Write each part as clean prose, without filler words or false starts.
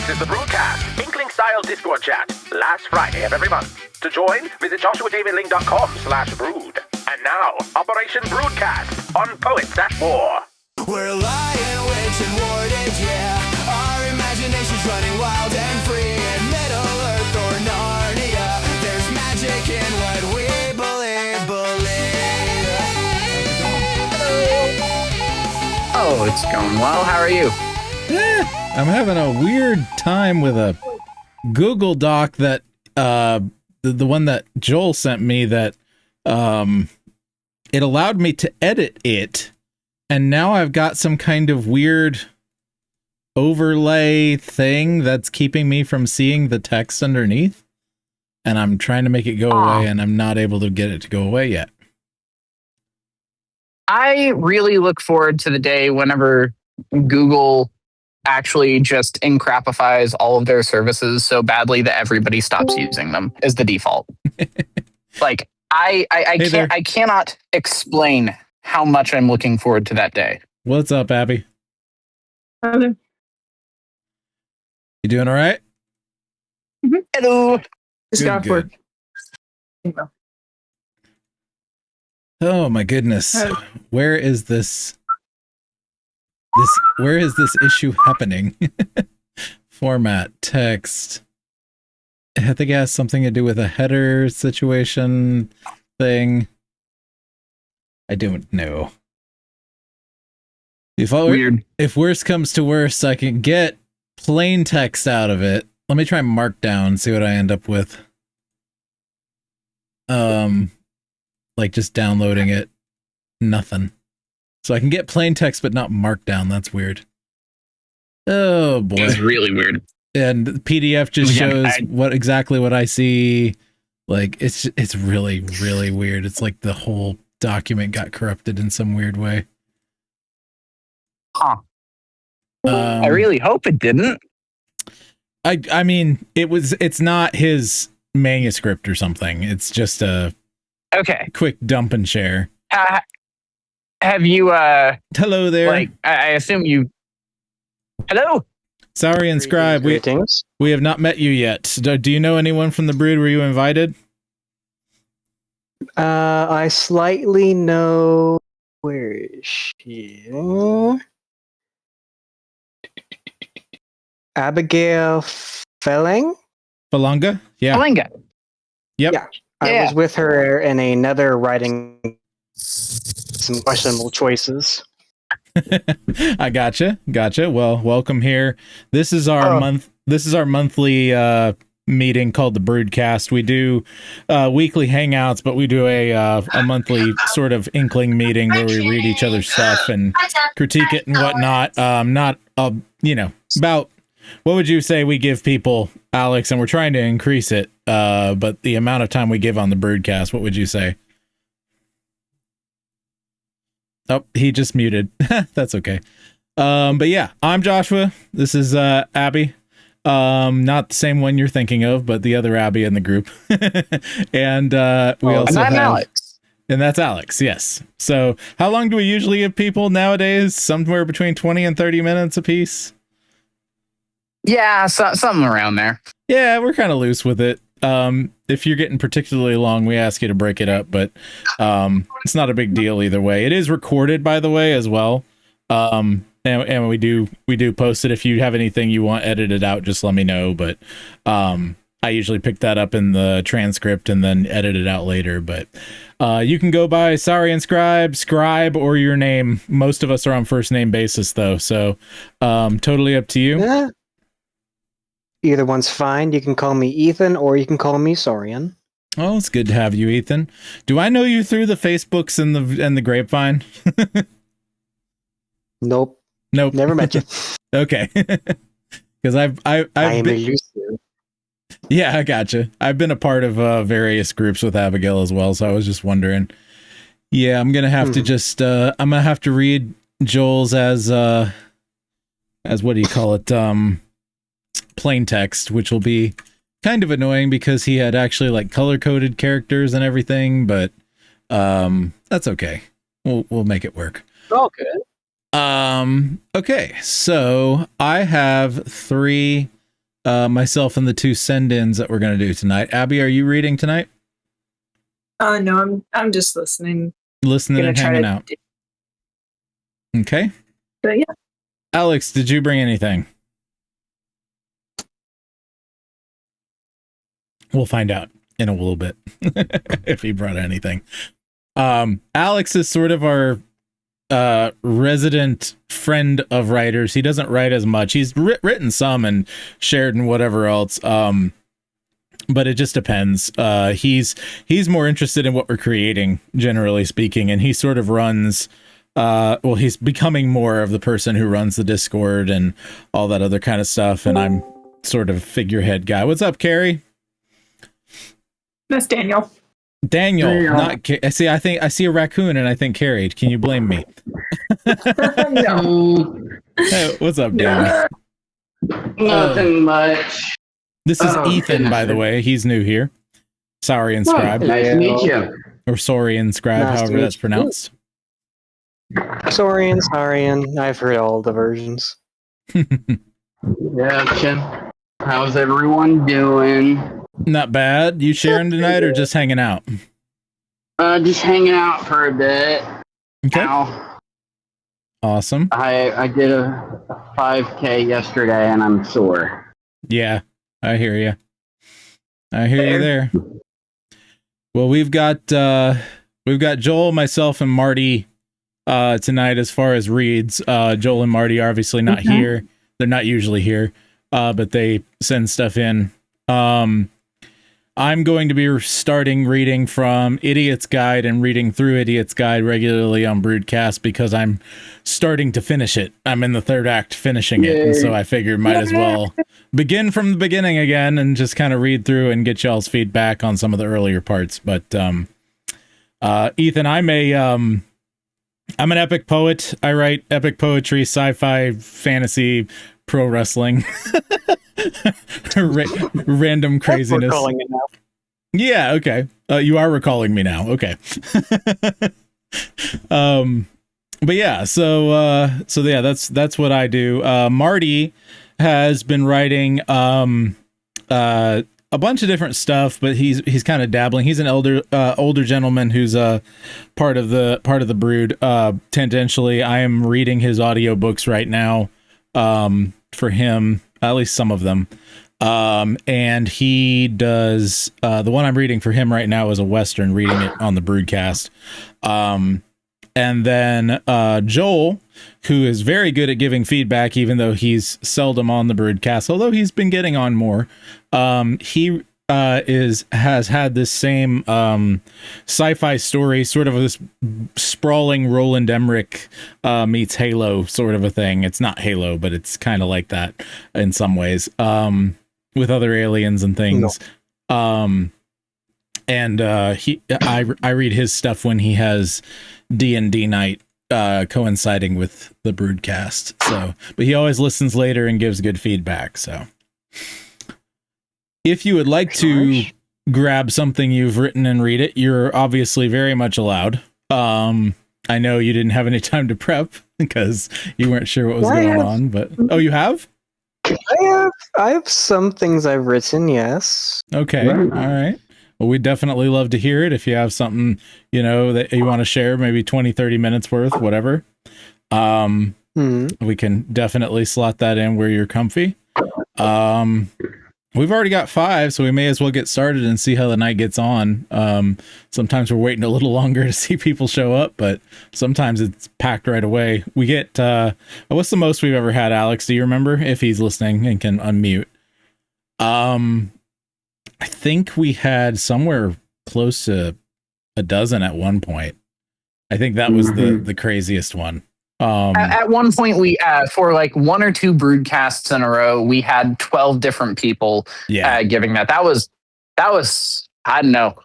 This is the Broodcast, Inkling-style Discord chat, last Friday of every month. To join, visit joshuadavidling.com/brood. And now, Operation Broodcast on Poets at War. We're lion, witch, and warded, yeah. Our imagination's running wild and free. In Middle Earth or Narnia, there's magic in what we believe. Oh, it's going well. How are you? I'm having a weird time with a Google Doc that the one that Joel sent me that it allowed me to edit it, and now I've got some kind of weird overlay thing that's keeping me from seeing the text underneath, and I'm trying to make it go away, and I'm not able to get it to go away yet. I really look forward to the day whenever Google actually just encrapifies all of their services so badly that everybody stops using them as the default. Like, I cannot explain how much I'm looking forward to that day. What's up, Abby? Hello. You doing all right? Mm-hmm. Hello. Just got off work. Oh my goodness. Where is this issue happening? Format, text. I think it has something to do with a header situation thing. I don't know. Weird. If worse comes to worse, I can get plain text out of it. Let me try Markdown, see what I end up with. Like just downloading it. Nothing. So I can get plain text, but not Markdown. That's weird. Oh boy. It's really weird. And the PDF just shows exactly what I see. Like it's really, really weird. It's like the whole document got corrupted in some weird way. Huh. I really hope it didn't. I mean, it's not his manuscript or something. It's just a quick dump and share. Have you hello there. Like I assume you hello? SaurianScribe, we have not met you yet. Do you know anyone from the Brood? Were you invited? I slightly know. Where is she? Abigail Felling? Falanga? Yeah. Falanga. Yep. Yeah. I was with her in another writing some questionable choices. I gotcha. Well, welcome here. This is our monthly meeting called the Broodcast. We do weekly hangouts, but we do a monthly sort of inkling meeting where we read each other's stuff and critique it and whatnot. About what would you say we give people, Alex? And we're trying to increase it, but the amount of time we give on the Broodcast, what would you say? Oh, he just muted. That's okay. But yeah, I'm Joshua. This is Abby. Not the same one you're thinking of, but the other Abby in the group. And we also have Alex. And that's Alex, yes. So how long do we usually give people nowadays? Somewhere between 20 and 30 minutes a piece? Yeah, something around there. Yeah, we're kind of loose with it. If you're getting particularly long, we ask you to break it up, but it's not a big deal either way. It is recorded, by the way, as well. And we do post it. If you have anything you want edited out, just let me know. But I usually pick that up in the transcript and then edit it out later. But you can go by SaurianScribe, Scribe, or your name. Most of us are on first name basis, though, so totally up to you. Yeah. Either one's fine. You can call me Ethan, or you can call me Saurian. Oh, it's good to have you, Ethan. Do I know you through the Facebooks and the grapevine? Nope. Never met you. Okay. Because I am elusive. Yeah, I gotcha. I've been a part of various groups with Abigail as well, so I was just wondering. Yeah, I'm gonna have to just I'm gonna have to read Joel's as what do you call it? Plain text, which will be kind of annoying because he had actually like color coded characters and everything, but that's okay. We'll make it work. Oh, good. Okay, so I have 3 myself and the two send-ins that we're going to do tonight. Abby, are you reading tonight? No, I'm just listening. Listening and hanging out. Okay. But yeah. Alex, did you bring anything? We'll find out in a little bit if he brought anything. Alex is sort of our resident friend of writers. He doesn't write as much. He's written some and shared and whatever else. But it just depends. He's more interested in what we're creating, generally speaking, and he sort of runs. He's becoming more of the person who runs the Discord and all that other kind of stuff. And I'm sort of figurehead guy. What's up, Carrie? That's Daniel. Daniel, not I see. I think I see a raccoon, and I think Carrie. Can you blame me? No. Hey, what's up, Daniel? Nothing much. This is Ethan, by the way. He's new here. SaurianScribe. Nice to meet you. Or SaurianScribe, Nice to however meet that's you. pronounced. Saurian. I've heard all the versions. Yeah, Jim. How's everyone doing? Not bad. You sharing tonight or just hanging out? Just hanging out for a bit. Okay. Now, Awesome. I did a 5K yesterday and I'm sore. Yeah, I hear you. I hear you there. Well, we've got Joel, myself, and Marty tonight as far as reads. Joel and Marty are obviously not here. They're not usually here, but they send stuff in. I'm going to be starting reading from Idiot's Guide and reading through Idiot's Guide regularly on Broodcast because I'm starting to finish it. I'm in the third act finishing it, and so I figured might as well begin from the beginning again and just kind of read through and get y'all's feedback on some of the earlier parts. But Ethan, I'm an epic poet. I write epic poetry, sci-fi, fantasy, pro wrestling, random craziness. Calling it now. Yeah, okay. You are recalling me now. Okay. But yeah, so yeah, that's what I do. Marty has been writing a bunch of different stuff, but he's kind of dabbling. He's an older gentleman who's part of the Brood. Tangentially, I am reading his audiobooks right now for him, at least some of them. And he does the one I'm reading for him right now is a Western, reading it on the Broodcast. And then Joel, who is very good at giving feedback, even though he's seldom on the Broodcast, although he's been getting on more. He has had this same sci-fi story, sort of this sprawling Roland Emmerich meets Halo sort of a thing. It's not Halo, but it's kind of like that in some ways, with other aliens and things. No. I read his stuff when he has D&D night coinciding with the Broodcast. So, but he always listens later and gives good feedback. So, if you would like to grab something you've written and read it, you're obviously very much allowed. I know you didn't have any time to prep because you weren't sure what was going on, but you have? I have some things I've written, yes. Okay. All right. Well, we'd definitely love to hear it. If you have something, that you want to share, maybe 20, 30 minutes worth, whatever. We can definitely slot that in where you're comfy. We've already got 5, so we may as well get started and see how the night gets on. Sometimes we're waiting a little longer to see people show up, but sometimes it's packed right away. We get, what's the most we've ever had, Alex? Do you remember, if he's listening and can unmute? I think we had somewhere close to a dozen at one point. I think that was the craziest one. At one point, we for like 1 or 2 broadcasts in a row, we had 12 different people giving that. That was I don't know,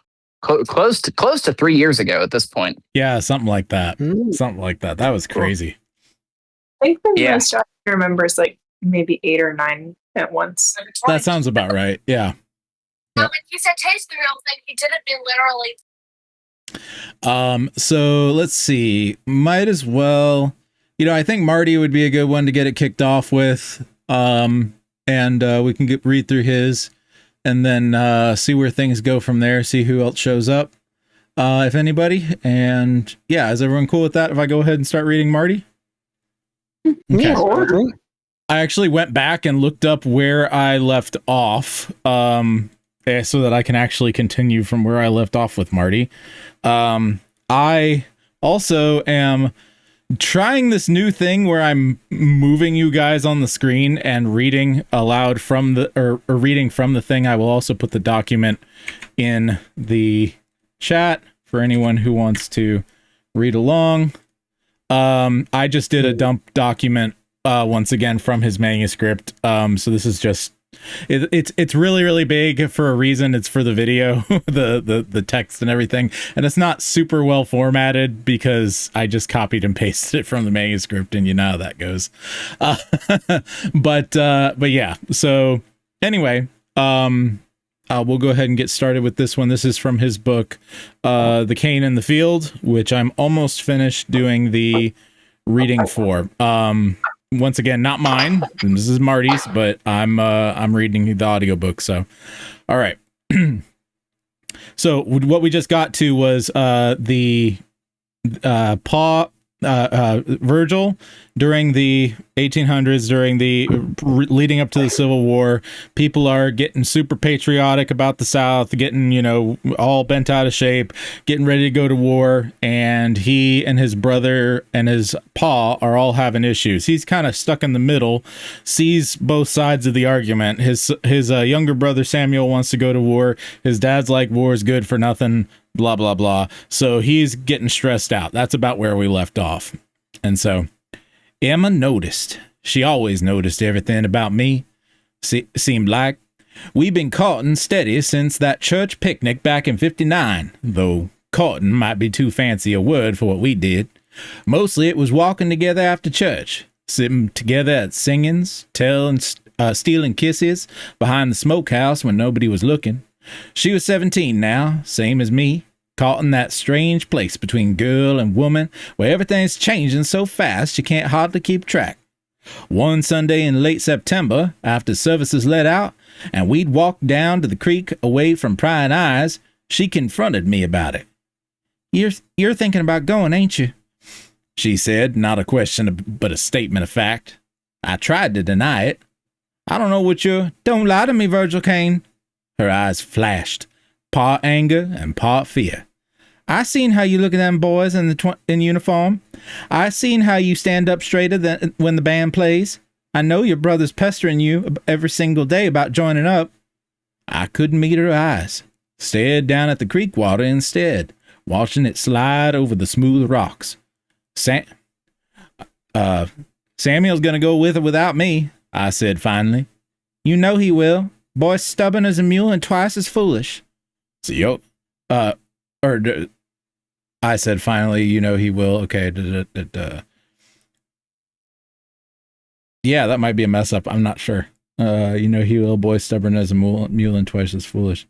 close to 3 years ago at this point. Yeah, something like that. Something like that. That was crazy. I think the most I remember is like maybe 8 or 9 at once. That sounds about right. Yeah. When he said taste the real thing, he didn't mean literally. So let's see. Might as well, I think Marty would be a good one to get it kicked off with. and we can read through his, and then see where things go from there. See who else shows up, if anybody. And yeah, is everyone cool with that? If I go ahead and start reading Marty? Okay. Yeah, I actually went back and looked up where I left off, so that I can actually continue from where I left off with Marty. I also am trying this new thing where I'm moving you guys on the screen and reading aloud from the, or reading from the thing. I will also put the document in the chat for anyone who wants to read along. I just did a dump document once again from his manuscript. So this is just it's really big for a reason. It's for the video, the text and everything, and it's not super well formatted because I just copied and pasted it from the manuscript, and you know how that goes. But yeah. So anyway, we'll go ahead and get started with this one. This is from his book, The Cain in the Field, which I'm almost finished doing the reading for. Once again, not mine. This is Marty's, but I'm reading the audiobook. So, all right. So what we just got to was the Virgil during the 1800s, during the leading up to the Civil War. People are getting super patriotic about the South, getting, you know, all bent out of shape, getting ready to go to war, and he and his brother and his pa are all having issues. He's kind of stuck in the middle, sees both sides of the argument. His younger brother Samuel wants to go to war. His dad's like, war is good for nothing, blah blah blah. So he's getting stressed out. That's about where we left off. And so Emma noticed. She always noticed everything about me. Seemed like we've been courting steady since that church picnic back in '59, though courting might be too fancy a word for what we did. Mostly it was walking together after church, sitting together at singings, stealing kisses behind the smokehouse when nobody was looking. She was 17 now, same as me, caught in that strange place between girl and woman where everything's changing so fast you can't hardly keep track. One Sunday in late September, after services let out, and we'd walked down to the creek away from prying eyes, she confronted me about it. You're thinking about going, ain't you? She said, not a question, but a statement of fact. I tried to deny it. I don't know what you're... Don't lie to me, Virgil Cain. Her eyes flashed, part anger and part fear. I seen how you look at them boys in uniform. I seen how you stand up straighter than when the band plays. I know your brother's pestering you every single day about joining up. I couldn't meet her eyes. Stared down at the creek water instead, watching it slide over the smooth rocks. Samuel's gonna go with or without me, I said finally. You know he will. Boy's stubborn as a mule and twice as foolish. So, I said finally, you know he will. Okay. Yeah, that might be a mess up. I'm not sure. You know he will. Boy stubborn as a mule and twice as foolish.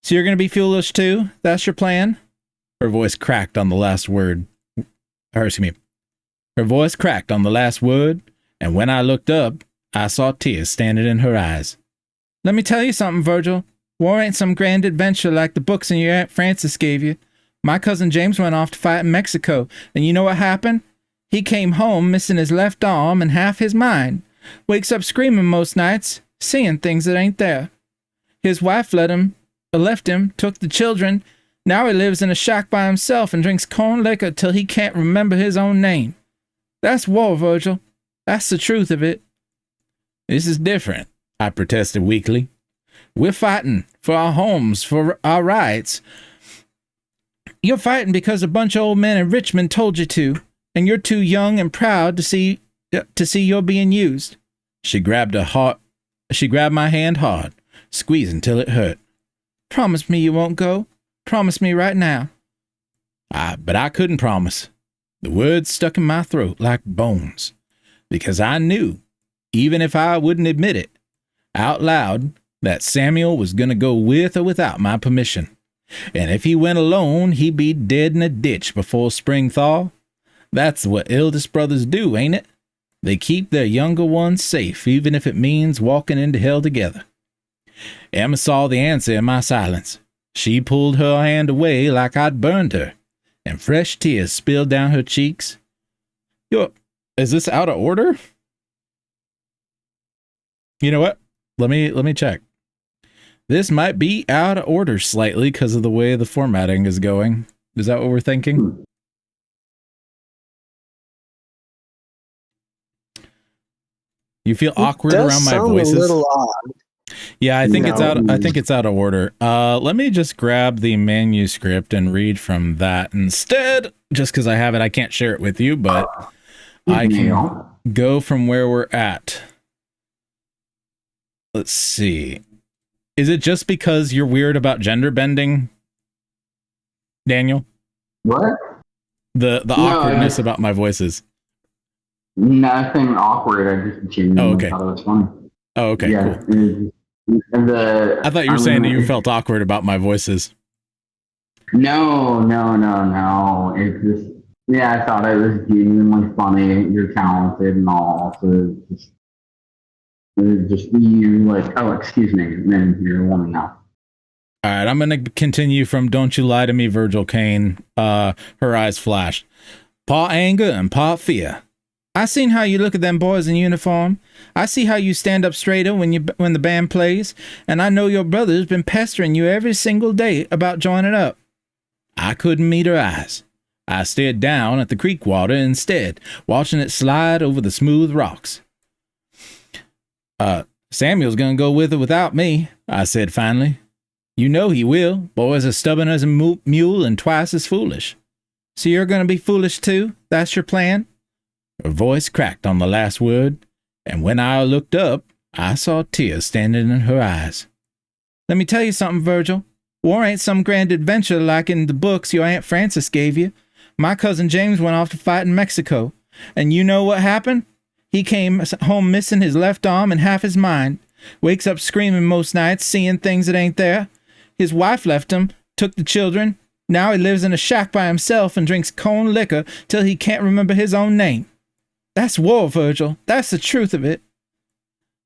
So you're going to be foolish too? That's your plan? Her voice cracked on the last word. Her voice cracked on the last word, and when I looked up, I saw tears standing in her eyes. Let me tell you something, Virgil. War ain't some grand adventure like the books and your Aunt Frances gave you. My cousin James went off to fight in Mexico, and you know what happened? He came home missing his left arm and half his mind. Wakes up screaming most nights, seeing things that ain't there. His wife left him, took the children. Now he lives in a shack by himself and drinks corn liquor till he can't remember his own name. That's war, Virgil. That's the truth of it. This is different, I protested weakly. We're fighting for our homes, for our rights. You're fighting because a bunch of old men in Richmond told you to, and you're too young and proud to see you're being used. She grabbed my hand hard, squeezing till it hurt. Promise me you won't go. Promise me right now. But I couldn't promise. The words stuck in my throat like bones, because I knew, even if I wouldn't admit it, out loud, that Samuel was going to go with or without my permission. And if he went alone, he'd be dead in a ditch before spring thaw. That's what eldest brothers do, ain't it? They keep their younger ones safe, even if it means walking into hell together. Emma saw the answer in my silence. She pulled her hand away like I'd burned her, and fresh tears spilled down her cheeks. Is this out of order? You know what? Let me check. This might be out of order slightly because of the way the formatting is going. Is that what we're thinking? You feel awkward around my voices? A little odd. Yeah, I think it's out of order. Let me just grab the manuscript and read from that instead. Just because I have it, I can't share it with you, but I can go from where we're at. Let's see. Is it just because you're weird about gender bending, Daniel? What? The awkwardness about my voices. Nothing awkward. I just genuinely thought it was funny. Oh, okay, yeah, cool. I thought you were saying that you felt awkward about my voices. No. It's just, I thought it was genuinely funny. You're talented and all, so just you like, oh, excuse me, and then you're a woman now. All right, I'm going to continue from Don't You Lie to Me, Virgil Cain. Her eyes flashed. Paw anger and paw fear. I seen how you look at them boys in uniform. I see how you stand up straighter when the band plays, and I know your brother's been pestering you every single day about joining up. I couldn't meet her eyes. I stared down at the creek water instead, watching it slide over the smooth rocks. Samuel's gonna go with her without me, I said finally. You know he will. Boys as stubborn as a mule and twice as foolish. So you're gonna be foolish too? That's your plan? Her voice cracked on the last word, and when I looked up, I saw tears standing in her eyes. Let me tell you something, Virgil. War ain't some grand adventure like in the books your Aunt Frances gave you. My cousin James went off to fight in Mexico, and you know what happened? He came home missing his left arm and half his mind. Wakes up screaming most nights, seeing things that ain't there. His wife left him, took the children. Now he lives in a shack by himself and drinks corn liquor till he can't remember his own name. That's war, Virgil. That's the truth of it.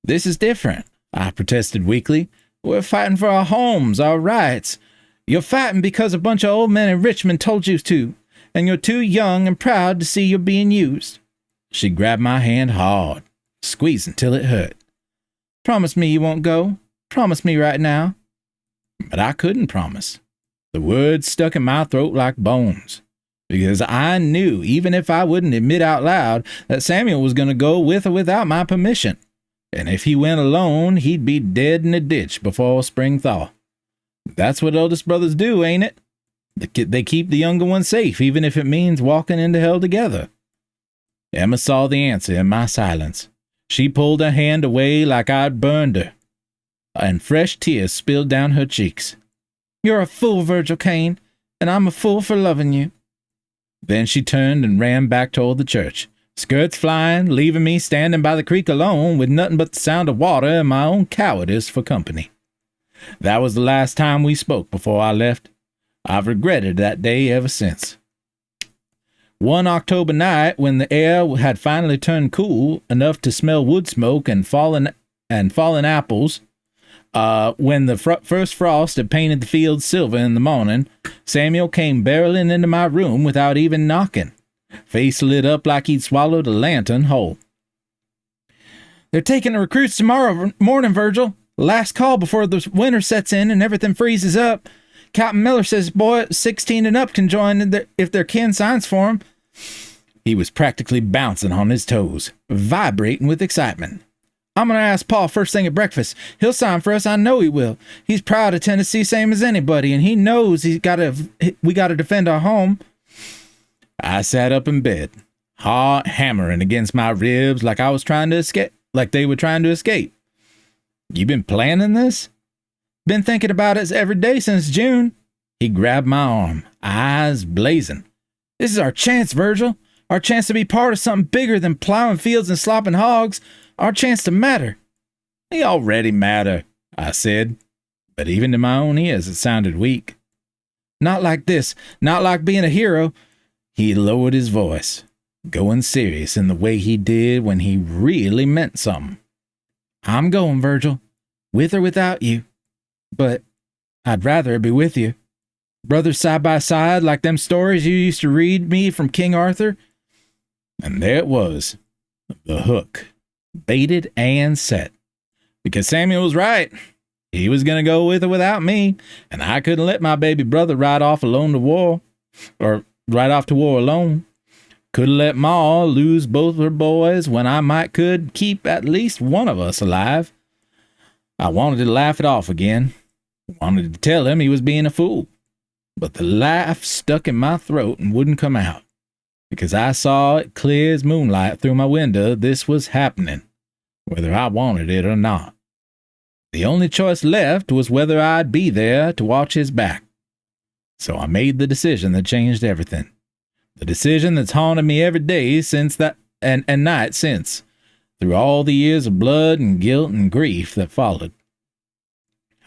This is different, I protested weakly. We're fighting for our homes, our rights. You're fighting because a bunch of old men in Richmond told you to, and you're too young and proud to see you're being used. She grabbed my hand hard, squeezing till it hurt. Promise me you won't go. Promise me right now. But I couldn't promise. The words stuck in my throat like bones, because I knew, even if I wouldn't admit out loud, that Samuel was going to go with or without my permission. And if he went alone, he'd be dead in a ditch before spring thaw. That's what eldest brothers do, ain't it? They keep the younger one safe, even if it means walking into hell together. Emma saw the answer in my silence. She pulled her hand away like I'd burned her, and fresh tears spilled down her cheeks. You're a fool, Virgil Cain, and I'm a fool for loving you. Then she turned and ran back toward the church, skirts flying, leaving me standing by the creek alone with nothing but the sound of water and my own cowardice for company. That was the last time we spoke before I left. I've regretted that day ever since. One October night, when the air had finally turned cool enough to smell wood smoke and fallen apples, when the first frost had painted the fields silver in the morning, Samuel came barreling into my room without even knocking, face lit up like he'd swallowed a lantern whole. They're taking the recruits tomorrow morning, Virgil. Last call before the winter sets in and everything freezes up. Captain Miller says boy 16 and up can join if their kin signs for him. He was practically bouncing on his toes, vibrating with excitement. I'm going to ask Paul first thing at breakfast. He'll sign for us. I know he will. He's proud of Tennessee, same as anybody, and he knows we got to defend our home. I sat up in bed, heart hammering against my ribs like I was trying to escape, like they were trying to escape. You been planning this? Been thinking about it every day since June. He grabbed my arm, eyes blazing. This is our chance, Virgil. Our chance to be part of something bigger than plowing fields and slopping hogs. Our chance to matter. We already matter, I said, but even to my own ears it sounded weak. Not like this, not like being a hero. He lowered his voice. going serious in the way he did when he really meant something. I'm going, Virgil, with or without you, but I'd rather be with you. Brothers side by side like them stories you used to read me from King Arthur. And there it was, the hook, baited and set. Because Samuel was right. He was going to go with or without me, and I couldn't let my baby brother ride off alone to war, or ride off to war alone. Couldn't let Ma lose both her boys when I could keep at least one of us alive. I wanted to laugh it off again. Wanted to tell him he was being a fool. But the laugh stuck in my throat and wouldn't come out. Because I saw it clear as moonlight through my window this was happening, whether I wanted it or not. The only choice left was whether I'd be there to watch his back. So I made the decision that changed everything. The decision that's haunted me every day since that, and night since, through all the years of blood and guilt and grief that followed.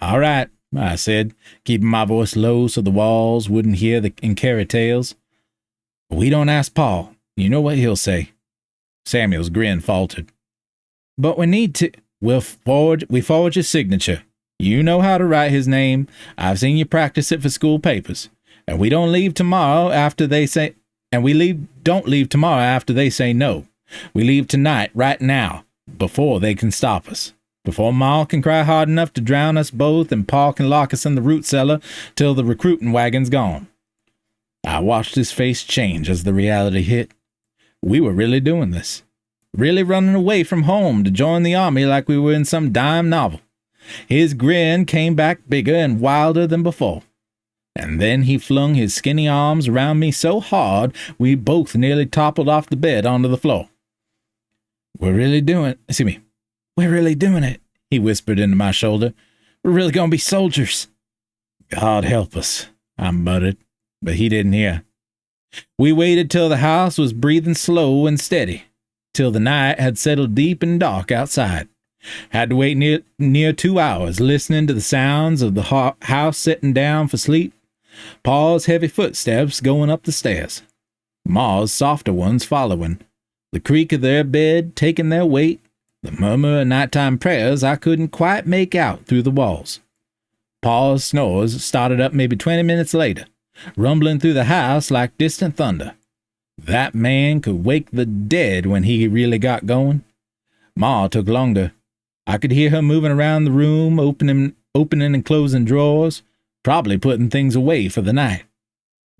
All right, I said, keeping my voice low so the walls wouldn't hear the carry tales. We don't ask Paul. You know what he'll say. Samuel's grin faltered. But we need to. We forge his signature. You know how to write his name. I've seen you practice it for school papers. And we don't leave tomorrow after they say. And don't leave tomorrow after they say no. We leave tonight, right now, before they can stop us. Before Ma can cry hard enough to drown us both and Pa can lock us in the root cellar till the recruiting wagon's gone. I watched his face change as the reality hit. We were really doing this. Really running away from home to join the army like we were in some dime novel. His grin came back bigger and wilder than before. And then he flung his skinny arms around me so hard we both nearly toppled off the bed onto the floor. We're really doing it, he whispered into my shoulder. We're really going to be soldiers. God help us, I muttered, but he didn't hear. We waited till the house was breathing slow and steady, till the night had settled deep and dark outside. Had to wait near 2 hours, listening to the sounds of the house setting down for sleep, Pa's heavy footsteps going up the stairs, Ma's softer ones following, the creak of their bed taking their weight, the murmur of nighttime prayers I couldn't quite make out through the walls. Pa's snores started up maybe 20 minutes later, rumbling through the house like distant thunder. That man could wake the dead when he really got going. Ma took longer. I could hear her moving around the room, opening and closing drawers, probably putting things away for the night.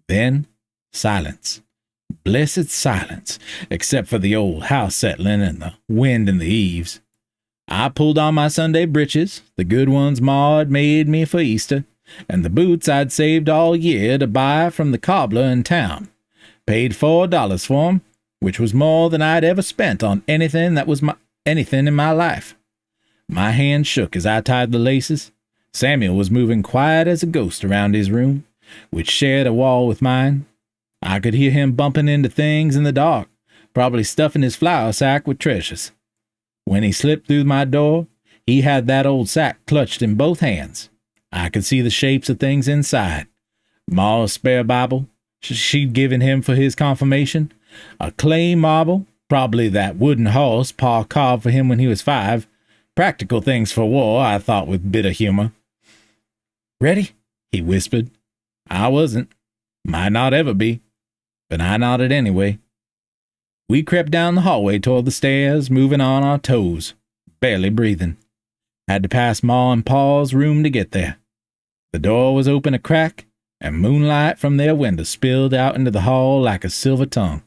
Then, silence. Blessed silence, except for the old house settling and the wind in the eaves. I pulled on my Sunday breeches, the good ones Ma had made me for Easter, and the boots I'd saved all year to buy from the cobbler in town. Paid $4 for 'em, which was more than I'd ever spent on anything in my life. My hand shook as I tied the laces. Samuel was moving quiet as a ghost around his room, which shared a wall with mine. I could hear him bumping into things in the dark, probably stuffing his flour sack with treasures. When he slipped through my door, he had that old sack clutched in both hands. I could see the shapes of things inside. Ma's spare Bible she'd given him for his confirmation, a clay marble, probably that wooden horse Pa carved for him when he was 5. Practical things for war, I thought with bitter humor. Ready? He whispered. I wasn't. Might not ever be. But I nodded anyway. We crept down the hallway toward the stairs, moving on our toes, barely breathing. Had to pass Ma and Pa's room to get there. The door was open a crack, and moonlight from their window spilled out into the hall like a silver tongue.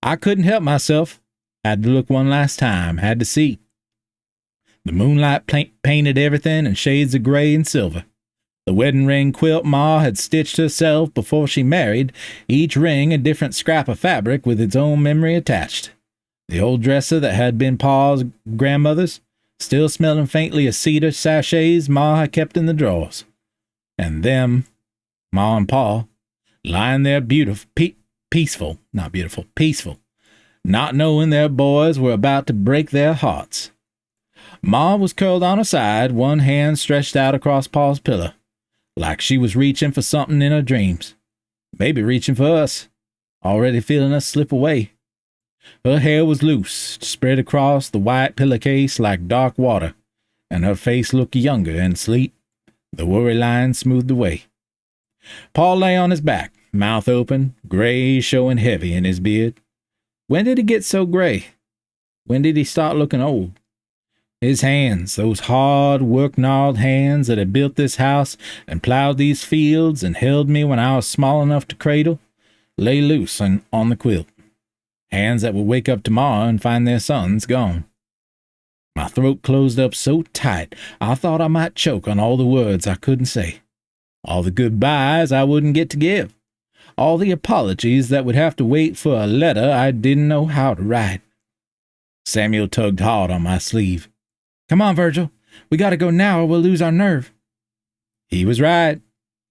I couldn't help myself. Had to look one last time, had to see. The moonlight painted everything in shades of gray and silver. The wedding ring quilt Ma had stitched herself before she married, each ring a different scrap of fabric with its own memory attached. The old dresser that had been Pa's grandmother's, still smelling faintly of cedar sachets Ma had kept in the drawers. And them, Ma and Pa, lying there peaceful, not knowing their boys were about to break their hearts. Ma was curled on her side, one hand stretched out across Pa's pillow, like she was reaching for something in her dreams. Maybe reaching for us, already feeling us slip away, Her hair was loose, spread across the white pillowcase like dark water, and her face looked younger and sleek, the worry lines smoothed away. Paul lay on his back, mouth open, gray showing heavy in his beard. When did he get so gray? When did he start looking old? His hands, those hard, work-gnarled hands that had built this house and plowed these fields and held me when I was small enough to cradle, lay loose on the quilt. Hands that would wake up tomorrow and find their sons gone. My throat closed up so tight I thought I might choke on all the words I couldn't say, all the goodbyes I wouldn't get to give, all the apologies that would have to wait for a letter I didn't know how to write. Samuel tugged hard on my sleeve. "Come on, Virgil. We gotta go now or we'll lose our nerve." He was right.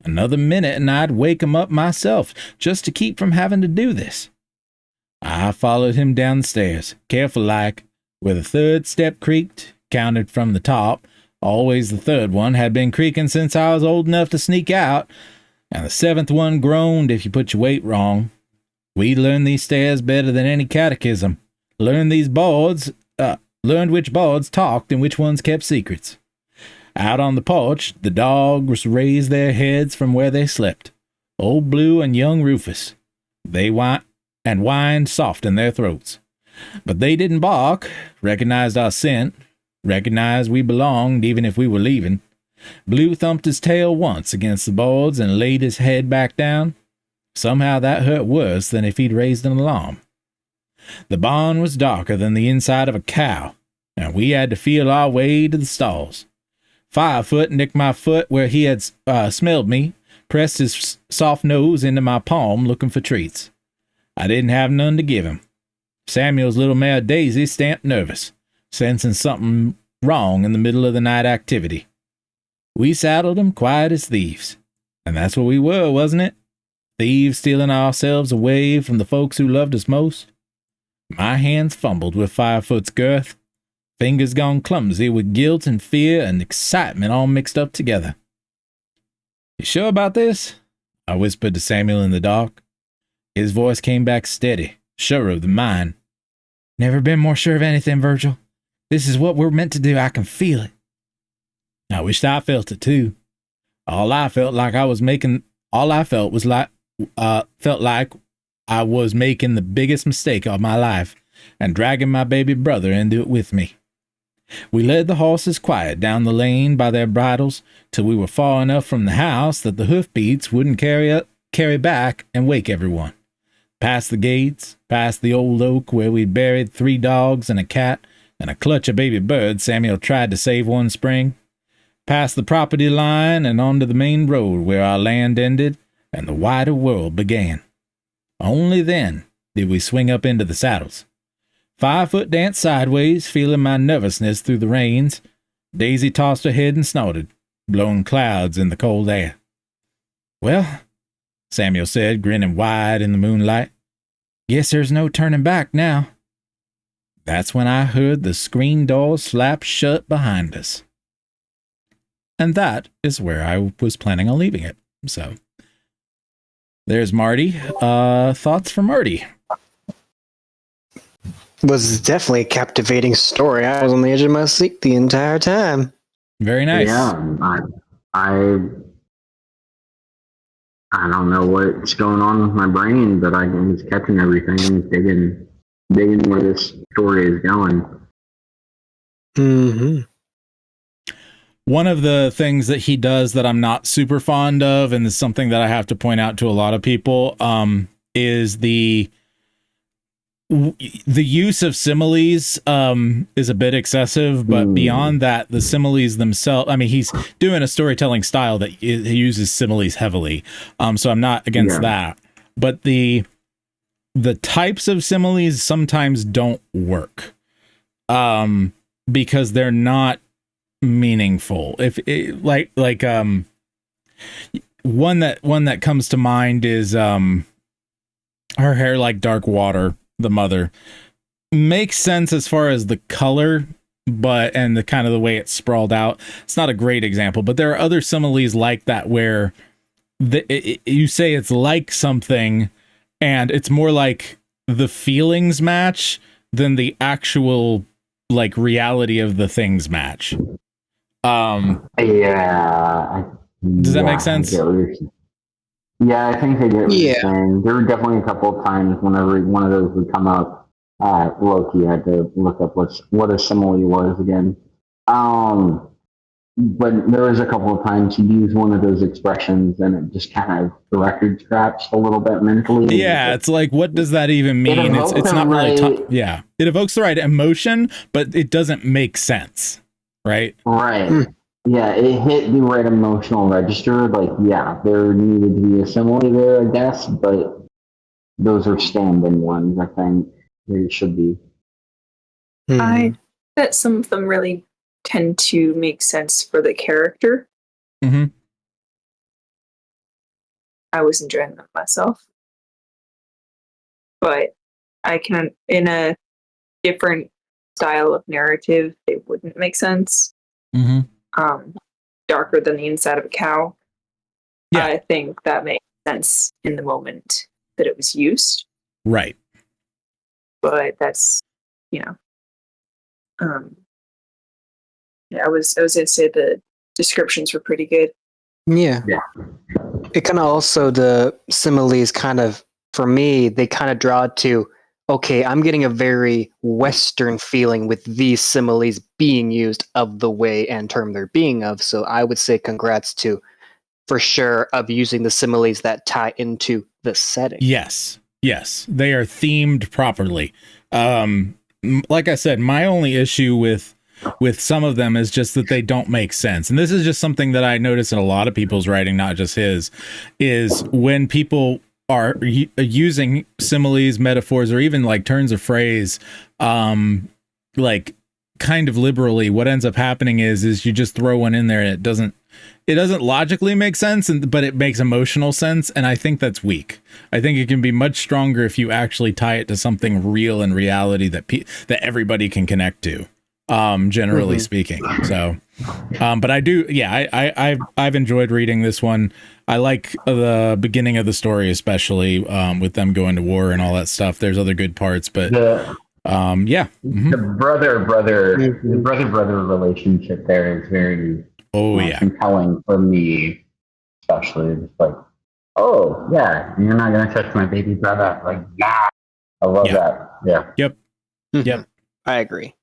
Another minute and I'd wake him up myself just to keep from having to do this. I followed him down the stairs, careful-like, where the third step creaked, counted from the top. Always the third one had been creaking since I was old enough to sneak out, and the seventh one groaned if you put your weight wrong. We learned these stairs better than any catechism. Learned which boards talked and which ones kept secrets. Out on the porch, the dogs raised their heads from where they slept. Old Blue and young Rufus. They whined soft in their throats. But they didn't bark, recognized our scent, recognized we belonged even if we were leaving. Blue thumped his tail once against the boards and laid his head back down. Somehow that hurt worse than if he'd raised an alarm. The barn was darker than the inside of a cow, and we had to feel our way to the stalls. Firefoot nicked my foot where he had smelled me, pressed his soft nose into my palm looking for treats. I didn't have none to give him. Samuel's little mare Daisy stamped nervous, sensing something wrong in the middle of the night activity. We saddled him quiet as thieves, and that's what we were, wasn't it? Thieves stealing ourselves away from the folks who loved us most. My hands fumbled with Firefoot's girth, fingers gone clumsy with guilt and fear and excitement all mixed up together. "You sure about this?" I whispered to Samuel in the dark. His voice came back steady, surer than mine. "Never been more sure of anything, Virgil. This is what we're meant to do. I can feel it." I wished I felt it too. All I felt like I was making the biggest mistake of my life and dragging my baby brother into it with me. We led the horses quiet down the lane by their bridles till we were far enough from the house that the hoofbeats wouldn't carry back and wake everyone. Past the gates, past the old oak where we'd buried 3 dogs and a cat and a clutch of baby birds Samuel tried to save one spring. Past the property line and onto the main road where our land ended and the wider world began. Only then did we swing up into the saddles. Firefoot danced sideways, feeling my nervousness through the reins. Daisy tossed her head and snorted, blowing clouds in the cold air. "Well," Samuel said, grinning wide in the moonlight, "guess there's no turning back now." That's when I heard the screen door slap shut behind us. And that is where I was planning on leaving it. So, there's Marty. Thoughts from Marty? Was definitely a captivating story. I was on the edge of my seat the entire time. Very nice. Yeah, I don't know what's going on with my brain, but I'm just catching everything and digging where this story is going. Mm-hmm. One of the things that he does that I'm not super fond of, and is something that I have to point out to a lot of people, is the use of similes is a bit excessive, but beyond that, the similes themselves, I mean, he's doing a storytelling style that he uses similes heavily. So I'm not against that, but the types of similes sometimes don't work, because they're not meaningful. One that comes to mind is, her hair like dark water. The mother makes sense as far as the color, and the kind of the way it's sprawled out. It's not a great example, but there are other similes like that where you say it's like something, and it's more like the feelings match than the actual like reality of the things match. Yeah. Does that make sense? Yeah, I think I get what you're saying. There were definitely a couple of times whenever one of those would come up, Loki had to look up what a simile was again. But there was a couple of times he used one of those expressions and it just kind of the record scratched a little bit mentally. Yeah, it's like, what does that even mean? It's not really, yeah. It evokes the right emotion, but it doesn't make sense, right? Right. Yeah, it hit the right emotional register. Like, yeah, there needed to be a simile there, I guess, but those are stand-in ones, I think. There should be. I bet some of them really tend to make sense for the character. Mm-hmm. I was enjoying them myself. But I can, in a different style of narrative, they wouldn't make sense. Mm-hmm. Darker than the inside of a cow. Yeah. I think that makes sense in the moment that it was used. Right. But that's, I was going to say the descriptions were pretty good. Yeah. It kind of also, the similes kind of, for me, they kind of draw to, okay, I'm getting a very Western feeling with these similes being used of the way and term they're being of. So I would say congrats to, for sure, of using the similes that tie into the setting. Yes. They are themed properly. Like I said, my only issue with some of them is just that they don't make sense. And this is just something that I notice in a lot of people's writing, not just his, is when people are using similes, metaphors, or even like turns of phrase, like kind of liberally, what ends up happening is you just throw one in there and it doesn't logically make sense, but it makes emotional sense. And I think that's weak. I think it can be much stronger if you actually tie it to something real in reality that everybody can connect to. Generally speaking. So, but I do, I've enjoyed reading this one. I like the beginning of the story, especially, with them going to war and all that stuff. There's other good parts, but, the brother relationship there is very compelling for me, especially. It's like, oh yeah, you're not going to touch my baby brother. Like, yeah, I love that. Yeah. Yep. I agree.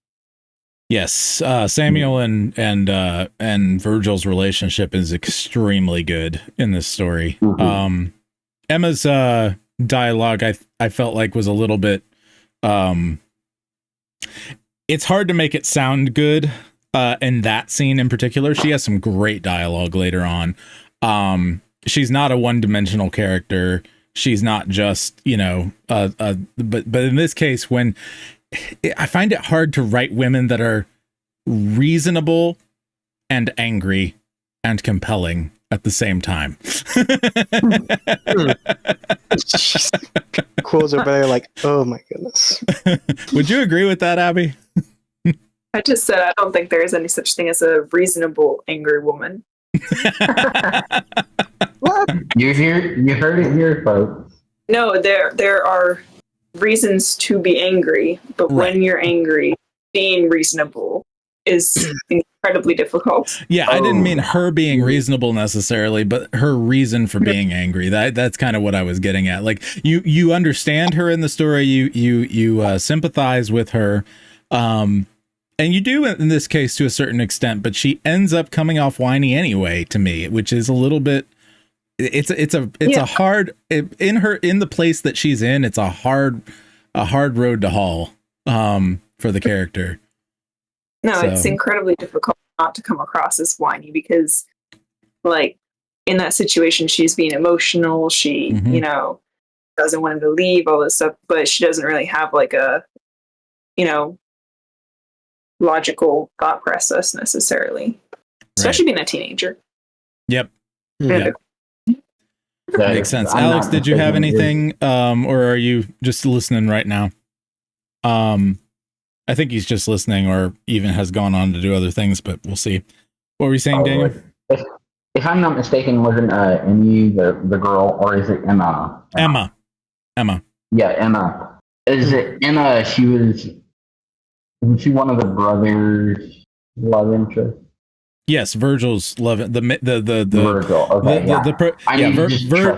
Yes, Samuel and Virgil's relationship is extremely good in this story. Emma's dialogue, I felt like was a little bit. It's hard to make it sound good in that scene in particular. She has some great dialogue later on. She's not a one-dimensional character. She's not just but in this case, when I find it hard to write women that are reasonable and angry and compelling at the same time. Quills over there like, oh my goodness. Would you agree with that, Abby? I just said I don't think there is any such thing as a reasonable angry woman. What? You heard it here, folks. No, there are reasons to be angry, but when you're angry, being reasonable is incredibly difficult. Yeah, I didn't mean her being reasonable necessarily, but her reason for being angry. That's kind of what I was getting at. Like you understand her in the story, you sympathize with her, and you do in this case to a certain extent, but she ends up coming off whiny anyway to me, which is a little bit. It's a hard in the place that she's in. It's a hard road to haul for the character. No, it's incredibly difficult not to come across as whiny because, like, in that situation, she's being emotional. She, doesn't want him to leave, all this stuff, but she doesn't really have like a, logical thought process necessarily, especially being a teenager. Yep. Yeah. That makes sense. Alex, did you have anything, or are you just listening right now? I think he's just listening, or even has gone on to do other things, but we'll see. What were you saying, Daniel? If I'm not mistaken, wasn't Emmy the girl, or is it Emma? Emma. Yeah, Emma. Is it Emma? Wasn't she one of the brothers' love interest? Yes, Virgil's love the Virgil. Okay,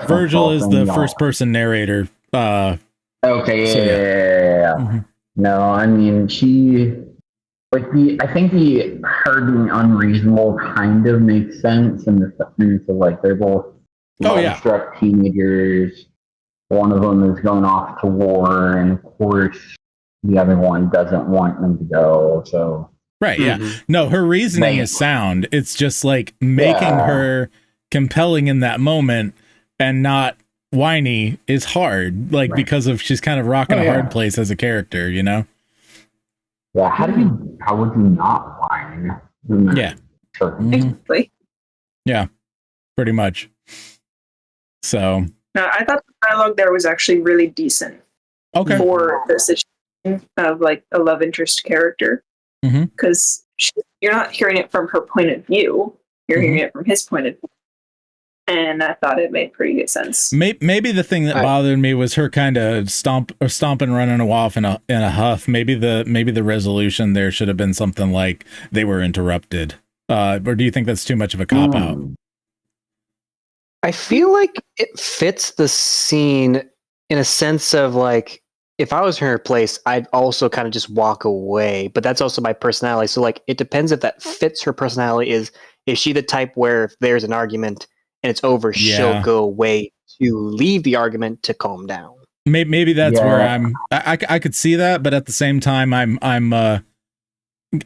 Virgil is the first person narrator. Okay, So, yeah. Mhm. No, I mean I think her being unreasonable kind of makes sense in the sense of like they're both love-struck teenagers. One of them is going off to war, and of course the other one doesn't want them to go. So right, yeah. No, her reasoning is sound. It's just like making her compelling in that moment and not whiny is hard, like because of she's kind of rocking a hard place as a character, you know? Yeah, how would you not whine? Yeah. Sure. Exactly. Yeah, pretty much. So no, I thought the dialogue there was actually really decent. Okay. For the situation of like a love interest character. Because you're not hearing it from her point of view. You're hearing it from his point of view. And I thought it made pretty good sense. Maybe the thing that bothered me was her kind of stomping, running off in a huff. Maybe the resolution there should have been something like they were interrupted. Or do you think that's too much of a cop out? I feel like it fits the scene in a sense of like, if I was in her place, I'd also kind of just walk away. But that's also my personality. So like, it depends if that fits her personality. Is she the type where if there's an argument and it's over, she'll go away to leave the argument to calm down? Maybe that's where I could see that, but at the same time,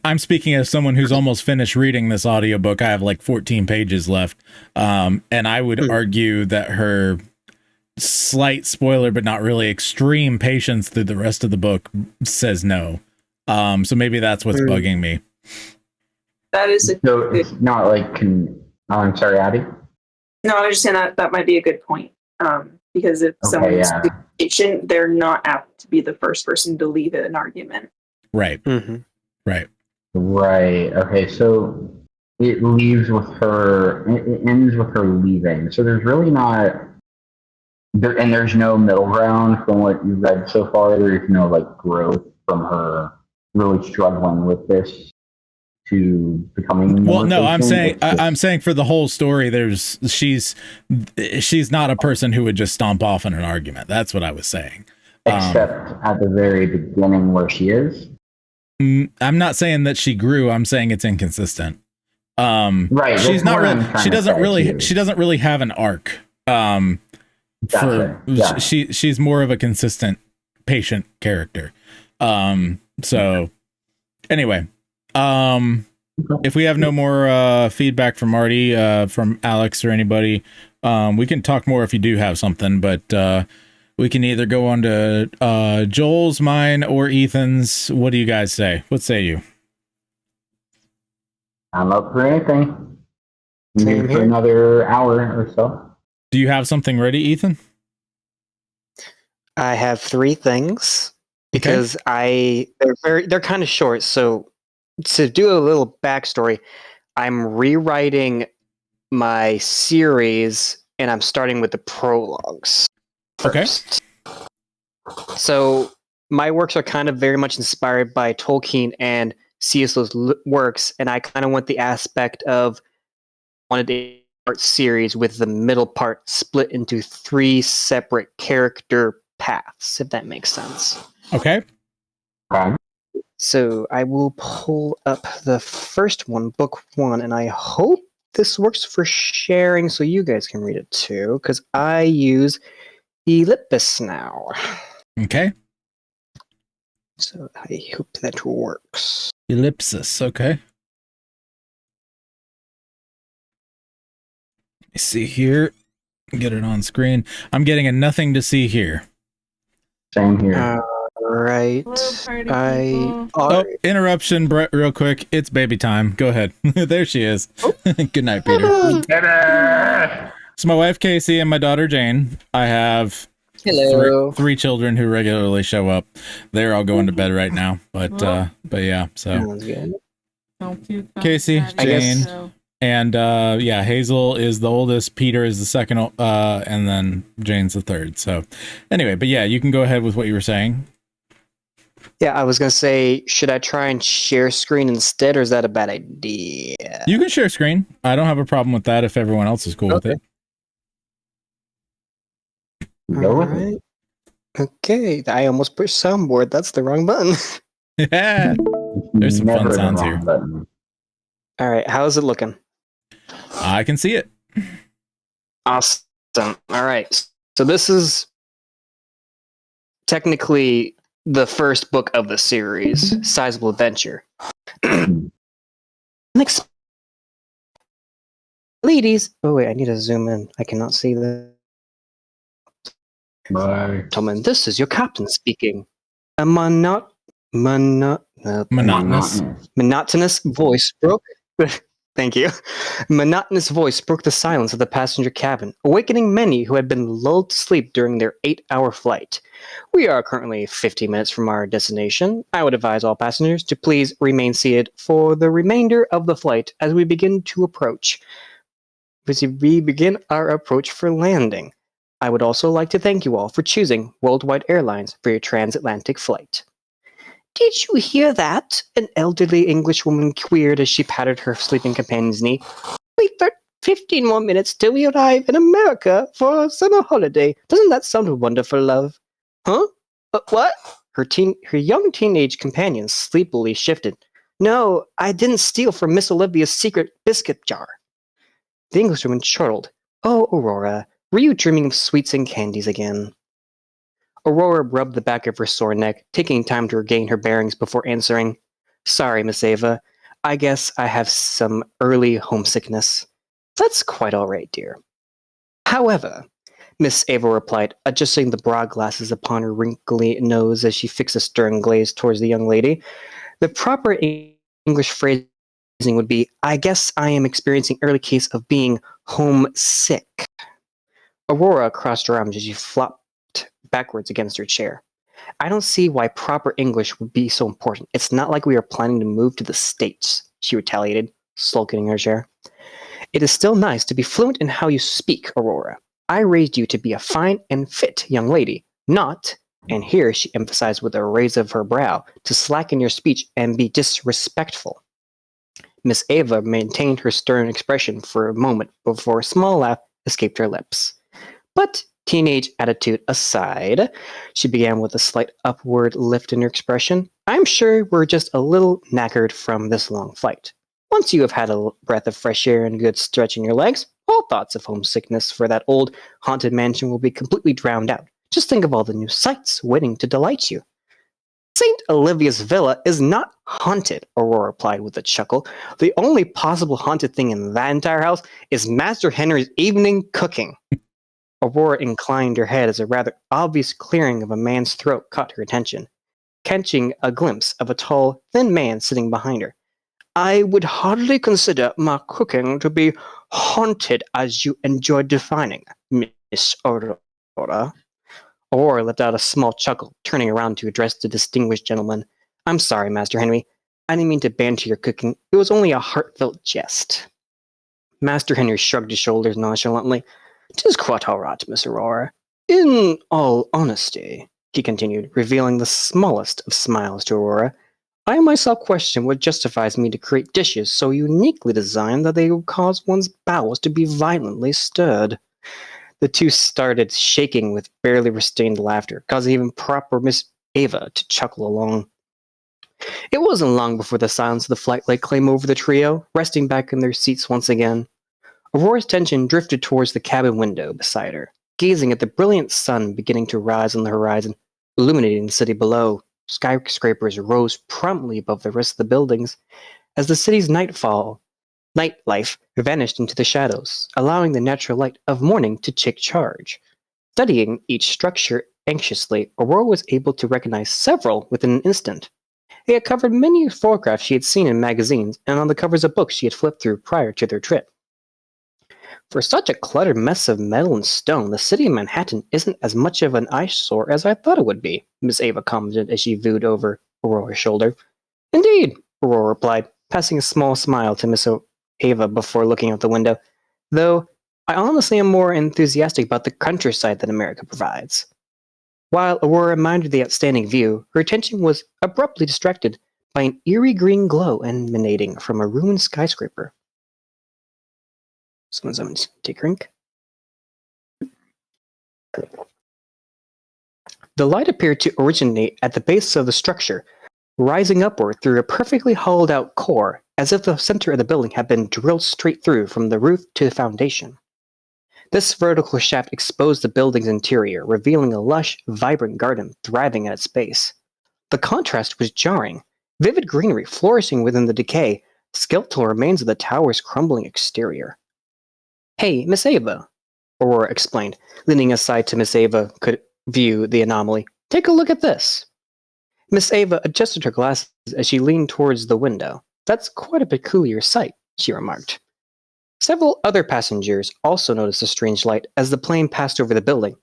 I'm speaking as someone who's almost finished reading this audiobook. I have like 14 pages left. And I would argue that her slight spoiler, but not really extreme patience through the rest of the book says no. So maybe that's what's bugging me. That is so it's not like I'm sorry, Abby. No, I was just saying that might be a good point. Because if someone's patient, they're not apt to be the first person to leave an argument. Right. Right. Okay, so it leaves with her. It ends with her leaving. So there's really not there, and there's no middle ground from what you read so far. There's no like growth from her really struggling with this to becoming. Well, no, I'm saying for the whole story, she's not a person who would just stomp off in an argument. That's what I was saying. Except at the very beginning where she is. I'm not saying that she grew. I'm saying it's inconsistent. Right. She's not really. She doesn't really have an arc. She's more of a consistent, patient character. So anyway, if we have no more feedback from Marty, from Alex or anybody, we can talk more if you do have something. But we can either go on to Joel's, mine, or Ethan's. What do you guys say? What say you? I'm up for anything. Maybe for another hour or so. Do you have something ready, Ethan? I have 3 things because they're kind of short. So to do a little backstory, I'm rewriting my series and I'm starting with the prologues first. Okay. So my works are kind of very much inspired by Tolkien and C.S. Lewis's works, and I kind of want the aspect of wanted a art series with the middle part split into 3 separate character paths, if that makes sense. Okay. So I will pull up the first one, book 1, and I hope this works for sharing so you guys can read it too, because I use Ellipsis now. Okay. So I hope that works. Ellipsis, okay. Let me see here. Get it on screen. I'm getting a nothing to see here. Same here. Right. Interruption, Brett, real quick. It's baby time. Go ahead. There she is. Good night, Peter. So my wife, Casey, and my daughter, Jane. I have three children who regularly show up. They're all going to bed right now. But yeah, so. Casey, Jane, and Hazel is the oldest. Peter is the second, and then Jane's the third. So anyway, but yeah, you can go ahead with what you were saying. Yeah, I was going to say, should I try and share screen instead, or is that a bad idea? You can share screen. I don't have a problem with that if everyone else is cool with it. Go with it. Okay, I almost pushed soundboard. That's the wrong button. Yeah. There's some fun Never the sounds wrong here. button. All right, how's it looking? I can see it. Awesome. All right, so this is technically the first book of the series, Sizable Adventure. Next, ladies. Oh wait, I need to zoom in. I cannot see the. Bye. Gentlemen, this is your captain speaking. A Monotonous. monotonous voice broke. Thank you. Monotonous voice broke the silence of the passenger cabin, awakening many who had been lulled to sleep during their 8-hour flight. We are currently 15 minutes from our destination. I would advise all passengers to please remain seated for the remainder of the flight as we begin our approach for landing. I would also like to thank you all for choosing Worldwide Airlines for your transatlantic flight. Did you hear that? An elderly Englishwoman queried as she patted her sleeping companion's knee. Wait 15 more minutes till we arrive in America for a summer holiday. Doesn't that sound wonderful, love? Huh? What? Her young teenage companion sleepily shifted. No, I didn't steal from Miss Olivia's secret biscuit jar. The Englishwoman chortled. Oh, Aurora, were you dreaming of sweets and candies again? Aurora rubbed the back of her sore neck, taking time to regain her bearings before answering. Sorry, Miss Ava. I guess I have some early homesickness. That's quite all right, dear. However, Miss Ava replied, adjusting the broad glasses upon her wrinkly nose as she fixed a stern gaze towards the young lady. The proper English phrasing would be, I guess I am experiencing early case of being homesick. Aurora crossed her arms as she flopped backwards against her chair. I don't see why proper English would be so important. It's not like we are planning to move to the States, she retaliated, sulking in her chair. It is still nice to be fluent in how you speak, Aurora. I raised you to be a fine and fit young lady, not, and here she emphasized with a raise of her brow, to slacken your speech and be disrespectful. Miss Ava maintained her stern expression for a moment before a small laugh escaped her lips. But teenage attitude aside, she began with a slight upward lift in her expression. I'm sure we're just a little knackered from this long flight. Once you have had a breath of fresh air and a good stretch in your legs, all thoughts of homesickness for that old haunted mansion will be completely drowned out. Just think of all the new sights waiting to delight you. St. Olivia's villa is not haunted, Aurora replied with a chuckle. The only possible haunted thing in that entire house is Master Henry's evening cooking. Aurora inclined her head as a rather obvious clearing of a man's throat caught her attention, catching a glimpse of a tall, thin man sitting behind her. I would hardly consider my cooking to be haunted as you enjoy defining, Miss Aurora. Aurora let out a small chuckle, turning around to address the distinguished gentleman. I'm sorry, Master Henry. I didn't mean to banter your cooking. It was only a heartfelt jest. Master Henry shrugged his shoulders nonchalantly. 'Tis quite all right, Miss Aurora. In all honesty, he continued, revealing the smallest of smiles to Aurora, I myself question what justifies me to create dishes so uniquely designed that they will cause one's bowels to be violently stirred. The two started shaking with barely restrained laughter, causing even proper Miss Ava to chuckle along. It wasn't long before the silence of the flight lay claim over the trio, resting back in their seats once again. Aurora's attention drifted towards the cabin window beside her, gazing at the brilliant sun beginning to rise on the horizon, illuminating the city below. Skyscrapers rose promptly above the rest of the buildings as the city's nightlife vanished into the shadows, allowing the natural light of morning to take charge. Studying each structure anxiously, Aurora was able to recognize several within an instant. They had covered many photographs she had seen in magazines and on the covers of books she had flipped through prior to their trip. For such a cluttered mess of metal and stone, the city of Manhattan isn't as much of an eyesore as I thought it would be, Miss Ava commented as she viewed over Aurora's shoulder. Indeed, Aurora replied, passing a small smile to Miss Ava before looking out the window, though I honestly am more enthusiastic about the countryside that America provides. While Aurora admired the outstanding view, her attention was abruptly distracted by an eerie green glow emanating from a ruined skyscraper. Someone's take a drink. The light appeared to originate at the base of the structure, rising upward through a perfectly hollowed-out core, as if the center of the building had been drilled straight through from the roof to the foundation. This vertical shaft exposed the building's interior, revealing a lush, vibrant garden thriving at its base. The contrast was jarring. Vivid greenery flourishing within the decay, skeletal remains of the tower's crumbling exterior. "Hey, Miss Ava," Aurora explained, leaning aside so Miss Ava could view the anomaly. "Take a look at this." Miss Ava adjusted her glasses as she leaned towards the window. "That's quite a peculiar sight," she remarked. Several other passengers also noticed the strange light as the plane passed over the building.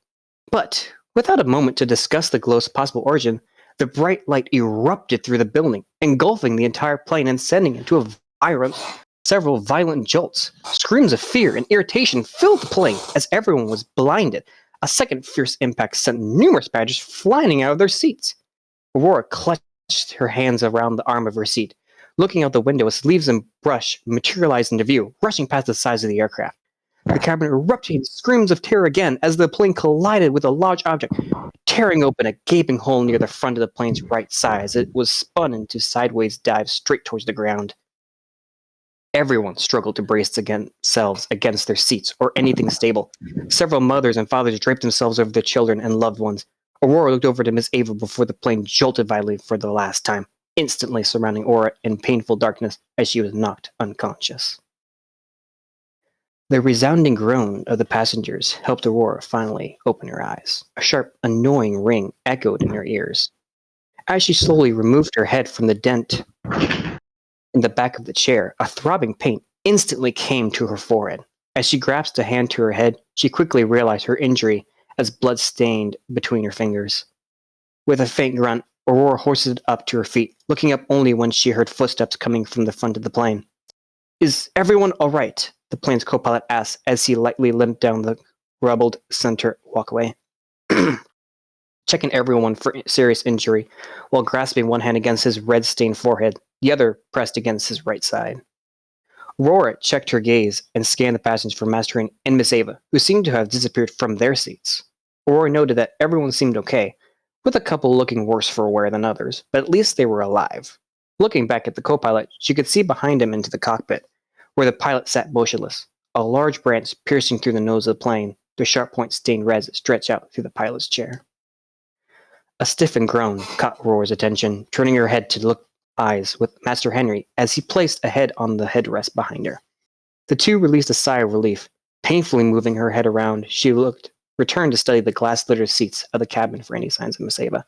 But, without a moment to discuss the glow's possible origin, the bright light erupted through the building, engulfing the entire plane and sending it into several violent jolts. Screams of fear and irritation filled the plane as everyone was blinded. A second fierce impact sent numerous passengers flying out of their seats. Aurora clutched her hands around the arm of her seat, looking out the window as leaves and brush materialized into view, rushing past the sides of the aircraft. The cabin erupted in screams of terror again as the plane collided with a large object, tearing open a gaping hole near the front of the plane's right side as it was spun into sideways dive straight towards the ground. Everyone struggled to brace themselves against their seats or anything stable. Several mothers and fathers draped themselves over their children and loved ones. Aurora looked over to Miss Ava before the plane jolted violently for the last time, instantly surrounding Aurora in painful darkness as she was knocked unconscious. The resounding groan of the passengers helped Aurora finally open her eyes. A sharp, annoying ring echoed in her ears. As she slowly removed her head from the dent in the back of the chair, a throbbing pain instantly came to her forehead. As she grasped a hand to her head, she quickly realized her injury as blood stained between her fingers. With a faint grunt, Aurora hoisted up to her feet, looking up only when she heard footsteps coming from the front of the plane. "Is everyone all right?" the plane's co-pilot asked as he lightly limped down the rubbled center walkway. Checking everyone for serious injury, while grasping one hand against his red-stained forehead, the other pressed against his right side. Aurora checked her gaze and scanned the passengers for Master Henry and Miss Ava, who seemed to have disappeared from their seats. Aurora noted that everyone seemed okay, with a couple looking worse for wear than others, but at least they were alive. Looking back at the co-pilot, she could see behind him into the cockpit, where the pilot sat motionless, a large branch piercing through the nose of the plane, the sharp point stained red stretched out through the pilot's chair. A stiffened groan caught Aurora's attention, turning her head to look eyes with Master Henry as he placed a head on the headrest behind her. The two released a sigh of relief. Painfully moving her head around, she returned to study the glass-littered seats of the cabin for any signs of Miss Ava.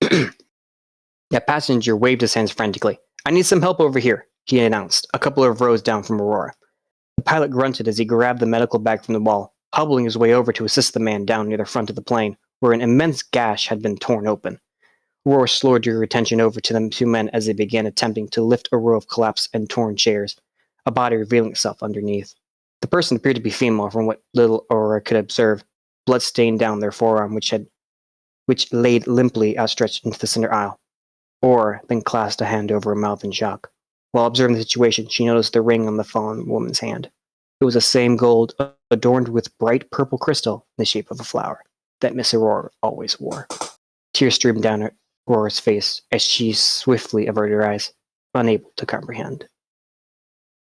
A passenger waved his hands frantically. "I need some help over here," he announced, a couple of rows down from Aurora. The pilot grunted as he grabbed the medical bag from the wall, hobbling his way over to assist the man down near the front of the plane, where an immense gash had been torn open. Aurora slowly drew her attention over to the two men as they began attempting to lift a row of collapsed and torn chairs, a body revealing itself underneath. The person appeared to be female from what little Aurora could observe, blood stained down their forearm, which laid limply outstretched into the center aisle. Aurora then clasped a hand over her mouth in shock. While observing the situation, she noticed the ring on the fallen woman's hand. It was the same gold, adorned with bright purple crystal in the shape of a flower, that Miss Aurora always wore. Tears streamed down Aurora's face as she swiftly averted her eyes, unable to comprehend.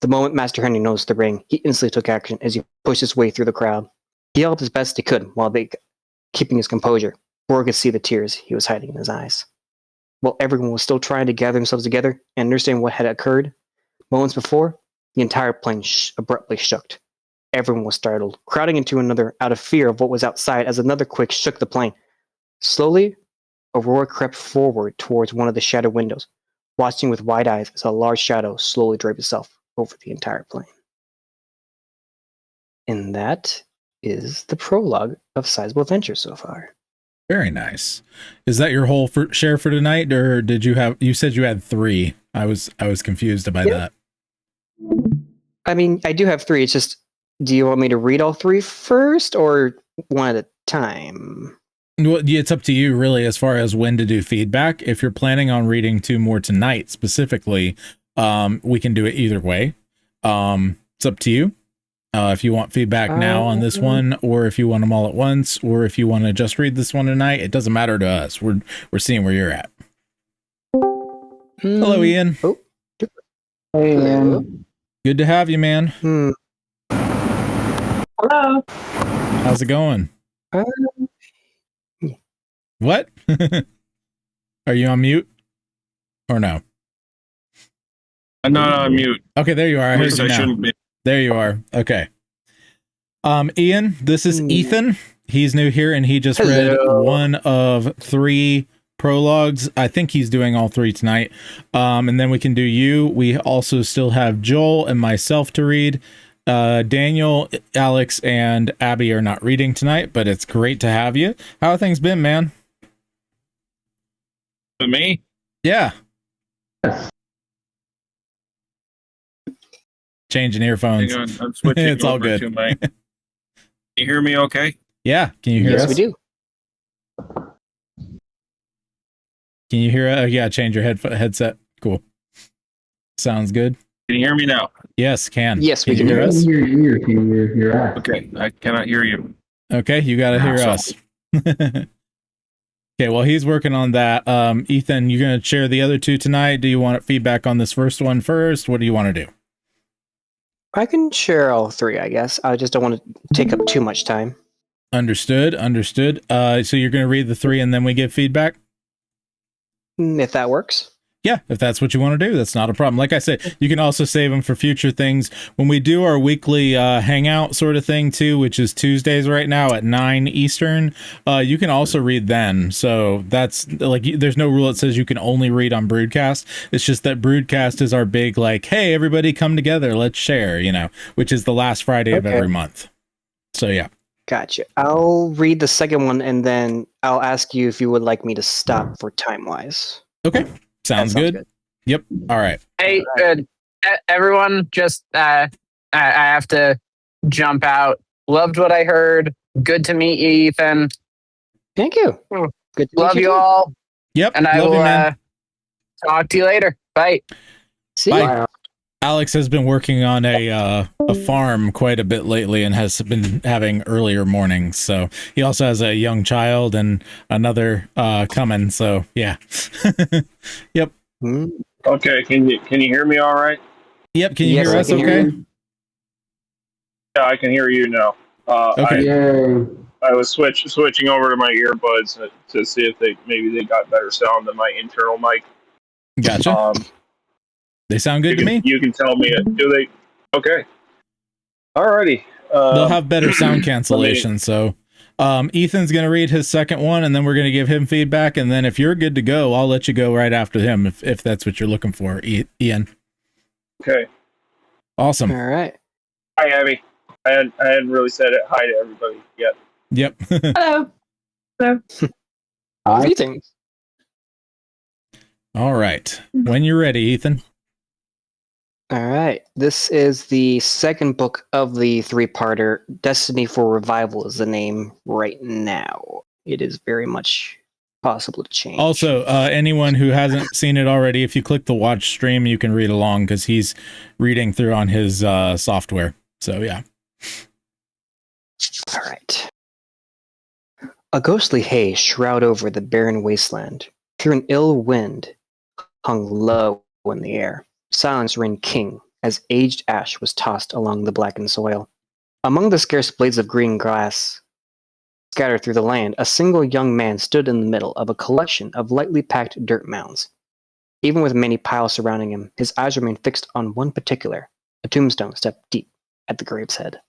The moment Master Henry noticed the ring, he instantly took action as he pushed his way through the crowd. He yelled as best he could while keeping his composure. Aurora could see the tears he was hiding in his eyes. While everyone was still trying to gather themselves together and understand what had occurred moments before, the entire plane abruptly shook. Everyone was startled, crowding into another out of fear of what was outside as another quake shook the plane. Slowly, Aurora crept forward towards one of the shattered windows, watching with wide eyes as a large shadow slowly draped itself over the entire plane. And that is the prologue of Sizable Adventure so far. Very nice. Is that your whole share for tonight, or did you said you had 3? I was confused by that. I mean, I do have 3. It's just, do you want me to read all 3 first, or one at a time? Well, it's up to you really as far as when to do feedback. If you're planning on reading 2 more tonight specifically, we can do it either way. It's up to you. If you want feedback now on this one, or if you want them all at once, or if you want to just read this one tonight, it doesn't matter to us. We're seeing where you're at. Hello, Ian. Oh. Hey, Ian. Good to have you, man. Hello. How's it going? What? Are you on mute? Or no? I'm not on mute. Okay, there you are. I heard you now. Shouldn't be. There you are. Okay. Ian, this is Ethan. He's new here, and he just read one of 3 prologues. I think he's doing all 3 tonight. And then we can do you. We also still have Joel and myself to read. Daniel, Alex, and Abby are not reading tonight, but it's great to have you. How have things been, man? For me? Yeah. Changing earphones. I'm switching. It's all good. Can you hear me okay? Yeah. Can you hear us? Yes, we do. Can you hear? Yeah, change your headset. Cool. Sounds good. Can you hear me now? Yes, can. Yes, we can hear us. Okay, I cannot hear you. Okay, you got to hear us. Okay, well, he's working on that. Ethan, you going to share the other 2 tonight? Do you want feedback on this first one first? What do you want to do? I can share all 3, I guess. I just don't want to take up too much time. Understood. So you're going to read the 3 and then we give feedback? If that works. Yeah, if that's what you want to do, that's not a problem. Like I said, you can also save them for future things. When we do our weekly hangout sort of thing too, which is Tuesdays right now at 9 Eastern, you can also read then. So that's like, there's no rule that says you can only read on Broodcast. It's just that Broodcast is our big like, hey, everybody come together, let's share, which is the last Friday of every month. So yeah. Gotcha. I'll read the second one and then I'll ask you if you would like me to stop for time-wise. Okay. Sounds good. Yep. All right. Hey, everyone, just I have to jump out. Loved what I heard. Good to meet you, Ethan. Thank you. Good to Love meet you all. Yep. And I will talk to you later. Bye. See Bye. you. Alex has been working on a farm quite a bit lately and has been having earlier mornings. So he also has a young child and another coming. So yeah. Yep. Okay, can you hear me all right? Yep. Can you hear us okay? Yeah, I can hear you now. Okay. I was switching over to my earbuds to see if they got better sound than my internal mic. Gotcha. They sound good to me. You can tell me it. Do they? Okay. Alrighty. They'll have better sound cancellation. So Ethan's going to read his second one, and then we're going to give him feedback. And then if you're good to go, I'll let you go right after him if that's what you're looking for, Ian. Okay. Awesome. All right. Hi, Abby. I hadn't really said it. Hi to everybody yet. Yep. Hello. Hello. Greetings. All right. When you're ready, Ethan. All right. This is the second book of the 3-parter. Destiny for Revival is the name right now. It is very much possible to change. Also, anyone who hasn't seen it already, if you click the watch stream, you can read along because he's reading through on his software. So, yeah. All right. A ghostly haze shrouded over the barren wasteland. Through an ill wind hung low in the air. Silence reigned king as aged ash was tossed along the blackened soil. Among the scarce blades of green grass scattered through the land, a single young man stood in the middle of a collection of lightly packed dirt mounds. Even with many piles surrounding him, his eyes remained fixed on one particular, a tombstone stepped deep at the grave's head.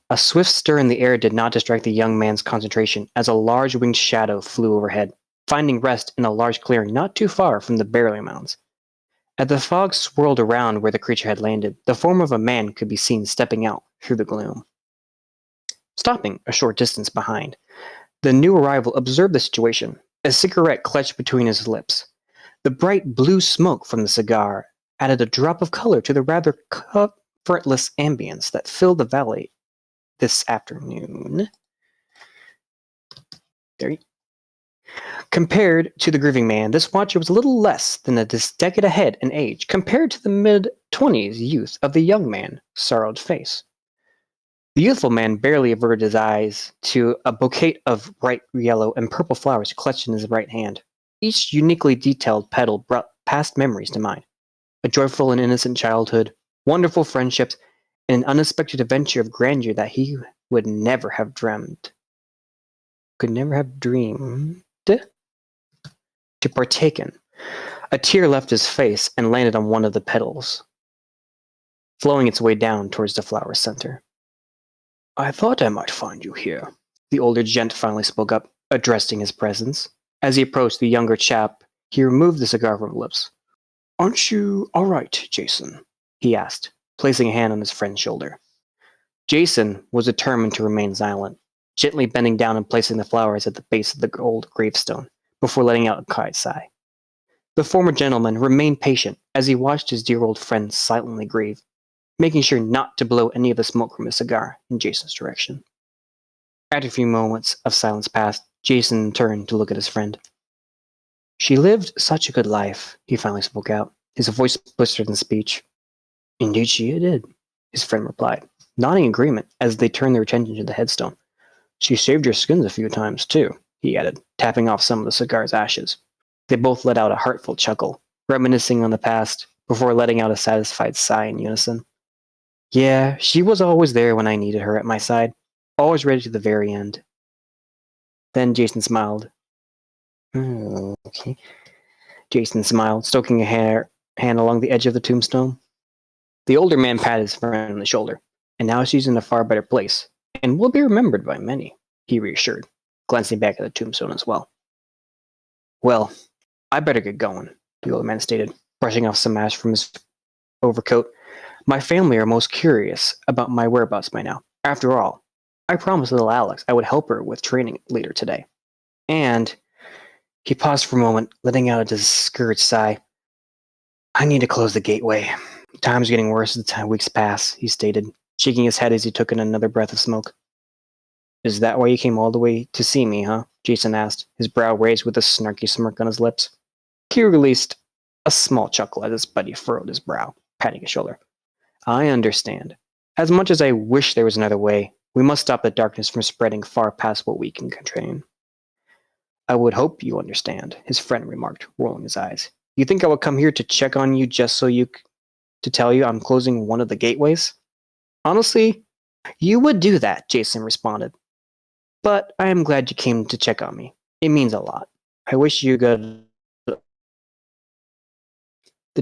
A swift stir in the air did not distract the young man's concentration as a large winged shadow flew overhead, finding rest in a large clearing not too far from the burial mounds. As the fog swirled around where the creature had landed, the form of a man could be seen stepping out through the gloom. Stopping a short distance behind, the new arrival observed the situation, a cigarette clutched between his lips. The bright blue smoke from the cigar added a drop of color to the rather comfortless ambience that filled the valley this afternoon. There. Compared to the grieving man, this watcher was a little less than a decade ahead in age compared to the mid-20s youth of the young man, sorrowed face. The youthful man barely averted his eyes to a bouquet of bright yellow and purple flowers clutched in his right hand. Each uniquely detailed petal brought past memories to mind. A joyful and innocent childhood, wonderful friendships, and an unexpected adventure of grandeur that he would never have dreamed. Could never have dreamed to partake in. A tear left his face and landed on one of the petals, flowing its way down towards the flower's center. I thought I might find you here, the older gent finally spoke up, addressing his presence. As he approached the younger chap, he removed the cigar from his lips. Aren't you all right, Jason? He asked, placing a hand on his friend's shoulder. Jason was determined to remain silent, gently bending down and placing the flowers at the base of the old gravestone, before letting out a quiet sigh. The former gentleman remained patient as he watched his dear old friend silently grieve, making sure not to blow any of the smoke from his cigar in Jason's direction. After a few moments of silence passed, Jason turned to look at his friend. She lived such a good life, he finally spoke out, his voice blistered in speech. Indeed she did, his friend replied, nodding agreement as they turned their attention to the headstone. She saved your skins a few times, too, he added, tapping off some of the cigar's ashes. They both let out a heartfelt chuckle, reminiscing on the past, before letting out a satisfied sigh in unison. Yeah, she was always there when I needed her at my side, always ready to the very end. Then Jason smiled. Okay. Jason smiled, stoking a hand along the edge of the tombstone. The older man patted his friend on the shoulder, and now she's in a far better place, and will be remembered by many, he reassured, glancing back at the tombstone as well. Well, I better get going, the older man stated, brushing off some ash from his overcoat. My family are most curious about my whereabouts by now. After all, I promised little Alex I would help her with training later today. And he paused for a moment, letting out a discouraged sigh. I need to close the gateway. Time's getting worse as the weeks pass, he stated, shaking his head as he took in another breath of smoke. Is that why you came all the way to see me, huh? Jason asked, his brow raised with a snarky smirk on his lips. He released a small chuckle as his buddy furrowed his brow, patting his shoulder. I understand. As much as I wish there was another way, we must stop the darkness from spreading far past what we can contain. I would hope you understand, his friend remarked, rolling his eyes. You think I would come here to check on you just so to tell you I'm closing one of the gateways? Honestly, you would do that, Jason responded. But I am glad you came to check on me. It means a lot. I wish you good. The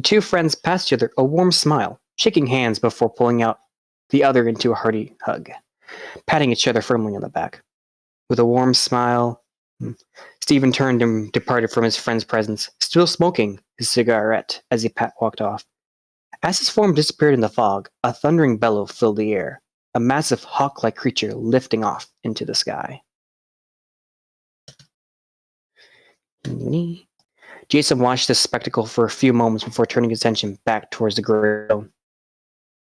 two friends passed each other a warm smile, shaking hands before pulling out the other into a hearty hug, patting each other firmly on the back. With a warm smile, Stephen turned and departed from his friend's presence, still smoking his cigarette as he walked off. As his form disappeared in the fog, a thundering bellow filled the air, a massive hawk-like creature lifting off into the sky. Jason watched this spectacle for a few moments before turning his attention back towards the gravestone.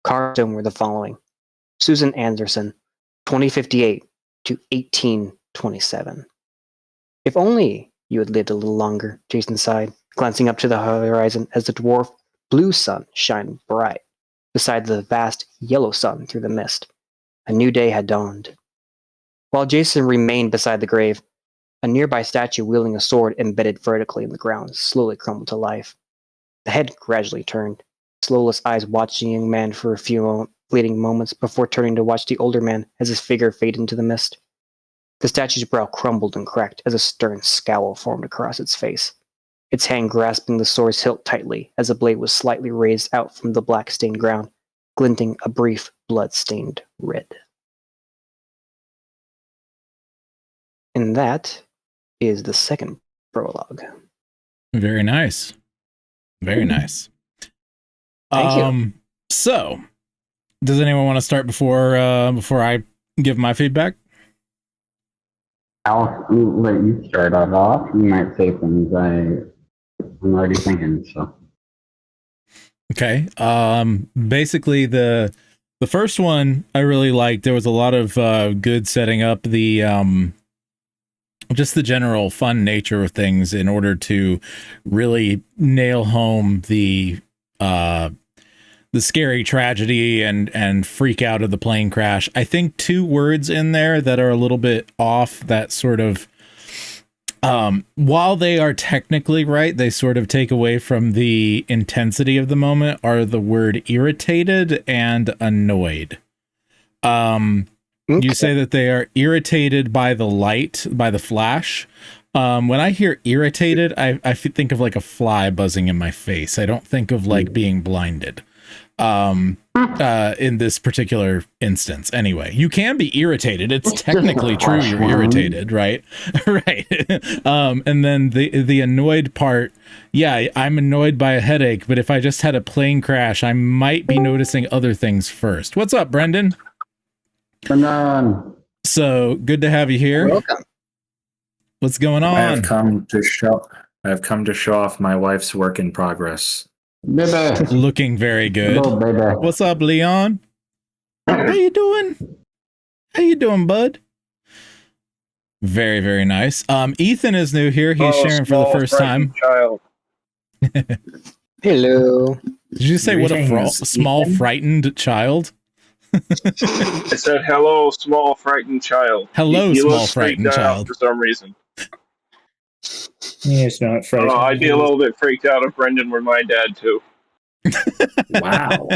Cards were the following. Susan Anderson, 2058 to 1827. If only you had lived a little longer, Jason sighed, glancing up to the horizon as the dwarf blue sun shined bright beside the vast yellow sun through the mist. A new day had dawned. While Jason remained beside the grave, a nearby statue wielding a sword embedded vertically in the ground slowly crumbled to life. The head gradually turned, slowless eyes watching the young man for a few fleeting moments before turning to watch the older man as his figure faded into the mist. The statue's brow crumbled and cracked as a stern scowl formed across its face, its hand grasping the sword's hilt tightly as the blade was slightly raised out from the black-stained ground, glinting a brief, blood-stained red. And that is the second prologue. Very nice. Very nice. Thank you. So, does anyone want to start before I give my feedback? I'll let you start it off. You might say things I'm already thinking. So, okay. Basically, the first one I really liked. There was a lot of good setting up. just the general fun nature of things in order to really nail home the scary tragedy and freak out of the plane crash. I think 2 words in there that are a little bit off, that sort of, while they are technically right, they sort of take away from the intensity of the moment, are the word irritated and annoyed. You say that they are irritated by the light, by the flash. When I hear irritated, I think of like a fly buzzing in my face. I don't think of like being blinded. In this particular instance, anyway, you can be irritated. It's technically true. You're irritated, right? Right. And then the annoyed part. Yeah, I'm annoyed by a headache, but if I just had a plane crash, I might be noticing other things first. What's up, Brendan? So good to have you here. Welcome. What's going on? I have come to show off my wife's work in progress. Baby. Looking very good. Hello, baby. What's up, Leon? How you doing? How you doing, bud? Very, very nice. Ethan is new here. He's sharing for the first time. Child. Hello. Did you say what a small frightened child? I said, hello, small, frightened child. Hello, He small, looks frightened freaked out child. for some reason. It's not frightened. I'd be a little bit freaked out if Brendan were my dad, too. Wow.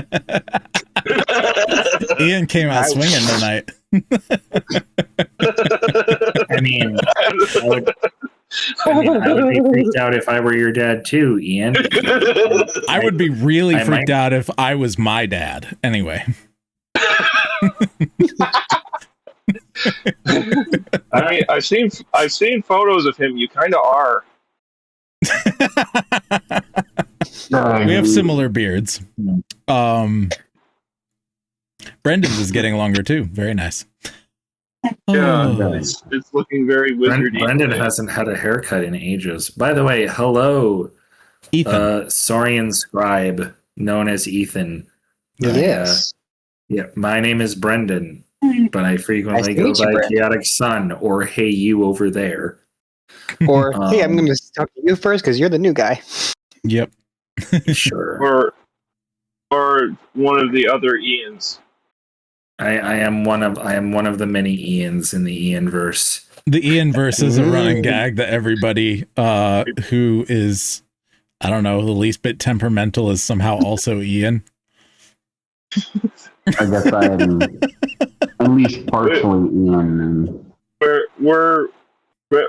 Ian came out swinging tonight. I mean, I would be freaked out if I were your dad too, Ian. I would be really freaked out if I was my dad. Anyway. I mean, I've seen photos of him. You kind of are. We have similar beards. Brendan's is getting longer too. Very nice. Yeah, it's looking very wizardy. Brendan hasn't had a haircut in ages. By the way, hello, Ethan. SaurianScribe, known as Ethan. Yes. Yeah, my name is Brendan, but I frequently Nice to go meet you, by Brendan. Chaotic Sun or Hey You over there. Or, hey, I'm going to talk to you first because you're the new guy. Yep. Sure. Or one of the other Ians. I am one of the many Ians in the Ian verse. The Ian verse is a running gag that everybody who is, I don't know, the least bit temperamental is somehow also Ian. I guess I am at least partially Ian. They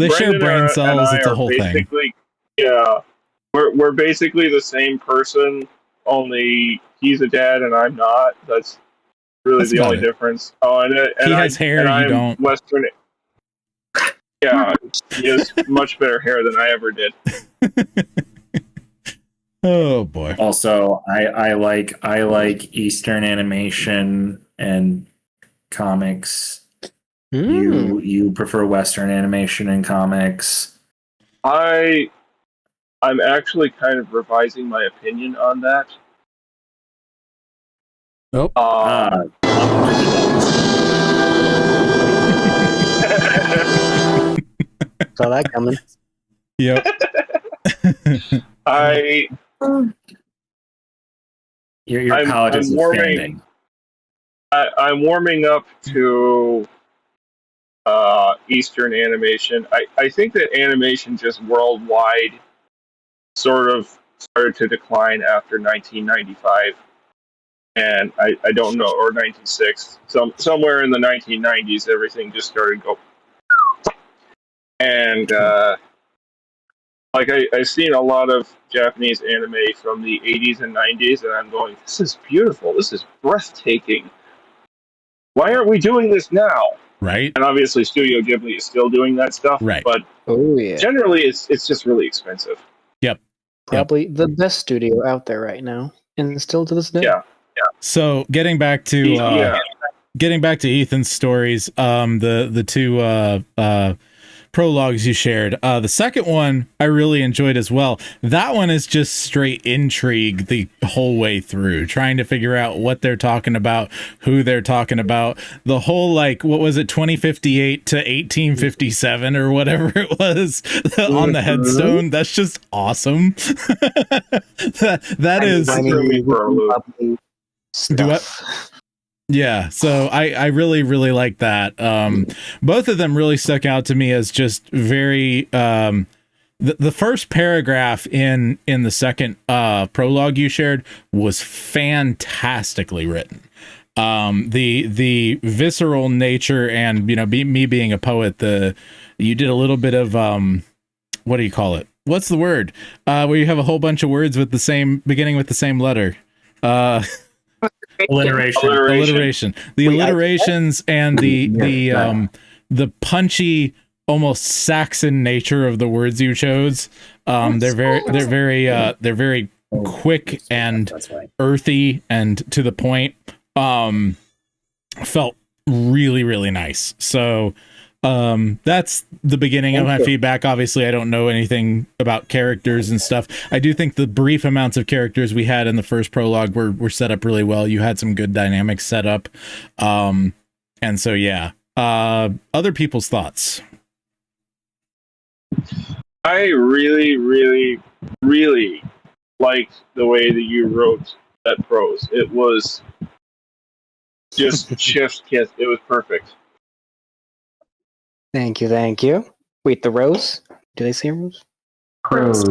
share Brendan brain and cells. I It's a are whole thing. basically- Yeah, we're basically the same person. Only he's a dad and I'm not. That's really That's the about only it. difference. Oh, and He has hair, and you I'm don't. Western. Yeah, he has much better hair than I ever did. Oh boy. Also, I like Eastern animation and comics. You prefer Western animation and comics. I'm actually kind of revising my opinion on that. Oh. Saw that coming. Yep. Your palate is expanding. I'm warming up to Eastern animation. I think that animation just worldwide sort of started to decline after 1995. And I don't know, or 96. Somewhere in the 1990s, everything just started go. And I've seen a lot of Japanese anime from the 80s and 90s, and I'm going, this is beautiful. This is breathtaking. Why aren't we doing this now? Right. And obviously, Studio Ghibli is still doing that stuff. Right. But generally, it's just really expensive. Yep. Probably the best studio out there right now, and still to this day. Yeah. So getting back to Ethan's stories, the two prologues you shared. The second one I really enjoyed as well. That one is just straight intrigue the whole way through, trying to figure out what they're talking about, who they're talking about. The whole, like, what was it, 2058 to 1857 or whatever it was on the headstone. That's just awesome. that is. Do it. Yeah, so I really, really like that. Both of them really stuck out to me as just very the first paragraph in the second prologue you shared was fantastically written. The visceral nature, and me being a poet, you did a little bit of what do you call it? What's the word? Where you have a whole bunch of words with the same beginning with the same letter. Alliteration. The alliterations and the punchy, almost Saxon nature of the words you chose. They're very quick and earthy and to the point. Felt really, really nice. So that's the beginning of my feedback. Obviously, I don't know anything about characters and stuff. I do think the brief amounts of characters we had in the first prologue were set up really well. You had some good dynamics set up. And so, yeah. Other people's thoughts. I really, really, really liked the way that you wrote that prose. It was just chef's kiss. It was perfect. Thank you. Wait, the rose? Did I say rose? Prose.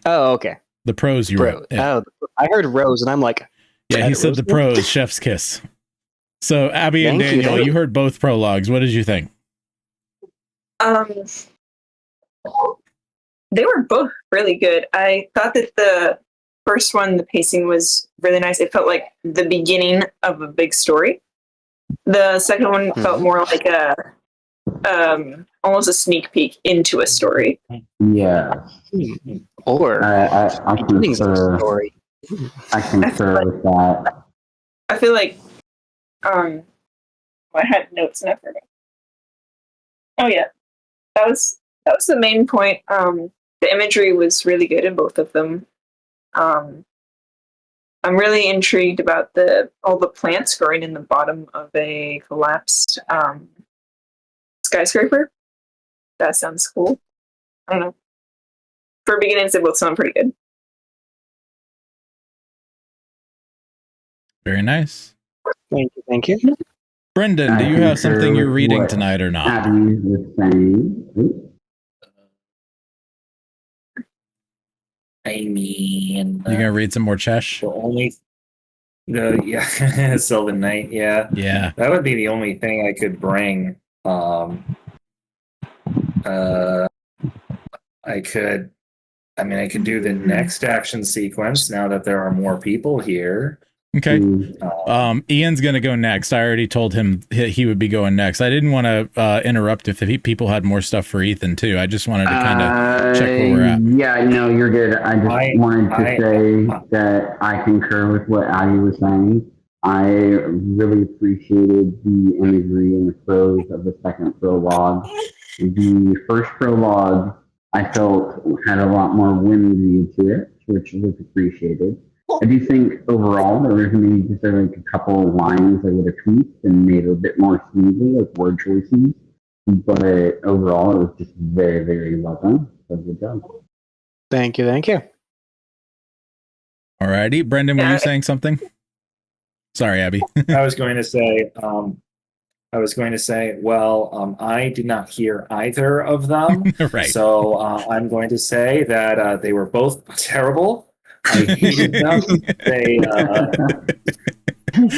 Oh, okay. The prose you wrote. Yeah. Oh, I heard rose, and I'm like... Yeah, he said the prose, chef's kiss. So, Abby and Daniel, you heard both prologues. What did you think? They were both really good. I thought that the first one, the pacing was really nice. It felt like the beginning of a big story. The second one felt more like almost a sneak peek into a story. Yeah. Or I concur. Story. I concur with that. I feel like I had notes and I forgot. Oh yeah, that was the main point. The imagery was really good in both of them. I'm really intrigued about all the plants growing in the bottom of a collapsed skyscraper. That sounds cool. I don't know. For beginnings, they both sound pretty good. Very nice. Thank you. Brendan, do you have something you're reading tonight or not? Abby was saying. I mean, you gonna read some more Chesh? Sylvan Knight, yeah. That would be the only thing I could bring. I could do the next action sequence now that there are more people here. Okay. Ian's going to go next. I already told him he would be going next. I didn't want to interrupt if people had more stuff for Ethan too. I just wanted to kind of check where we're at. Yeah, no, you're good. I just wanted to say that I concur with what Abby was saying. I really appreciated the imagery and the prose of the second prologue. The first prologue, I felt, had a lot more whimsy to it, which was appreciated. I do think overall there was maybe just like a couple of lines I would have tweaked and made it a bit more smoothly, like word choices. But overall, it was just very, very well done. So good job. Thank you. Alrighty, Brendan, were you saying something? Sorry, Abby. I was going to say, well, I did not hear either of them. Right. So I'm going to say that they were both terrible. I hated them.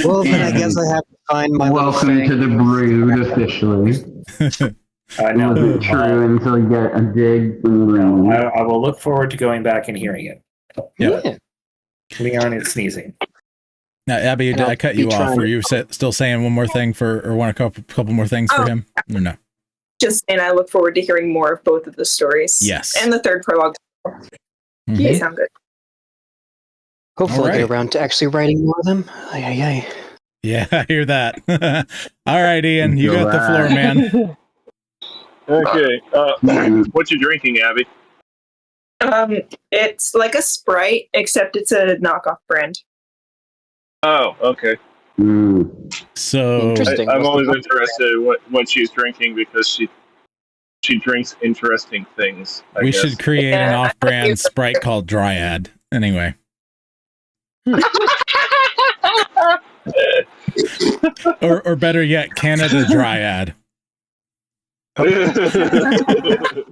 Well, then I guess I have to find my welcome to the Brood officially. No, it wasn't true until you get a dig. No, I will look forward to going back and hearing it. Yeah. Leon is sneezing. Now, Abby, did I cut you off? Were you still saying one more thing or want a couple more things for him? Or no? Just saying, I look forward to hearing more of both of the stories. Yes. And the third prologue. Mm-hmm. They sound good. Hopefully get around to actually writing more of them. Aye. Yeah, I hear that. All right, Ian, you got the floor, man. Okay. What you drinking, Abby? It's like a Sprite, except it's a knockoff brand. Oh, okay. So I'm always interested in what she's drinking because she drinks interesting things. We should create an off-brand Sprite called Dryad. Anyway. or better yet, Canada Dryad. The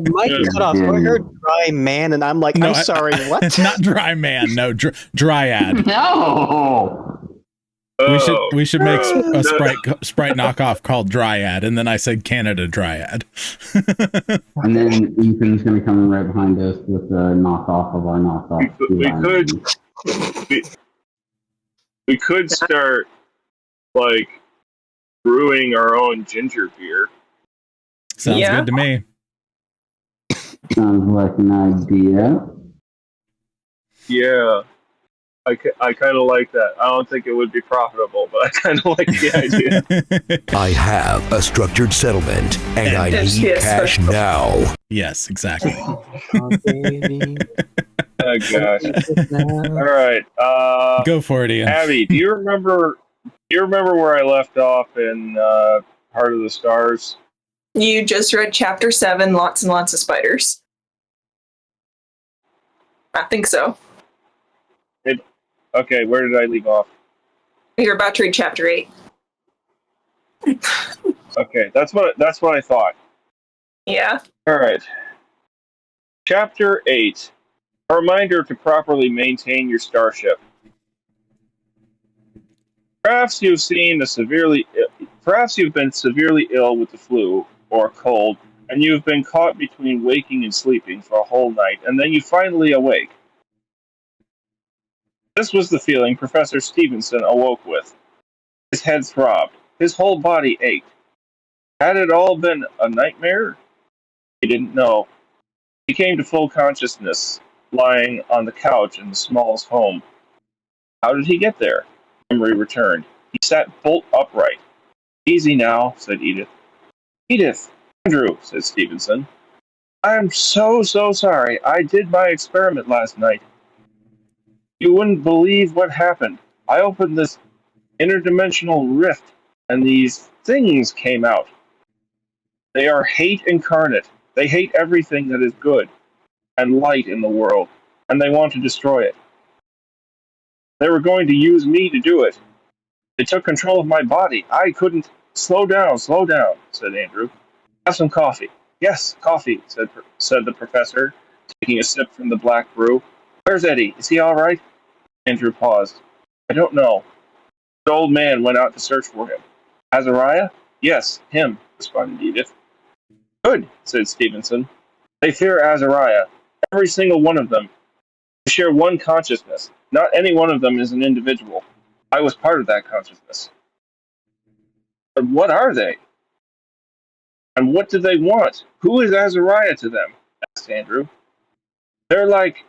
mic cut off. So I heard dry man, and I'm like, no, I'm sorry, what? Not dry man, no, Dryad. No. We should make a Sprite knockoff called Dryad, and then I said Canada Dryad. And then Ethan's going to come right behind us with a knockoff of our knockoff. We could start like brewing our own ginger beer. Sounds good to me. Sounds like an idea. Yeah. I kind of like that. I don't think it would be profitable, but I kind of like the idea. I have a structured settlement, and I need cash now. Yes, exactly. Oh, gosh. All right. Go for it, Ian. Abby, do you remember where I left off in Heart of the Stars? You just read chapter 7, lots and lots of spiders. I think so. Okay, where did I leave off? You're about to read chapter 8. Okay, that's what I thought. Yeah. All right. Chapter 8. A reminder to properly maintain your starship. Perhaps you've been severely ill with the flu or a cold, and you've been caught between waking and sleeping for a whole night, and then you finally awake. This was the feeling Professor Stevenson awoke with. His head throbbed. His whole body ached. Had it all been a nightmare? He didn't know. He came to full consciousness, lying on the couch in the Smalls' home. How did he get there? Memory returned. He sat bolt upright. Easy now, said Edith. Edith! Andrew, said Stevenson. I'm so sorry. I did my experiment last night. You wouldn't believe what happened. I opened this interdimensional rift, and these things came out. They are hate incarnate. They hate everything that is good and light in the world, and they want to destroy it. They were going to use me to do it. They took control of my body. I couldn't. Slow down, said Andrew. Have some coffee. Yes, coffee, said the professor, taking a sip from the black brew. Where's Eddie? Is he all right? Andrew paused. I don't know. The old man went out to search for him. Azariah? Yes, him, responded Edith. Good, said Stevenson. They fear Azariah. Every single one of them. They share one consciousness. Not any one of them is an individual. I was part of that consciousness. But what are they? And what do they want? Who is Azariah to them? Asked Andrew. They're like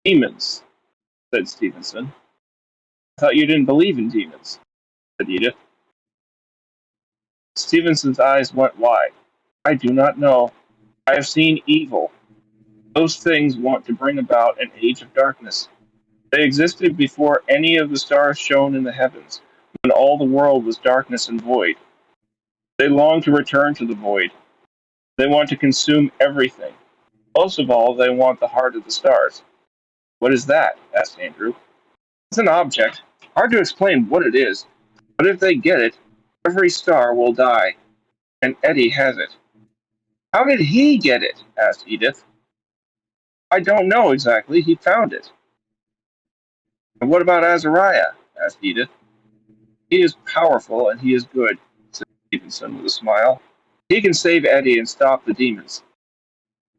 demons, said Stevenson. I thought you didn't believe in demons, said Edith. Stevenson's eyes went wide. I do not know. I have seen evil. Those things want to bring about an age of darkness. They existed before any of the stars shone in the heavens, when all the world was darkness and void. They long to return to the void. They want to consume everything. Most of all, they want the heart of the stars. What is that? Asked Andrew. It's an object. Hard to explain what it is, but if they get it, every star will die. And Eddie has it. How did he get it? Asked Edith. I don't know exactly. He found it. And what about Azariah? Asked Edith. He is powerful and he is good, said Stevenson with a smile. He can save Eddie and stop the demons.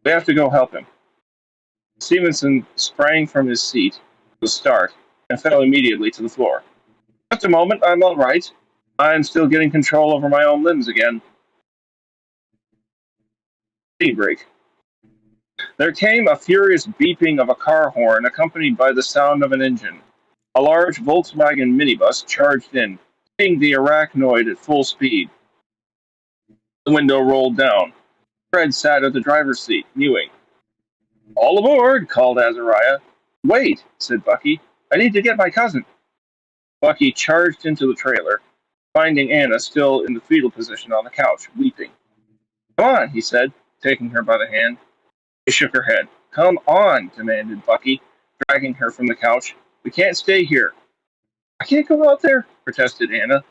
We have to go help him. Stevenson sprang from his seat to start and fell immediately to the floor. Just a moment, I'm all right. I'm still getting control over my own limbs again. Break. There came a furious beeping of a car horn accompanied by the sound of an engine. A large Volkswagen minibus charged in, hitting the arachnoid at full speed. The window rolled down. Fred sat at the driver's seat, mewing. All aboard, called Azariah. Wait, said Bucky. I need to get my cousin. Bucky charged into the trailer, finding Anna still in the fetal position on the couch, weeping. Come on, he said, taking her by the hand. She shook her head. Come on, demanded Bucky, dragging her from the couch. We can't stay here. I can't go out there, protested Anna.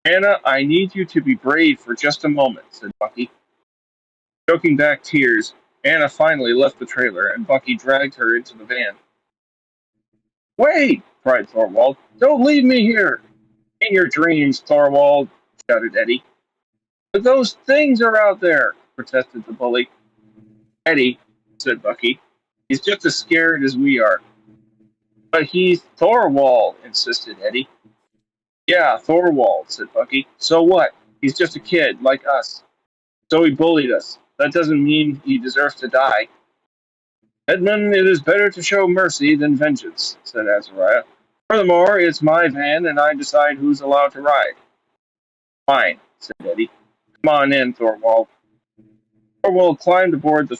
Anna, I need you to be brave for just a moment, said Bucky. Choking back tears, Anna finally left the trailer, and Bucky dragged her into the van. Wait, cried Thorwald. Don't leave me here. In your dreams, Thorwald, shouted Eddie. But those things are out there, protested the bully. Eddie, said Bucky. He's just as scared as we are. But he's Thorwald, insisted Eddie. Yeah, Thorwald, said Bucky. So what? He's just a kid, like us. So he bullied us. That doesn't mean he deserves to die. Edmund, it is better to show mercy than vengeance, said Azariah. Furthermore, it's my van, and I decide who's allowed to ride. Fine, said Eddie. Come on in, Thorwald. Thorwald climbed aboard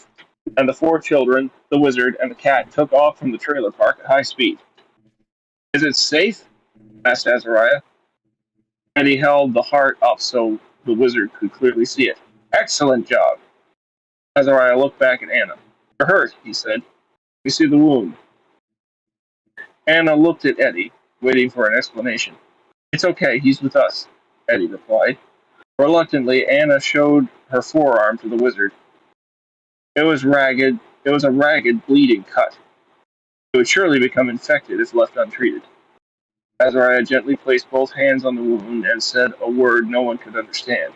and the four children, the wizard, and the cat took off from the trailer park at high speed. Is it safe? Asked Azariah. Eddie held the heart up so the wizard could clearly see it. Excellent job. Azariah looked back at Anna. You're hurt, he said. We see the wound. Anna looked at Eddie, waiting for an explanation. It's okay, he's with us, Eddie replied. Reluctantly, Anna showed her forearm to the wizard. It was a ragged, bleeding cut. It would surely become infected if left untreated. Azariah gently placed both hands on the wound and said a word no one could understand.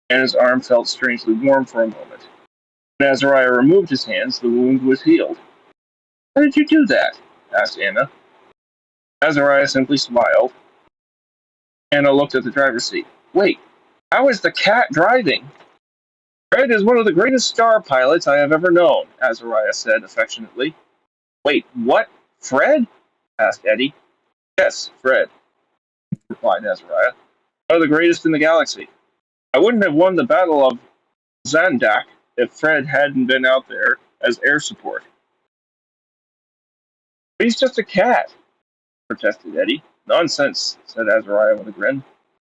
Anna's arm felt strangely warm for a moment. When Azariah removed his hands, the wound was healed. How did you do that? Asked Anna. Azariah simply smiled. Anna looked at the driver's seat. Wait, how is the cat driving? Fred is one of the greatest star pilots I have ever known, Azariah said affectionately. Wait, what? Fred? Asked Eddie. Yes, Fred, replied Azariah. One of the greatest in the galaxy. I wouldn't have won the Battle of Zandak if Fred hadn't been out there as air support. But he's just a cat, protested Eddie. Nonsense, said Azariah with a grin.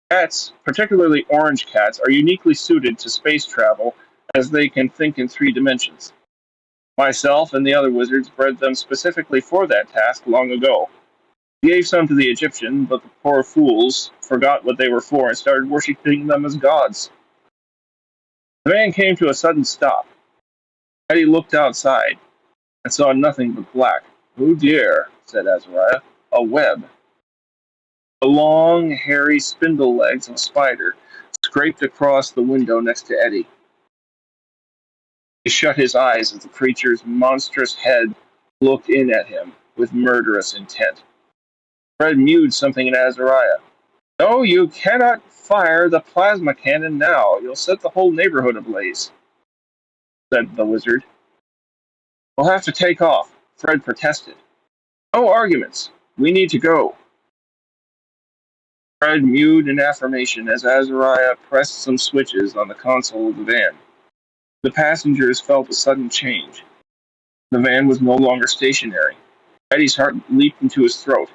Cats, particularly orange cats, are uniquely suited to space travel as they can think in 3 dimensions. Myself and the other wizards bred them specifically for that task long ago. We gave some to the Egyptian, but the poor fools forgot what they were for and started worshipping them as gods. The van came to a sudden stop. Eddie looked outside and saw nothing but black. Oh dear, said Azariah. A web. The long, hairy spindle legs of a spider scraped across the window next to Eddie. He shut his eyes as the creature's monstrous head looked in at him with murderous intent. Fred mewed something in Azariah. No, you cannot fire the plasma cannon now. You'll set the whole neighborhood ablaze, said the wizard. We'll have to take off, Fred protested. No arguments. We need to go. Fred mewed in affirmation as Azariah pressed some switches on the console of the van. The passengers felt a sudden change. The van was no longer stationary. Eddie's heart leaped into his throat.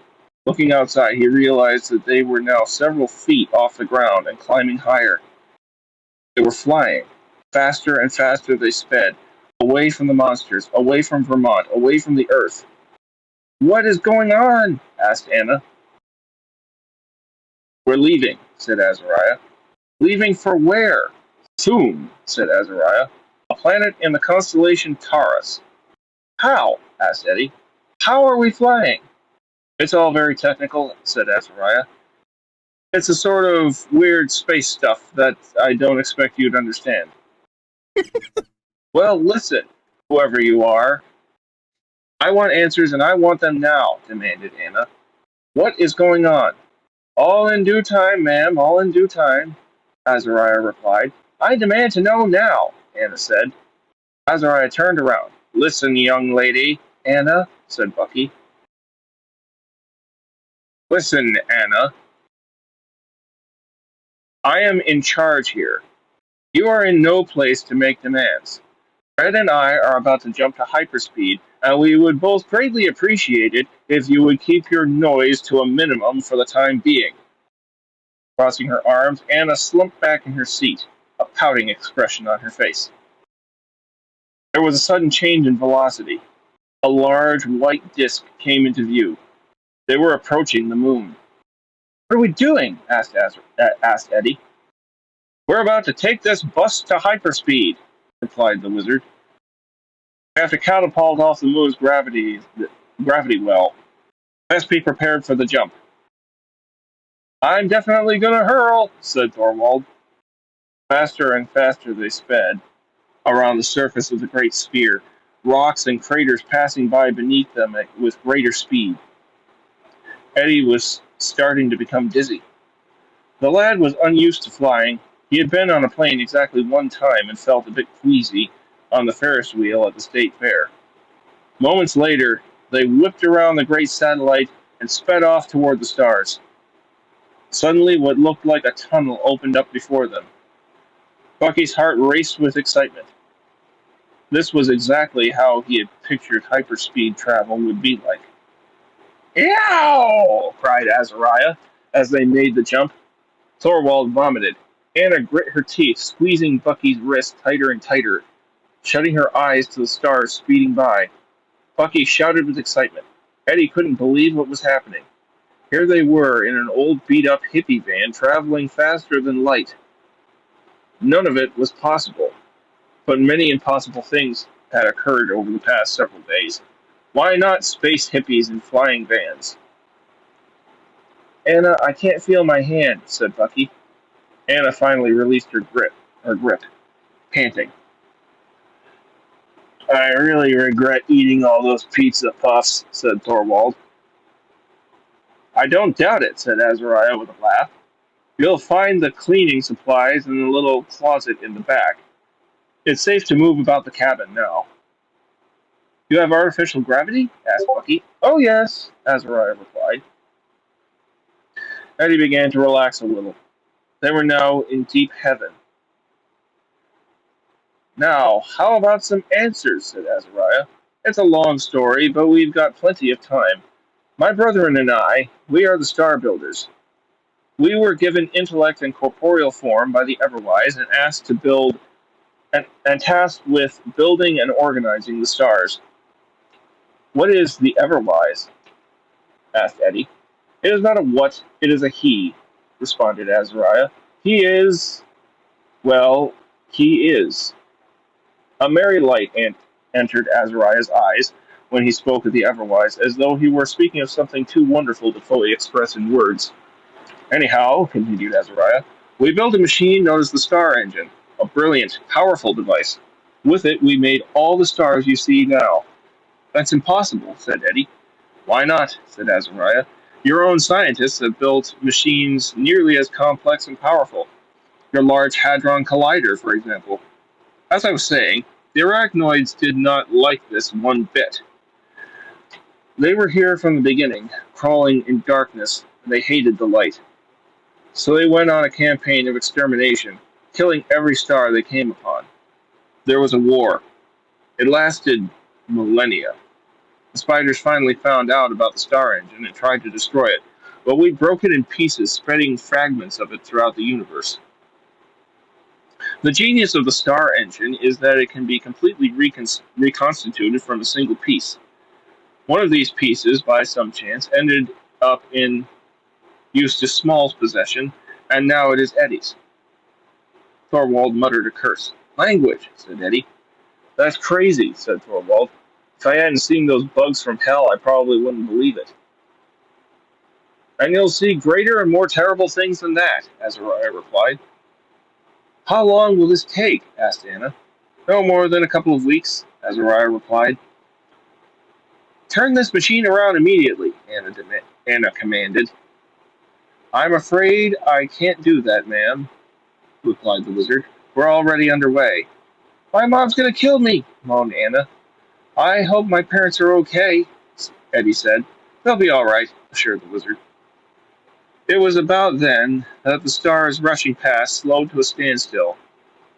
Looking outside, he realized that they were now several feet off the ground and climbing higher. They were flying. Faster and faster they sped, away from the monsters, away from Vermont, away from the Earth. What is going on? Asked Anna. We're leaving, said Azariah. Leaving for where? Soon, said Azariah. A planet in the constellation Taurus. How? Asked Eddie. How are we flying? It's all very technical, said Azariah. It's a sort of weird space stuff that I don't expect you to understand. Well, listen, whoever you are. I want answers, and I want them now, demanded Anna. What is going on? All in due time, ma'am, all in due time, Azariah replied. I demand to know now, Anna said. Azariah turned around. Listen, young lady, Anna, said Bucky. Listen, Anna. I am in charge here. You are in no place to make demands. Fred and I are about to jump to hyperspeed, and we would both greatly appreciate it if you would keep your noise to a minimum for the time being. Crossing her arms, Anna slumped back in her seat, a pouting expression on her face. There was a sudden change in velocity. A large white disk came into view. They were approaching the moon. What are we doing? Asked Eddie. We're about to take this bus to hyperspeed, replied the wizard. We have to catapult off the moon's gravity well. Best be prepared for the jump. I'm definitely gonna hurl, said Thorwald. Faster and faster they sped around the surface of the great sphere, rocks and craters passing by beneath them with greater speed. Eddie was starting to become dizzy. The lad was unused to flying. He had been on a plane exactly one time and felt a bit queasy on the Ferris wheel at the state fair. Moments later, they whipped around the great satellite and sped off toward the stars. Suddenly, what looked like a tunnel opened up before them. Bucky's heart raced with excitement. This was exactly how he had pictured hyperspeed travel would be like. Yow! Cried Azariah as they made the jump. Thorwald vomited. Anna grit her teeth, squeezing Bucky's wrist tighter and tighter, shutting her eyes to the stars speeding by. Bucky shouted with excitement. Eddie couldn't believe what was happening. Here they were in an old beat-up hippie van traveling faster than light. None of it was possible, but many impossible things had occurred over the past several days. Why not space hippies in flying vans? Anna, I can't feel my hand, said Bucky. Anna finally released her grip, panting. I really regret eating all those pizza puffs, said Thorwald. I don't doubt it, said Azariah with a laugh. You'll find the cleaning supplies in the little closet in the back. It's safe to move about the cabin now. You have artificial gravity? Asked Bucky. Oh, yes, Azariah replied. Eddie began to relax a little. They were now in deep heaven. Now, how about some answers, said Azariah. It's a long story, but we've got plenty of time. My brethren and I, we are the Star Builders. We were given intellect and corporeal form by the Everwise and asked to build and tasked with building and organizing the stars. What is the Everwise? Asked Eddie. It is not a what, it is a he, responded Azariah. He is. A merry light entered Azariah's eyes when he spoke of the Everwise, as though he were speaking of something too wonderful to fully express in words. Anyhow, continued Azariah, we built a machine known as the Star Engine, a brilliant, powerful device. With it, we made all the stars you see now. That's impossible, said Eddie. Why not, said Azariah. Your own scientists have built machines nearly as complex and powerful. Your Large Hadron Collider, for example. As I was saying, the arachnoids did not like this one bit. They were here from the beginning, crawling in darkness, and they hated the light. So they went on a campaign of extermination, killing every star they came upon. There was a war. It lasted millennia. The spiders finally found out about the Star Engine and tried to destroy it, but we broke it in pieces, spreading fragments of it throughout the universe. The genius of the Star Engine is that it can be completely reconstituted from a single piece. One of these pieces, by some chance, ended up in Eustace Small's possession, and now it is Eddie's. Thorwald muttered a curse. Language, said Eddie. That's crazy, said Thorwald. If I hadn't seen those bugs from hell, I probably wouldn't believe it. And you'll see greater and more terrible things than that, Azariah replied. How long will this take? Asked Anna. No more than a couple of weeks, Azariah replied. Turn this machine around immediately, Anna commanded. I'm afraid I can't do that, ma'am, replied the wizard. We're already underway. My mom's gonna kill me, moaned Anna. I hope my parents are okay, Eddie said. They'll be all right, assured the wizard. It was about then that the stars rushing past slowed to a standstill.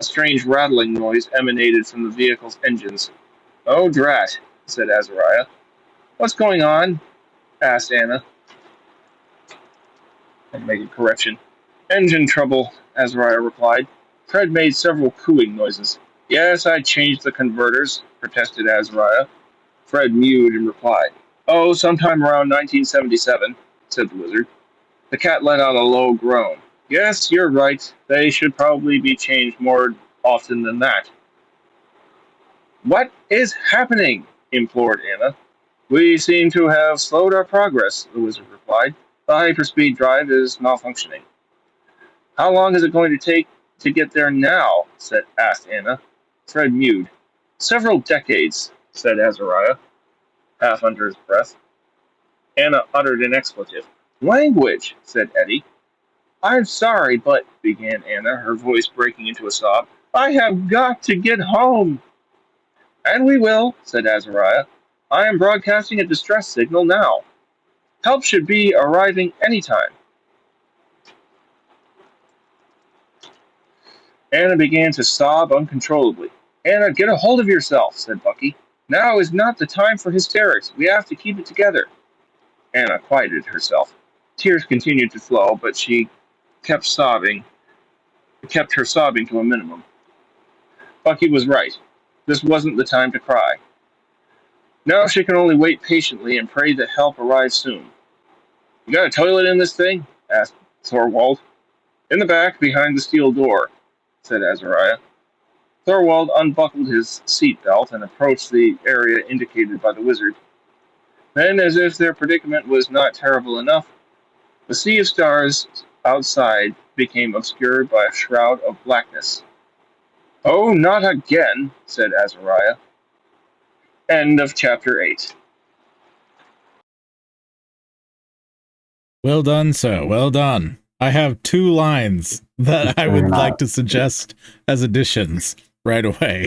A strange rattling noise emanated from the vehicle's engines. "Oh, drat," said Azariah. "What's going on?" asked Anna. I'll make a correction. "Engine trouble," Azariah replied. Fred made several cooing noises. "Yes, I changed the converters," protested Azariah. Fred mewed and replied. "Oh, sometime around 1977, said the wizard. The cat let out a low groan. "Yes, you're right. They should probably be changed more often than that." "What is happening?" implored Anna. "We seem to have slowed our progress," the wizard replied. "The hyperspeed drive is malfunctioning." "How long is it going to take to get there now?" asked Anna. Fred mewed. "Several decades," said Azariah, half under his breath. Anna uttered an expletive. "Language," said Eddie. "I'm sorry, but," began Anna, her voice breaking into a sob, "I have got to get home." "And we will," said Azariah. "I am broadcasting a distress signal now. Help should be arriving any time." Anna began to sob uncontrollably. "Anna, get a hold of yourself," said Bucky. "Now is not the time for hysterics. We have to keep it together." Anna quieted herself. Tears continued to flow, but she kept her sobbing to a minimum. Bucky was right. This wasn't the time to cry. Now she can only wait patiently and pray that help arrives soon. "You got a toilet in this thing?" asked Thorwald. "In the back, behind the steel door," said Azariah. Thorwald unbuckled his seatbelt and approached the area indicated by the wizard. Then, as if their predicament was not terrible enough, the sea of stars outside became obscured by a shroud of blackness. "Oh, not again," said Azariah. End of chapter 8. Well done, sir. Well done. I have 2 lines that I would like to suggest as additions right away.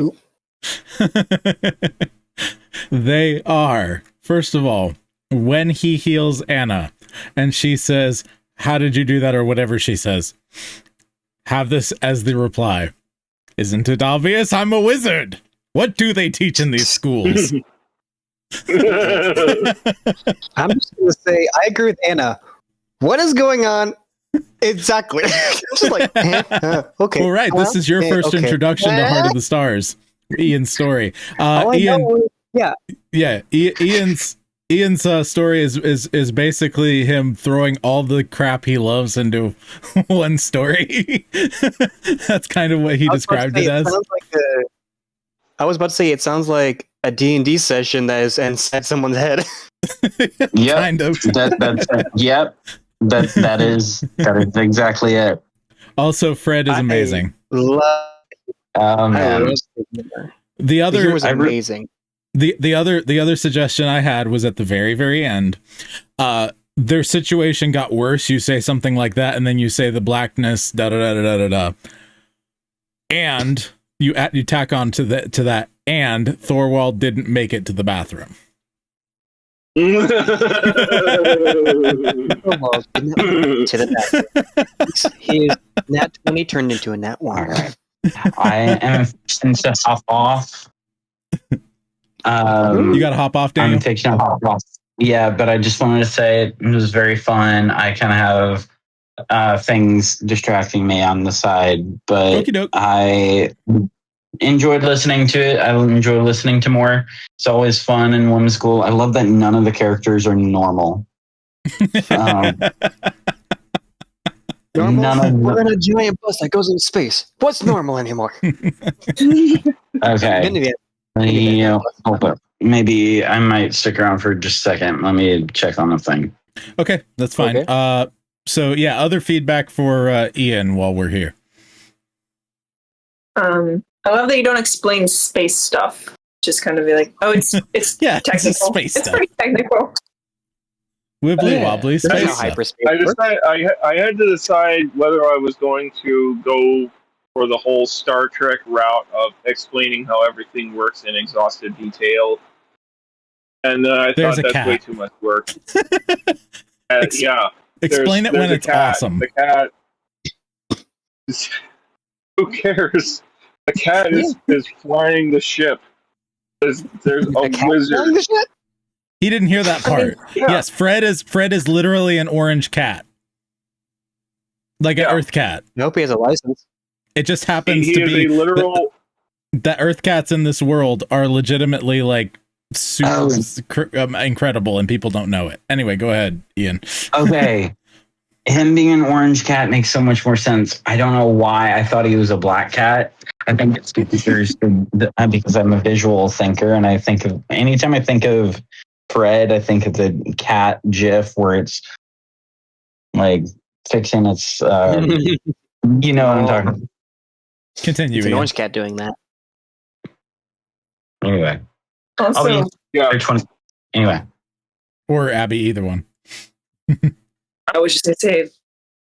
They are, first of all, when he heals Anna and she says, "How did you do that?" or whatever she says. Have this as the reply. "Isn't it obvious? I'm a wizard. What do they teach in these schools?" I'm just going to say, I agree with Anna. What is going on? Exactly. Just like, okay. All right, this is your first introduction to Heart of the Stars, Ian's story. Ian, Ian's story is basically him throwing all the crap he loves into one story. That's kind of what he described it as. I was about to say, it sounds like a D&D session that is inside someone's head. Yep. Kind of. Yep. That is exactly it. Also, Fred is amazing. Man. The other was amazing. The other suggestion I had was at the very, very end. Their situation got worse. You say something like that, and then you say the blackness, da da da da da da, and you tack on to that, and Thorwald didn't make it to the bathroom. His nat 20 turned into a nat 1. All right. I am fixing to hop off. You got to hop off, Daniel? I'm fixing to hop off. Yeah, but I just wanted to say it was very fun. I kind of have things distracting me on the side, but Okey-doke. I enjoyed listening to it. I enjoy listening to more. It's always fun and whimsical. I love that none of the characters are normal. Normal? We're in a giant bus that goes in space. What's normal anymore? Okay. Maybe I might stick around for just a second. Let me check on the thing. Okay, that's fine. Okay. So yeah, other feedback for Ian while we're here. I love that you don't explain space stuff. Just kind of be like, oh, it's yeah, technical. It's space it's stuff. pretty technical. Wibbly wobbly space. I had to decide whether I was going to go for the whole Star Trek route of explaining how everything works in exhaustive detail, and I thought that's way too much work. Yeah. Explain it when a it's cat. awesome. The cat. Who cares? The cat is flying the ship. There's a wizard. He didn't hear that part. Yes, Fred is literally an orange cat. Like an Earth cat. Nope, he has a license. It just happens He to is be a literal. The Earth cats in this world are legitimately like super incredible, and people don't know it. Anyway, go ahead, Ian. Okay. Him being an orange cat makes so much more sense. I don't know why I thought he was a black cat. I think it's because I'm a visual thinker, and I think of anytime I think of Fred, I think of the cat GIF where it's like fixing its. You know what I'm talking about. Continue. It's an orange cat doing that. Anyway. Also, Anyway. Or Abby, either one. I was just going to say,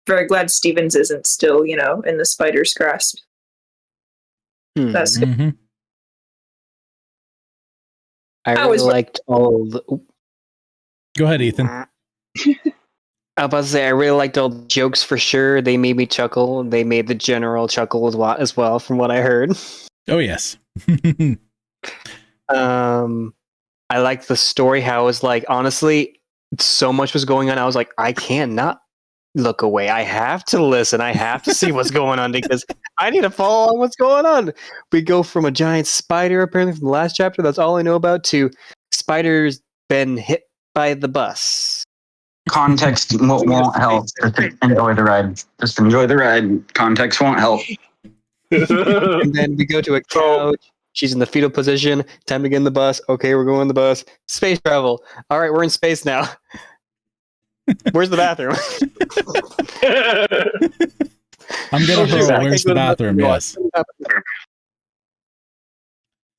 very glad Stevens isn't still, in the spider's grasp. That's good. Mm-hmm. I really liked all the... Go ahead, Ethan. I was about to say, I really liked all the jokes for sure. They made me chuckle. They made the general chuckle as well, from what I heard. Oh, yes. I liked the story, how it was like, honestly, so much was going on. I was like, I can't not look away. I have to listen. I have to see what's going on because I need to follow on what's going on. We go from a giant spider, apparently from the last chapter, that's all I know about, to spiders been hit by the bus. Context won't help. Just enjoy the ride. Just enjoy the ride. Context won't help. And then we go to a couch. She's in the fetal position. Time to get in the bus. Okay, we're going on the bus. Space travel. All right, we're in space now. Where's the bathroom? I'm gonna hurl. Where's the bathroom? Yes.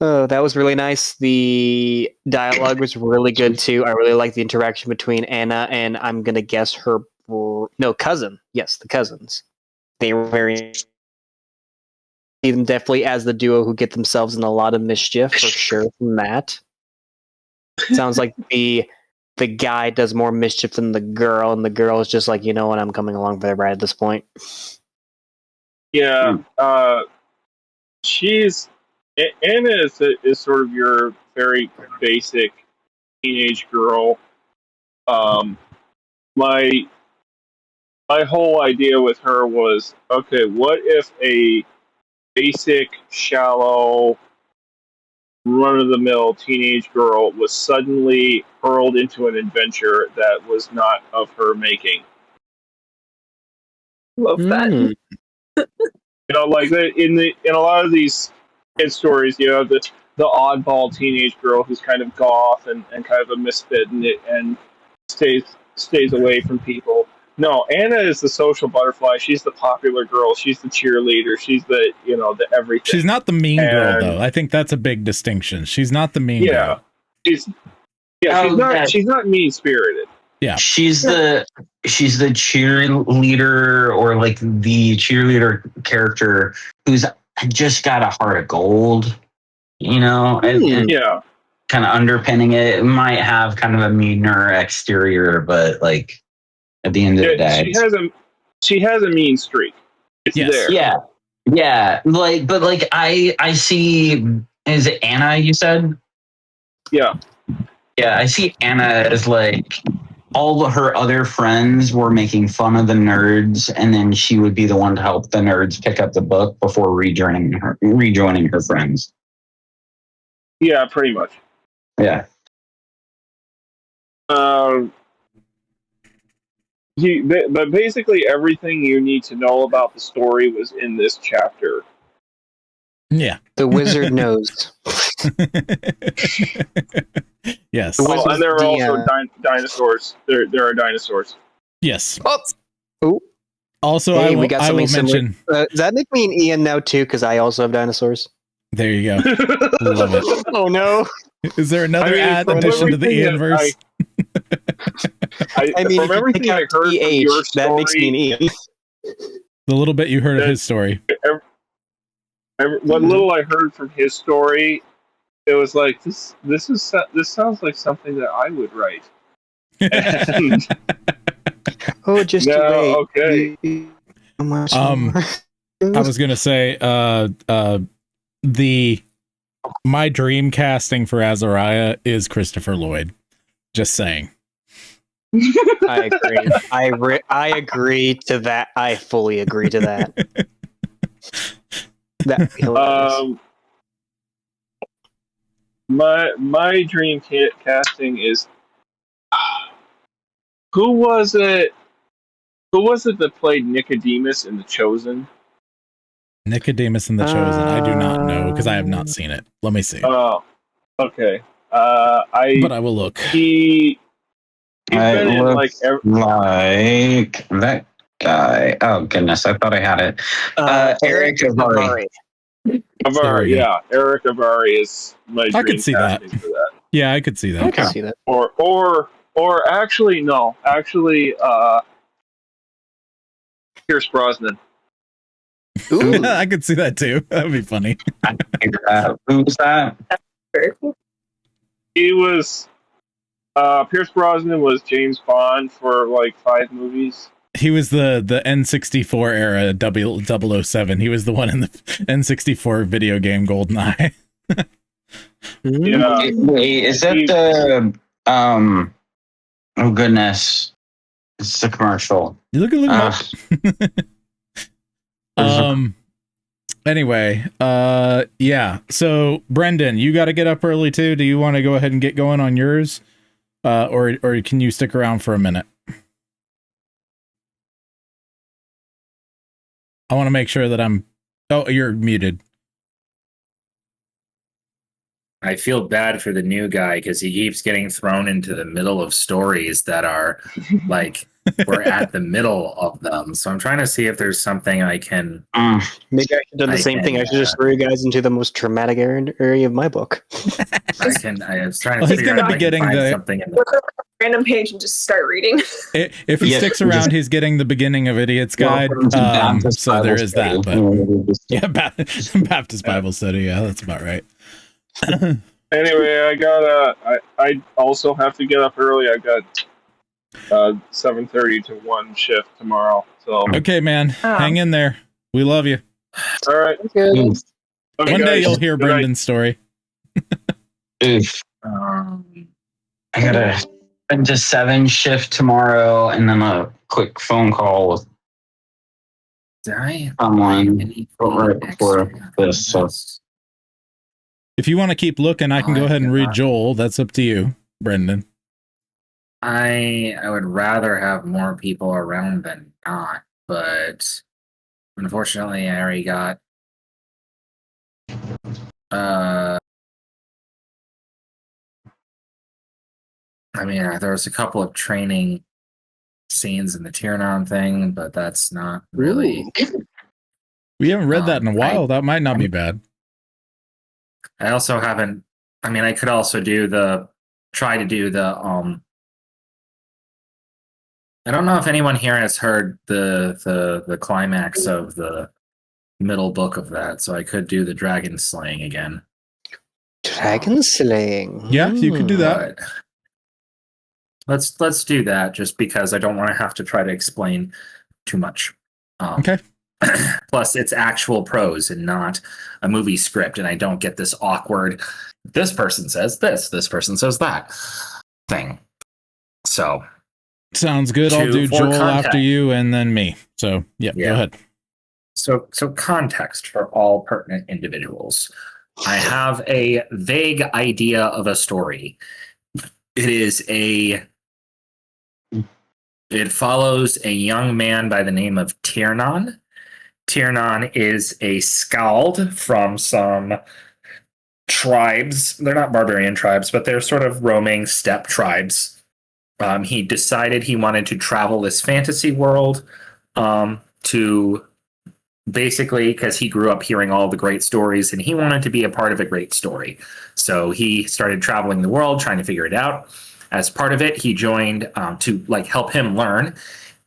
Oh, that was really nice. The dialogue was really good too. I really liked the interaction between Anna and I'm gonna guess her cousin. Yes, the cousins. They were very. See them definitely as the duo who get themselves in a lot of mischief for sure. From that, sounds like the guy does more mischief than the girl, and the girl is just like, you know what, I'm coming along for the ride at this point. Yeah, Anna is sort of your very basic teenage girl. My whole idea with her was, okay, what if a basic, shallow, run-of-the-mill teenage girl was suddenly hurled into an adventure that was not of her making? Love that. Like in a lot of these kid stories, the oddball teenage girl who's kind of goth and kind of a misfit and stays away from people. No, Anna is the social butterfly. She's the popular girl. She's the cheerleader. She's the the everything. She's not the mean girl, though. I think that's a big distinction. She's not the mean girl. She's not mean spirited. Yeah, she's the cheerleader, or like the cheerleader character who's just got a heart of gold, and kind of underpinning it. It might have kind of a meaner exterior, but like at the end of the day, she has a mean streak. It's there. Yeah. But I see. Is it Anna? You said. Yeah. Yeah, I see Anna as like all of her other friends were making fun of the nerds, and then she would be the one to help the nerds pick up the book before rejoining her friends. Yeah, pretty much. Yeah. But basically everything you need to know about the story was in this chapter. Yeah. The wizard knows. Yes. And there are also dinosaurs. There are dinosaurs. Yes. Oh. Also, hey, we got something mention. Does that make me an Ian now too? Because I also have dinosaurs. There you go. Love it. Oh no! Is there another addition to the Ian verse? I mean, from everything I heard from your story, that makes me an Ian. The little bit you heard of his story. What little I heard from his story, it was like this sounds like something that I would write. Oh, just No, wait. okay. How much I more? was gonna say, my dream casting for Azariah is Christopher Lloyd. Just saying. I agree. I agree to that. I fully agree to that. That'd be hilarious. My dream casting is who was it? Who was it that played Nicodemus in The Chosen? Nicodemus in The Chosen. I do not know because I have not seen it. Let me see. Oh, okay. But I will look. He's been in like that guy. Oh goodness, I thought I had it. Eric Avari. Avari, yeah, Eric Avari is my dream I could see that. for that. Yeah, I could see that. I can see that. Or actually, no, actually, Pierce Brosnan. Ooh. I could see that too. That would be funny. Who's that? He was Pierce Brosnan was James Bond for like 5 movies. He was the N64 era 007. He was the one in the N64 video game GoldenEye. Yeah. Wait, is that the oh goodness. It's the commercial. You look at anyway, yeah. So Brendan, you got to get up early too. Do you want to go ahead and get going on yours? Or can you stick around for a minute? I want to make sure that oh, you're muted. I feel bad for the new guy because he keeps getting thrown into the middle of stories that are like we're at the middle of them. So I'm trying to see if there's something I can. Maybe I should do the same thing. I should just throw you guys into the most traumatic area of my book. I was trying to. He's going to be getting something in Look up a random page and just start reading. If he sticks around, he's getting the beginning of Idiot's Guide. So there is that. But yeah, Baptist Bible Study. Yeah, that's about right. Anyway, I also have to get up early. I got 7:30 to 1 shift tomorrow. So okay, man, hang in there. We love you. All right. Okay. One day you'll hear Brendan's story. I got a 7 to 7 shift tomorrow, and then a quick phone call with someone right before this. So. If you want to keep looking, I can go ahead and read Joel. That's up to you, Brendan. I would rather have more people around than not, but unfortunately, I already got. I mean, there was a couple of training scenes in the Tiernon thing, but that's not really. We haven't read that in a while. That might not be bad. I also haven't. I mean, I could also try to do the. I don't know if anyone here has heard the climax of the middle book of that, so I could do the dragon slaying again. Dragon slaying. Yeah, you could do that. But let's do that, just because I don't want to have to try to explain too much. Okay. Plus, it's actual prose and not a movie script, and I don't get this awkward. This person says this person says that thing. So sounds good. I'll do Joel after you, and then me. So yeah, go ahead. So context for all pertinent individuals. I have a vague idea of a story. It follows a young man by the name of Tiernon. Tiernon is a skald from some tribes. They're not barbarian tribes, but they're sort of roaming steppe tribes. He decided he wanted to travel this fantasy world to basically, because he grew up hearing all the great stories and he wanted to be a part of a great story. So he started traveling the world, trying to figure it out. As part of it, he joined to help him learn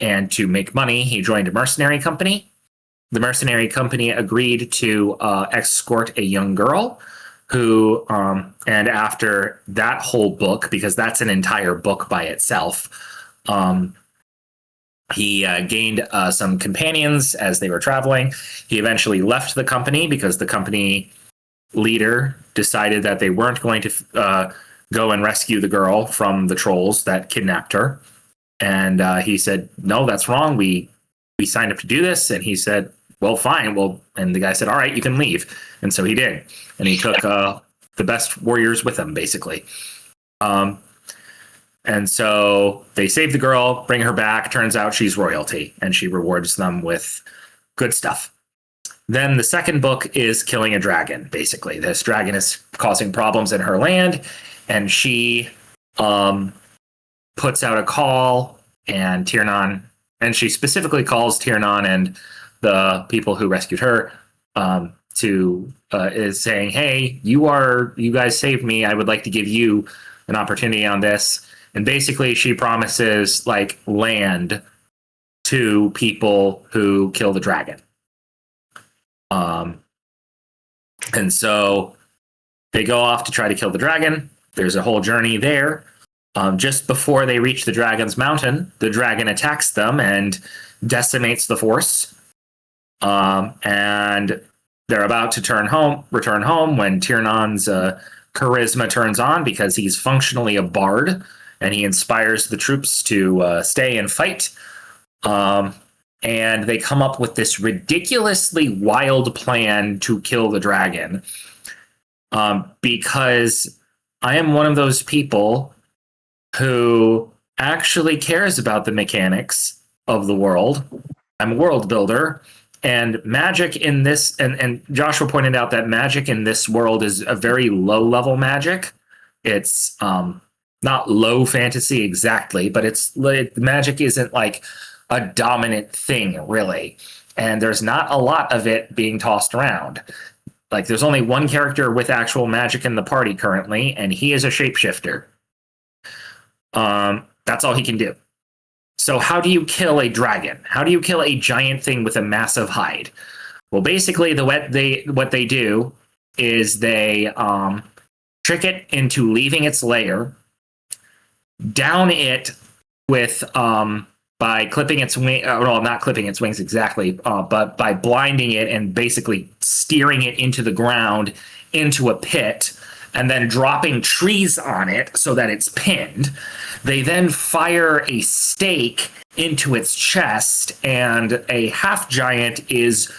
and to make money. He joined a mercenary company. The mercenary company agreed to escort a young girl who, and after that whole book, because that's an entire book by itself, He gained some companions as they were traveling. He eventually left the company because the company leader decided that they weren't going to go and rescue the girl from the trolls that kidnapped her. And he said, no, that's wrong. We signed up to do this. And he said, well, fine. Well, and the guy said, all right, you can leave. And so he did. And he took the best warriors with him, basically. And so they save the girl, bring her back. Turns out she's royalty, and she rewards them with good stuff. Then the second book is killing a dragon, basically. This dragon is causing problems in her land, and she puts out a call, and Tiernan, and she specifically calls Tiernan and the people who rescued her is saying, hey, you guys saved me. I would like to give you an opportunity on this. And basically she promises like land to people who kill the dragon. And so they go off to try to kill the dragon. There's a whole journey there. Just before they reach the dragon's mountain, the dragon attacks them and decimates the force. And they're about to return home when Tiernan's charisma turns on because he's functionally a bard and he inspires the troops to stay and fight. And they come up with this ridiculously wild plan to kill the dragon. Because I am one of those people who actually cares about the mechanics of the world. I'm a world builder, and magic in this, and Joshua pointed out that magic in this world is a very low level magic. It's not low fantasy exactly, but it's like magic isn't like a dominant thing really. And there's not a lot of it being tossed around. Like there's only one character with actual magic in the party currently, and he is a shapeshifter. That's all he can do. So how do you kill a dragon? How do you kill a giant thing with a massive hide? Well, basically what they do is they trick it into leaving its lair, down it with by clipping its wing, well, not clipping its wings exactly, but by blinding it and basically steering it into the ground, into a pit, and then dropping trees on it so that it's pinned. They then fire a stake into its chest, and a half giant is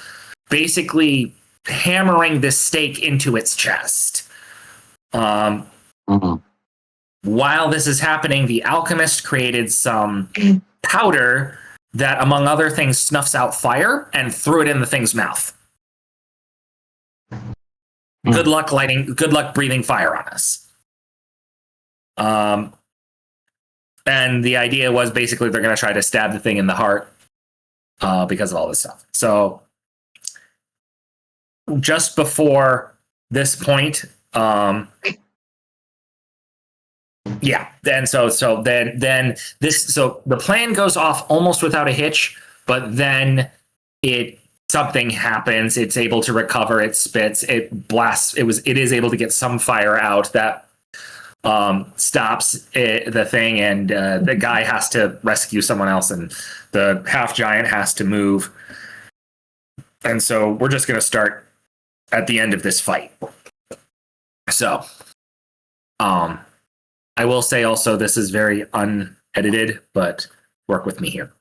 basically hammering this stake into its chest. While this is happening, the alchemist created some powder that, among other things, snuffs out fire and threw it in the thing's mouth. Good luck breathing fire on us. And the idea was basically they're going to try to stab the thing in the heart because of all this stuff. So just before this point, then the plan goes off almost without a hitch, but then something happens. It's able to recover. It spits. It blasts. It is able to get some fire out that stops the thing, and the guy has to rescue someone else, and the half giant has to move. And so we're just going to start at the end of this fight. So, I will say also this is very unedited, but work with me here.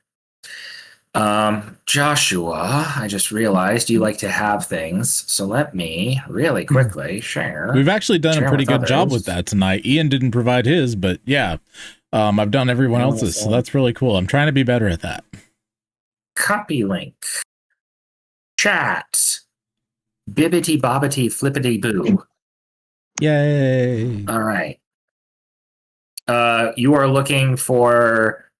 Joshua, I just realized you like to have things, so let me really quickly share. We've actually done a pretty good job with that tonight. Ian didn't provide his, but yeah, I've done everyone else's, so that's really cool. I'm trying to be better at that. Copy link. Chat. Bibbity bobbity flippity boo. Yay. All right. You are looking for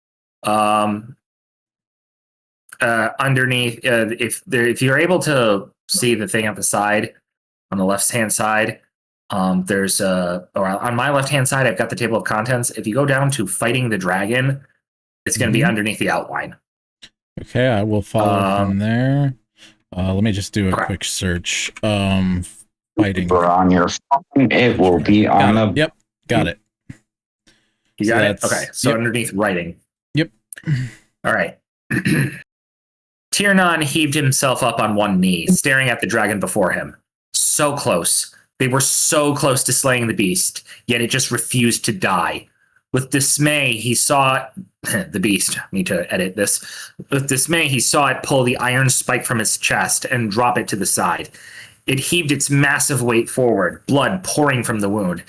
underneath, if you're able to see the thing at the side, on the left hand side, there's or on my left hand side, I've got the table of contents. If you go down to fighting the dragon, it's going to be underneath the outline. Okay, I will follow from there. Let me just do a quick search. Fighting. Or on your phone, it will be on the. Yep, got it. You got it? Okay, so underneath writing. Yep. All right. Tiernan heaved himself up on one knee, staring at the dragon before him. So close. They were so close to slaying the beast, yet it just refused to die. With dismay, he saw the beast. I need to edit this. With dismay, he saw it pull the iron spike from its chest and drop it to the side. It heaved its massive weight forward, blood pouring from the wound.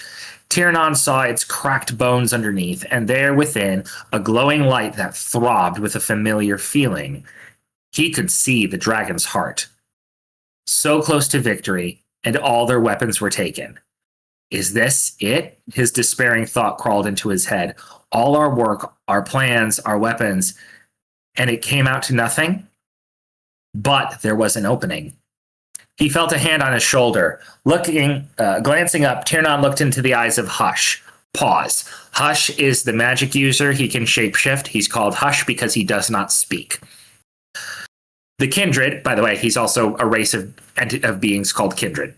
Tiernan saw its cracked bones underneath, and there within, a glowing light that throbbed with a familiar feeling. He could see the dragon's heart. So close to victory, and all their weapons were taken. Is this it? His despairing thought crawled into his head. All our work, our plans, our weapons, and it came out to nothing? But there was an opening. He felt a hand on his shoulder. Glancing up, Tiernan looked into the eyes of Hush. Pause. Hush is the magic user. He can shapeshift. He's called Hush because he does not speak. The kindred, by the way, he's also a race of beings called kindred.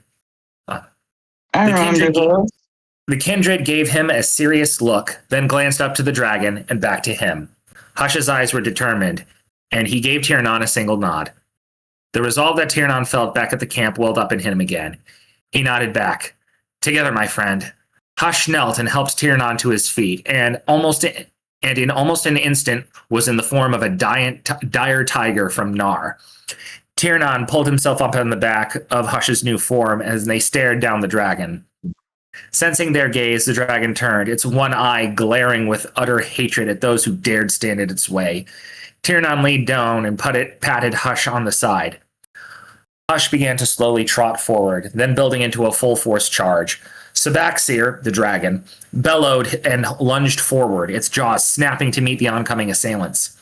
The kindred gave him a serious look, then glanced up to the dragon and back to him. Hush's eyes were determined, and he gave Tiernan a single nod. The resolve that Tiernan felt back at the camp welled up in him again. He nodded back. Together, my friend. Hush knelt and helped Tiernan to his feet, and in almost an instant was in the form of a dire tiger from Nar. Tiernan pulled himself up on the back of Hush's new form as they stared down the dragon. Sensing their gaze, the dragon turned, its one eye glaring with utter hatred at those who dared stand in its way. Tiernan leaned down and patted Hush on the side. Hush began to slowly trot forward, then building into a full-force charge. Sabaxir, the dragon, bellowed and lunged forward, its jaws snapping to meet the oncoming assailants.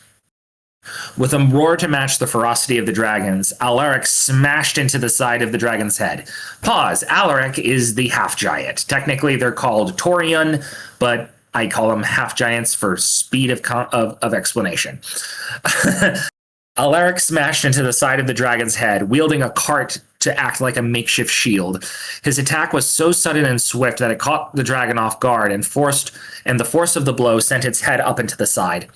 With a roar to match the ferocity of the dragons, Alaric smashed into the side of the dragon's head. Pause. Alaric is the half-giant. Technically, they're called Taurian, but I call them half-giants for speed of explanation. Alaric smashed into the side of the dragon's head, wielding a cart to act like a makeshift shield. His attack was so sudden and swift that it caught the dragon off guard, and the force of the blow sent its head up into the side.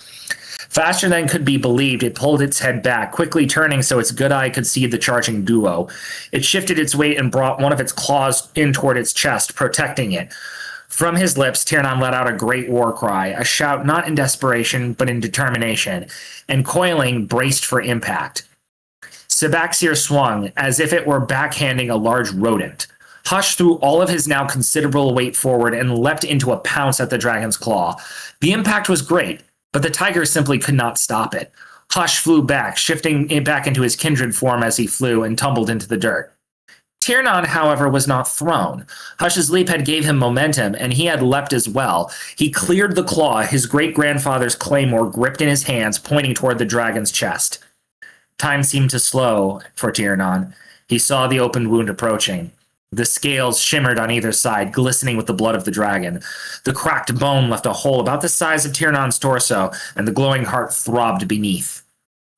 Faster than could be believed, it pulled its head back, quickly turning so its good eye could see the charging duo. It shifted its weight and brought one of its claws in toward its chest, protecting it. From his lips, Tiernan let out a great war cry, a shout not in desperation, but in determination, and coiling, braced for impact. Sabaxir swung, as if it were backhanding a large rodent. Hush threw all of his now considerable weight forward and leapt into a pounce at the dragon's claw. The impact was great, but the tiger simply could not stop it. Hush flew back, shifting it back into his kindred form as he flew, and tumbled into the dirt. Tiernan, however, was not thrown. Hush's leap had gave him momentum, and he had leapt as well. He cleared the claw, his great-grandfather's claymore gripped in his hands, pointing toward the dragon's chest. Time seemed to slow for Tiernan. He saw the open wound approaching. The scales shimmered on either side, glistening with the blood of the dragon. The cracked bone left a hole about the size of Tiernan's torso, and the glowing heart throbbed beneath.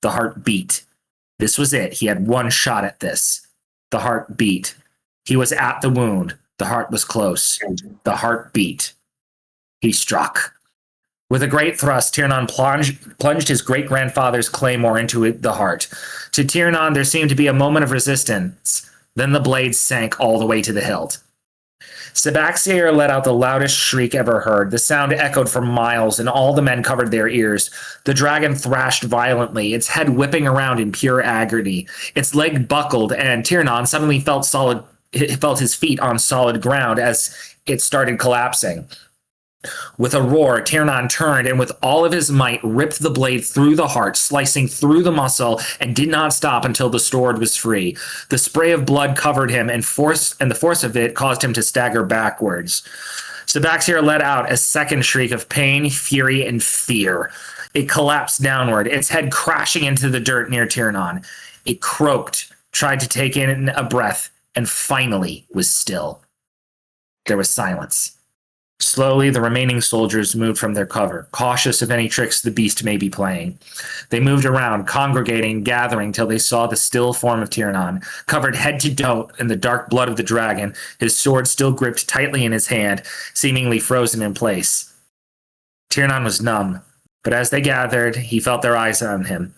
The heart beat. This was it. He had one shot at this. The heart beat. He was at the wound. The heart was close. The heart beat. He struck. With a great thrust, Tiernan plunged his great-grandfather's claymore into the heart. To Tiernan, there seemed to be a moment of resistance. Then the blade sank all the way to the hilt. Sabaxir let out the loudest shriek ever heard. The sound echoed for miles, and all the men covered their ears. The dragon thrashed violently, its head whipping around in pure agony. Its leg buckled, and Tiernan suddenly felt his feet on solid ground as it started collapsing. With a roar, Tiernan turned and with all of his might ripped the blade through the heart, slicing through the muscle, and did not stop until the sword was free. The spray of blood covered him, and the force of it caused him to stagger backwards. Sabaxir let out a second shriek of pain, fury, and fear. It collapsed downward, its head crashing into the dirt near Tiernan. It croaked, tried to take in a breath, and finally was still. There was silence. Slowly, the remaining soldiers moved from their cover, cautious of any tricks the beast may be playing. They moved around, congregating, gathering, till they saw the still form of Tiernan, covered head to toe in the dark blood of the dragon, his sword still gripped tightly in his hand, seemingly frozen in place. Tiernan was numb. But as they gathered, he felt their eyes on him.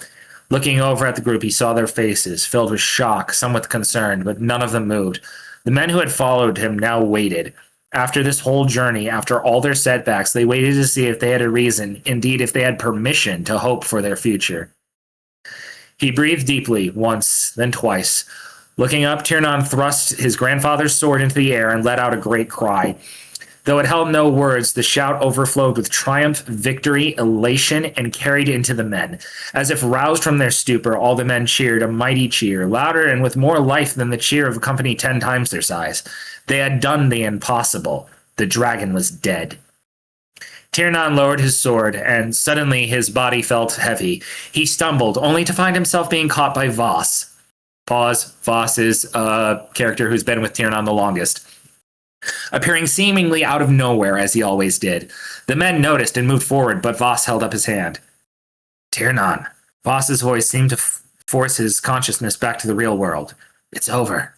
Looking over at the group, he saw their faces, filled with shock, some with concern, but none of them moved. The men who had followed him now waited. After this whole journey, after all their setbacks, they waited to see if they had a reason, indeed if they had permission to hope for their future. He breathed deeply, once, then twice. Looking up, Tiernan thrust his grandfather's sword into the air and let out a great cry. Though it held no words, the shout overflowed with triumph, victory, elation, and carried into the men. As if roused from their stupor, all the men cheered a mighty cheer, louder and with more life than the cheer of a company 10 times their size. They had done the impossible. The dragon was dead. Tiernan lowered his sword, and suddenly his body felt heavy. He stumbled, only to find himself being caught by Voss. Pause. Voss is a character who's been with Tiernan the longest. Appearing seemingly out of nowhere, as he always did. The men noticed and moved forward, but Voss held up his hand. Tiernan. Voss's voice seemed to force his consciousness back to the real world. It's over.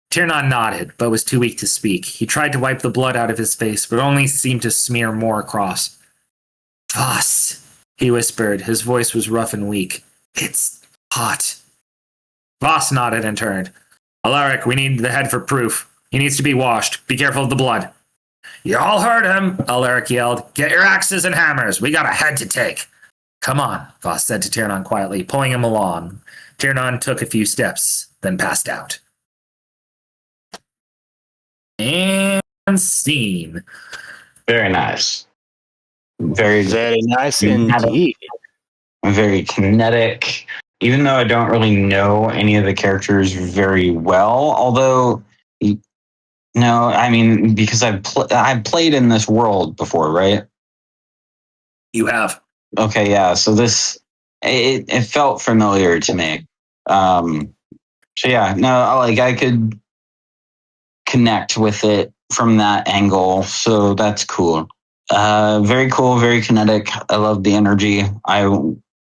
Tiernan nodded, but was too weak to speak. He tried to wipe the blood out of his face, but only seemed to smear more across. Voss, he whispered. His voice was rough and weak. It's hot. Voss nodded and turned. Alaric, we need the head for proof. He needs to be washed. Be careful of the blood. You all heard him, Alaric yelled. Get your axes and hammers. We got a head to take. Come on, Voss said to Tiernan quietly, pulling him along. Tiernan took a few steps, then passed out. And scene. Very nice. Very nice indeed. Very kinetic. Even though I don't really know any of the characters very well, although, no, I mean, because I've played in this world before, right? You have. Okay, yeah. So it felt familiar to me. So yeah, no, like I could connect with it from that angle. So that's cool. Very cool, very kinetic. I love the energy. I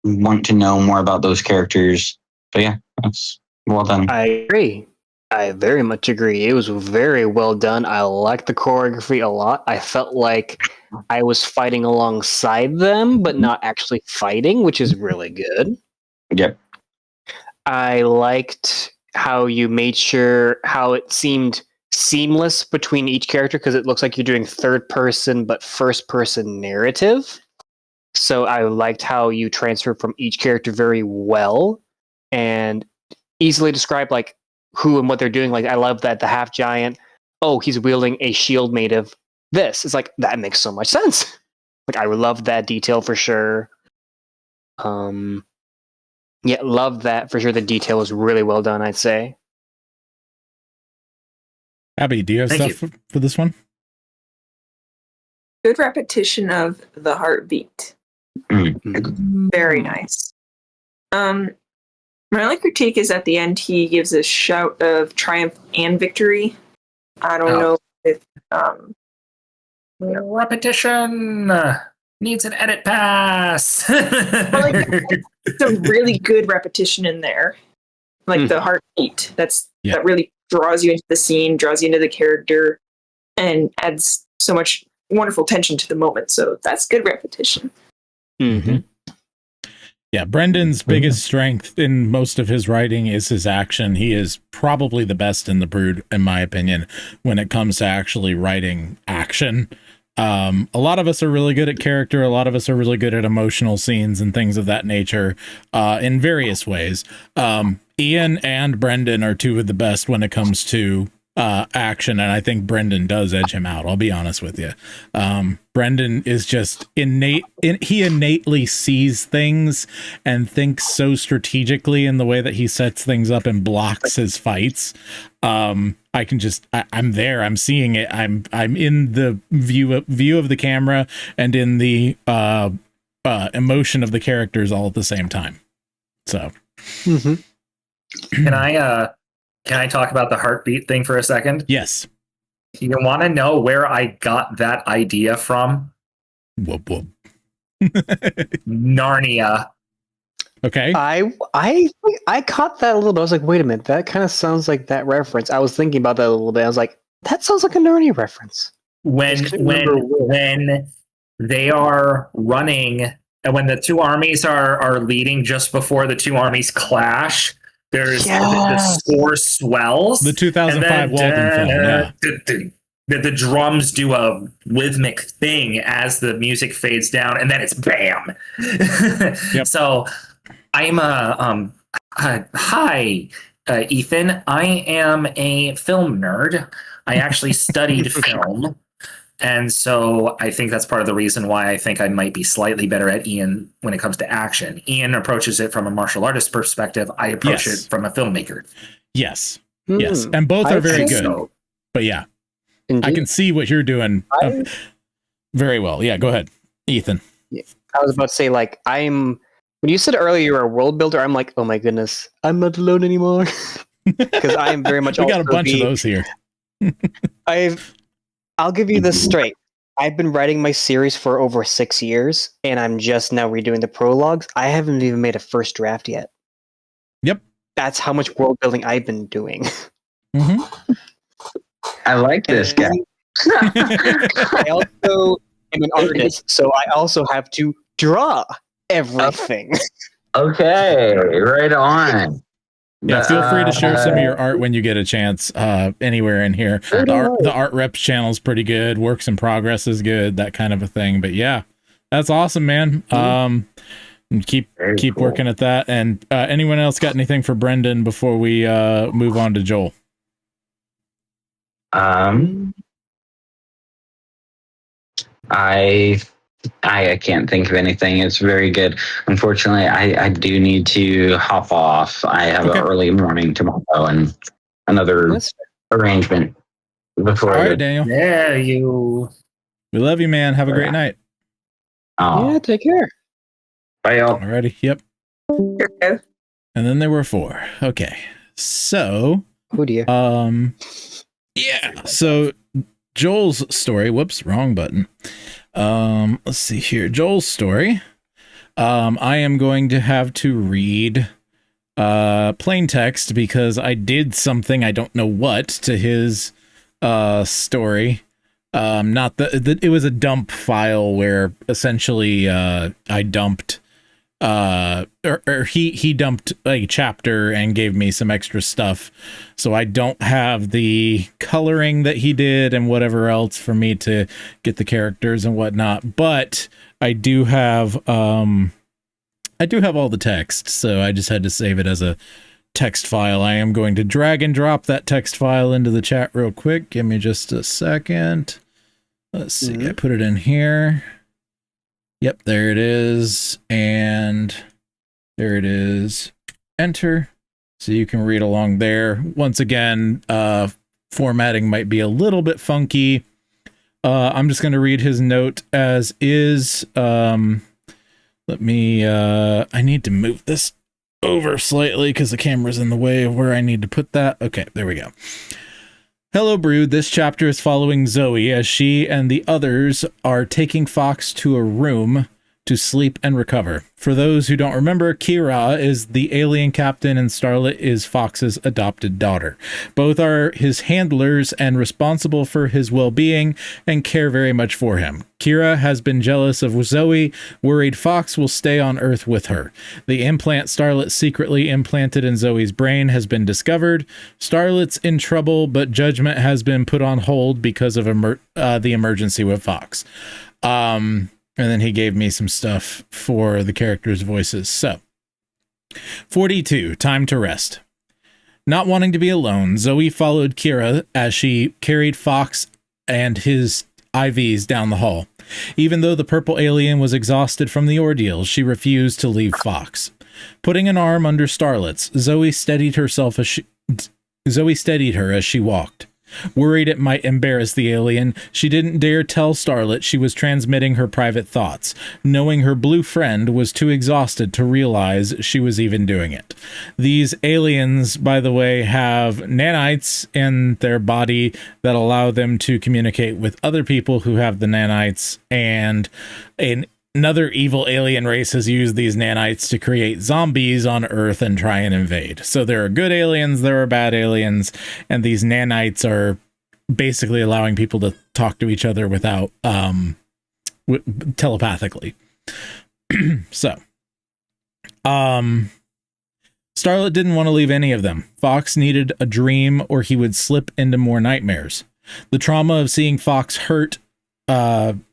want to know more about those characters. But yeah, that's well done. I agree. I very much agree. It was very well done. I liked the choreography a lot. I felt like I was fighting alongside them, but not actually fighting, which is really good. Yep. I liked how you made sure how it seemed seamless between each character, because it looks like you're doing third person but first person narrative. So I liked how you transferred from each character very well and easily described like who and what they're doing. Like I love that the half giant, oh, he's wielding a shield made of this. It's like that makes so much sense. Like I love that detail for sure. Yeah, love that for sure. The detail was really well done, I'd say. Abby, do you have stuff for this one? Good repetition of the heartbeat. Very nice. My only critique is at the end he gives a shout of triumph and victory. I don't know if repetition needs an edit pass. It's a really good repetition in there. Like the heartbeat. That really draws you into the scene, draws you into the character, and adds so much wonderful tension to the moment. So that's good repetition. Mm-hmm. Yeah, Brendan's biggest strength in most of his writing is his action. He is probably the best in the Brood, in my opinion, when it comes to actually writing action. A lot of us are really good at character. A lot of us are really good at emotional scenes and things of that nature in various ways. Ian and Brendan are two of the best when it comes to action, and I think Brendan does edge him out. I'll be honest with you. Brendan is just he innately sees things and thinks so strategically in the way that he sets things up and blocks his fights. I'm there. I'm seeing it. I'm in the view of the camera and in the emotion of the characters all at the same time. So, Can I talk about the heartbeat thing for a second? Yes. You want to know where I got that idea from? Whoop whoop. Narnia. Okay. I caught that a little bit. I was like, wait a minute, that kind of sounds like that reference. I was thinking about that a little bit. I was like, that sounds like a Narnia reference. When they are running, and when the two armies are leading just before the two armies clash, there's the score swells. The 2005 Walden film, yeah. The drums do a rhythmic thing as the music fades down, and then it's bam. Yep. So I'm hi, Ethan. I am a film nerd. I actually studied film. And so I think that's part of the reason why I think I might be slightly better at Ian when it comes to action. Ian approaches it from a martial artist perspective. I approach it from a filmmaker. Yes. Yes. And both are very good. So. But yeah, indeed. I can see what you're doing very well. Yeah, go ahead, Ethan. Yeah. I was about to say, like, when you said earlier you're a world builder, I'm like, oh my goodness, I'm not alone anymore. Because I am very much we got a bunch of those here. I'll give you this straight. I've been writing my series for over 6 years, and I'm just now redoing the prologues. I haven't even made a first draft yet. Yep. That's how much world building I've been doing. Mm-hmm. I like this guy. I also am an artist, so I also have to draw everything. Okay, right on. Yeah, feel free to share some of your art when you get a chance anywhere in here. The art reps channel is pretty good. Works in progress is good, that kind of a thing. But yeah, that's awesome, man. Keep cool. Working at that. And anyone else got anything for Brendan before we move on to Joel? I can't think of anything. It's very good. Unfortunately, I do need to hop off. I have an early morning tomorrow and another arrangement before. All right, Daniel. Yeah, we love you, man. Have a great night. Yeah, take care. Bye, y'all. Alrighty. Yep. And then there were 4. Okay. So. Oh dear. Yeah. So Joel's story. Whoops, wrong button. Let's see here. Joel's story. I am going to have to read plain text because I did something, I don't know what, to his story. It was a dump file where essentially I dumped or he dumped a chapter and gave me some extra stuff, so I don't have the coloring that he did and whatever else for me to get the characters and whatnot, but I do have all the text, so I just had to save it as a text file. I am going to drag and drop that text file into the chat real quick. Give me just a second. Let's see. I put it in here. Yep, there it is. And there it is. Enter. So you can read along there. Once again, formatting might be a little bit funky. I'm just going to read his note as is. Let me, I need to move this over slightly because the camera's in the way of where I need to put that. Okay, there we go. Hello, Brood. This chapter is following Zoe as she and the others are taking Fox to a room to sleep and recover. For those who don't remember, Kira is the alien captain and Starlet is Fox's adopted daughter. Both are his handlers and responsible for his well-being and care very much for him. Kira has been jealous of Zoe, worried Fox will stay on Earth with her. The implant Starlet secretly implanted in Zoe's brain has been discovered. Starlet's in trouble, but judgment has been put on hold because of the emergency with Fox. And then he gave me some stuff for the characters' voices. So, 42, time to rest. Not wanting to be alone, Zoe followed Kira as she carried Fox and his IVs down the hall. Even though the purple alien was exhausted from the ordeal, she refused to leave Fox. Putting an arm under Starlet's, Zoe steadied her as she walked. Worried it might embarrass the alien, she didn't dare tell Starlet she was transmitting her private thoughts, knowing her blue friend was too exhausted to realize she was even doing it. These aliens, by the way, have nanites in their body that allow them to communicate with other people who have the nanites, and another evil alien race has used these nanites to create zombies on Earth and try and invade. So there are good aliens, there are bad aliens, and these nanites are basically allowing people to talk to each other without telepathically. So, Starlet didn't want to leave any of them. Fox needed a dream or he would slip into more nightmares. The trauma of seeing Fox hurt and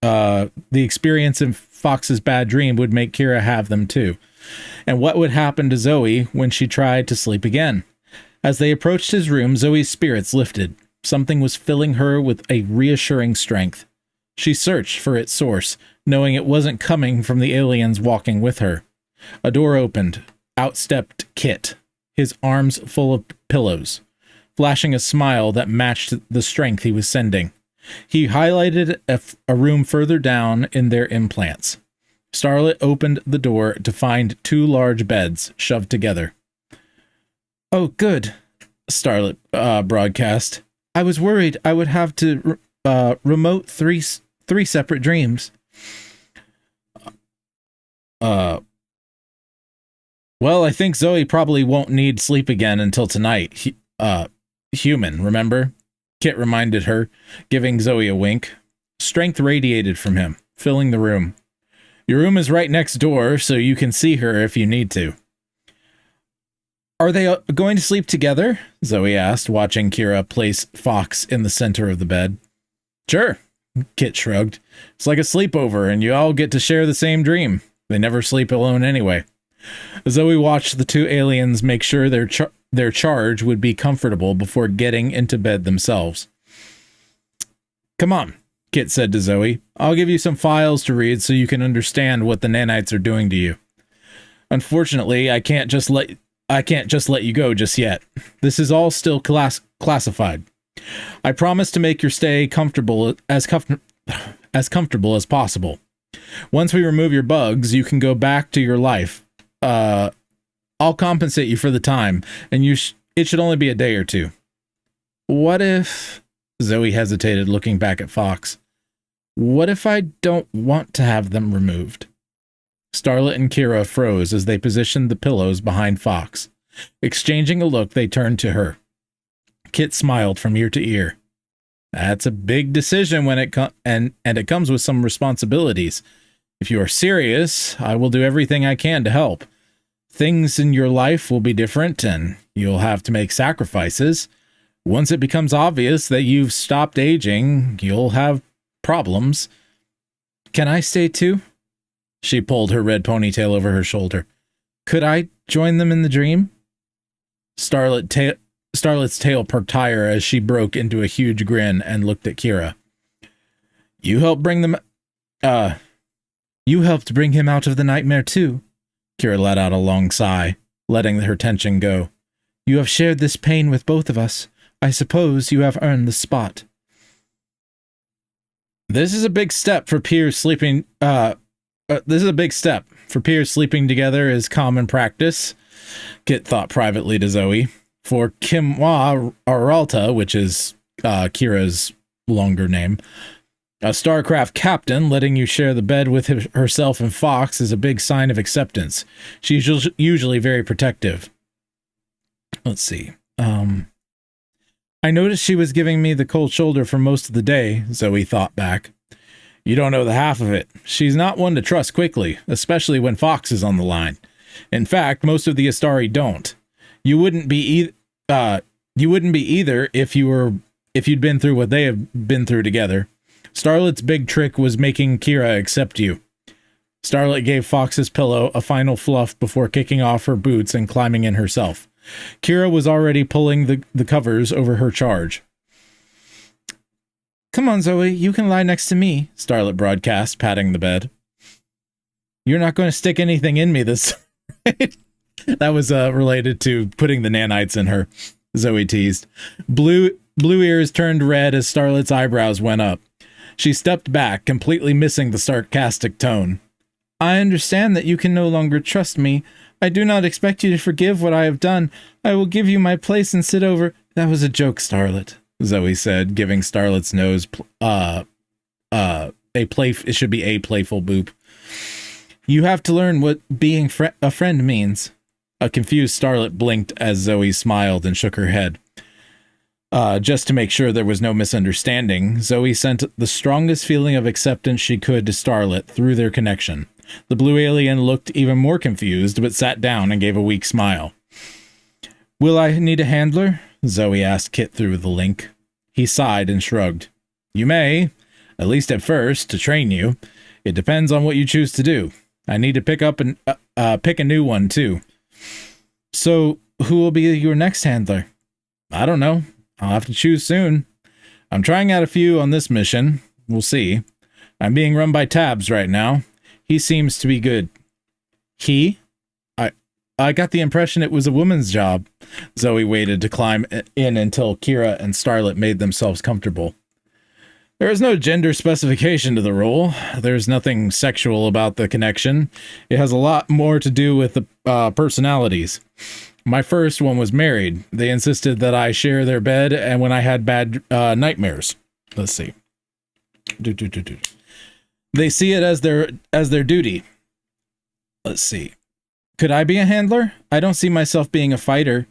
the experience of Fox's bad dream would make Kira have them too. And what would happen to Zoe when she tried to sleep again? As they approached his room, Zoe's spirits lifted. Something was filling her with a reassuring strength. She searched for its source, knowing it wasn't coming from the aliens walking with her. A door opened. Out stepped Kit, his arms full of pillows, flashing a smile that matched the strength he was sending. He highlighted a room further down in their implants. Starlet opened the door to find 2 large beds shoved together. "Oh, good," Starlet broadcast. "I was worried I would have to remote three separate dreams." Well, I think Zoe probably won't need sleep again until tonight. Human, remember? Kit reminded her, giving Zoe a wink. Strength radiated from him, filling the room. "Your room is right next door, so you can see her if you need to." "Are they going to sleep together?" Zoe asked, watching Kira place Fox in the center of the bed. "Sure," Kit shrugged. "It's like a sleepover, and you all get to share the same dream. They never sleep alone anyway." Zoe watched the 2 aliens make sure their charge would be comfortable before getting into bed themselves. "Come on," Kit said to Zoe. "I'll give you some files to read so you can understand what the nanites are doing to you. Unfortunately, I can't just let you go just yet. This is all still classified. I promise to make your stay as comfortable as possible. Once we remove your bugs, you can go back to your life. I'll compensate you for the time, and it should only be a day or 2. What if..." Zoe hesitated, looking back at Fox. "What if I don't want to have them removed?" Starlet and Kira froze as they positioned the pillows behind Fox. Exchanging a look, they turned to her. Kit smiled from ear to ear. "That's a big decision when it comes with some responsibilities. If you are serious, I will do everything I can to help. Things in your life will be different, and you'll have to make sacrifices. Once it becomes obvious that you've stopped aging, you'll have problems. Can I stay too?" She pulled her red ponytail over her shoulder. "Could I join them in the dream?" Starlet's tail perked higher as she broke into a huge grin and looked at Kira. You helped bring him out of the nightmare too." Kira let out a long sigh, letting her tension go. "You have shared this pain with both of us. I suppose you have earned the spot." This is a big step for peers sleeping together is common practice, Kit thought privately to Zoe. For Kimwa Aralta, which is Kira's longer name, a Starcraft captain letting you share the bed with herself and Fox is a big sign of acceptance. She's usually very protective. Let's see. I noticed she was giving me the cold shoulder for most of the day, Zoe thought back. You don't know the half of it. She's not one to trust quickly, especially when Fox is on the line. In fact, most of the Astari don't. You wouldn't be either if you'd been through what they have been through together. Starlet's big trick was making Kira accept you. Starlet gave Fox's pillow a final fluff before kicking off her boots and climbing in herself. Kira was already pulling the covers over her charge. Come on, Zoe, you can lie next to me, Starlet broadcast, patting the bed. You're not going to stick anything in me this That was related to putting the nanites in her, Zoe teased. Blue ears turned red as Starlet's eyebrows went up. She stepped back, completely missing the sarcastic tone. I understand that you can no longer trust me. I do not expect you to forgive what I have done. I will give you my place and sit over... That was a joke, Starlet, Zoe said, giving Starlet's nose it should be a playful boop. You have to learn what being a friend means. A confused Starlet blinked as Zoe smiled and shook her head. Just to make sure there was no misunderstanding, Zoe sent the strongest feeling of acceptance she could to Starlet through their connection. The blue alien looked even more confused, but sat down and gave a weak smile. Will I need a handler? Zoe asked Kit through the link. He sighed and shrugged. You may, at least at first, to train you. It depends on what you choose to do. I need to pick a new one, too. So, who will be your next handler? I don't know. I'll have to choose soon. I'm trying out a few on this mission. We'll see. I'm being run by Tabs right now. He seems to be good. He? I got the impression it was a woman's job. Zoe waited to climb in until Kira and Starlet made themselves comfortable. There is no gender specification to the role. There's nothing sexual about the connection. It has a lot more to do with the personalities. My first one was married. They insisted that I share their bed, and when I had bad nightmares. Let's see. They see it as their duty. Let's see. Could I be a handler? I don't see myself being a fighter.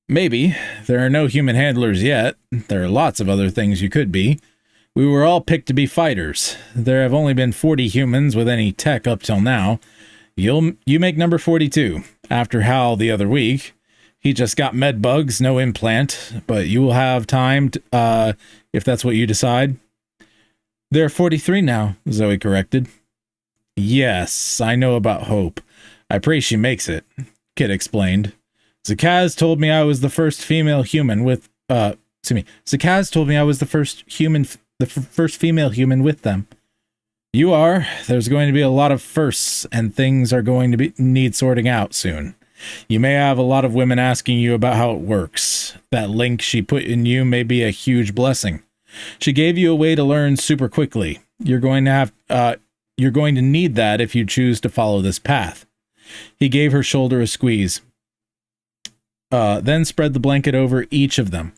Maybe. There are no human handlers yet. There are lots of other things you could be. We were all picked to be fighters. There have only been 40 humans with any tech up till now. You make number 42. After Hal the other week. He just got med bugs, no implant, but you will have time to, if that's what you decide. There are 43 now, Zoe corrected. Yes, I know about Hope. I pray she makes it, Kit explained. Zakaz told me I was the first female human with, Zakaz told me I was the first female human with them. You are. There's going to be a lot of firsts, and things are going to need sorting out soon. You may have a lot of women asking you about how it works. That link she put in you may be a huge blessing. She gave you a way to learn super quickly. You're going to need that if you choose to follow this path. He gave her shoulder a squeeze. Then spread the blanket over each of them.